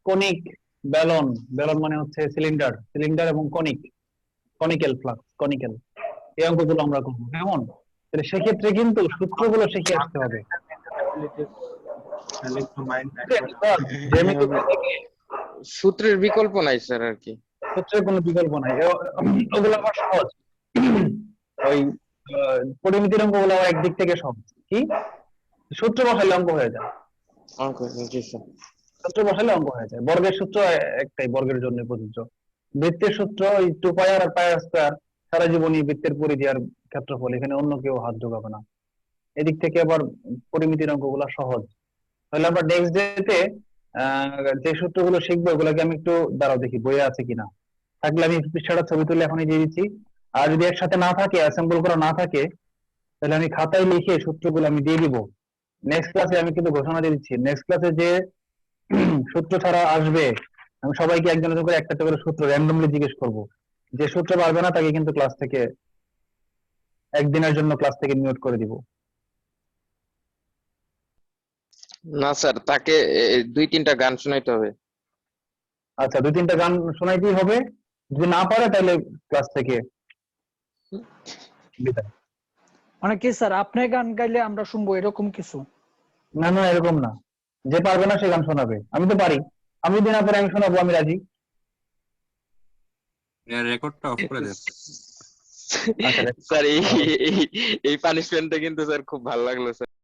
কনিক, ব্যালন, ব্যালন মানে হচ্ছে সিলিন্ডার, সিলিন্ডার এবং কনিক, কনিক্যাল ফ্লাক্স, কনিক্যাল, এই অঙ্কগুলো আমরা করবো। কেমন? তাহলে সেক্ষেত্রে কিন্তু সূত্রগুলো শিখে আসতে হবে। জ্যামিতি থেকে সূত্রের বিকল্প নাই স্যার আর কি। সূত্রের কোনো বিকল্প নাই, ওগুলো আবার সহজ। ওই পরিমিতির অঙ্কগুলো আবার একদিক থেকে সহজ। কি সূত্র বসাইলে অঙ্ক হয়ে যায়, অঙ্ক, জি স্যার। সূত্র বসাইলে অঙ্ক হয়ে যায়। বর্গের সূত্র একটাই, বর্গের জন্য প্রযোজ্য। বৃত্তের সূত্র ওই 2 পাই আর পাই স্কয়ার, সারা জীবনই বৃত্তের পরিধি আর ক্ষেত্রফল, এখানে অন্য কেউ হাত ঢোকাবে না। এদিক থেকে আবার পরিমিতির অঙ্কগুলো সহজ। তাহলে আমরা নেক্সট ডেতে যে সূত্রগুলো শিখবো ওগুলোকে আমি একটু দাঁড়াও দেখি বইয়ে আছে কিনা, থাকলে আমি পৃষ্ঠাটা ছবি তুলে এখনই দিয়ে দিচ্ছি। আর যদি একসাথে না থাকে, অ্যাসেম্বল করা না থাকে, তাহলে আমি খাতায় লিখে সূত্রগুলো আমি দিয়ে দিব। নেক্সট ক্লাসে আমি কিন্তু ঘোষণা দিয়ে দিচ্ছি, নেক্সট ক্লাসে যে সূত্র ছাড়া আসবে আমি সবাইকে একজনের করে একটা করে সূত্র র্যান্ডমলি জিজ্ঞেস করব। যে সূত্র পারবে না তাকে কিন্তু ক্লাস থেকে একদিনের জন্য ক্লাস থেকে মিউট করে দিব। না স্যার, তাকে 2-3টা গান শোনাইতে হবে। আচ্ছা, 2-3টা গান শোনাইতেই হবে, যদি না পারে তাহলে ক্লাস থেকে বিদায়। মানে কি স্যার, আপনি গান গাইলে আমরা শুনবো এরকম কিছু? না না, এরকম না, যে পারবে না সে গান শোনাবে। আমি তো পারি, আমি যদি না পারি আমি শোনাবো, আমি রাজি। রেকর্ডটা অফ করে দেন। আচ্ছা, স্যার এই পানিশমেন্টটা কিন্তু স্যার খুব ভালো লাগলো স্যার।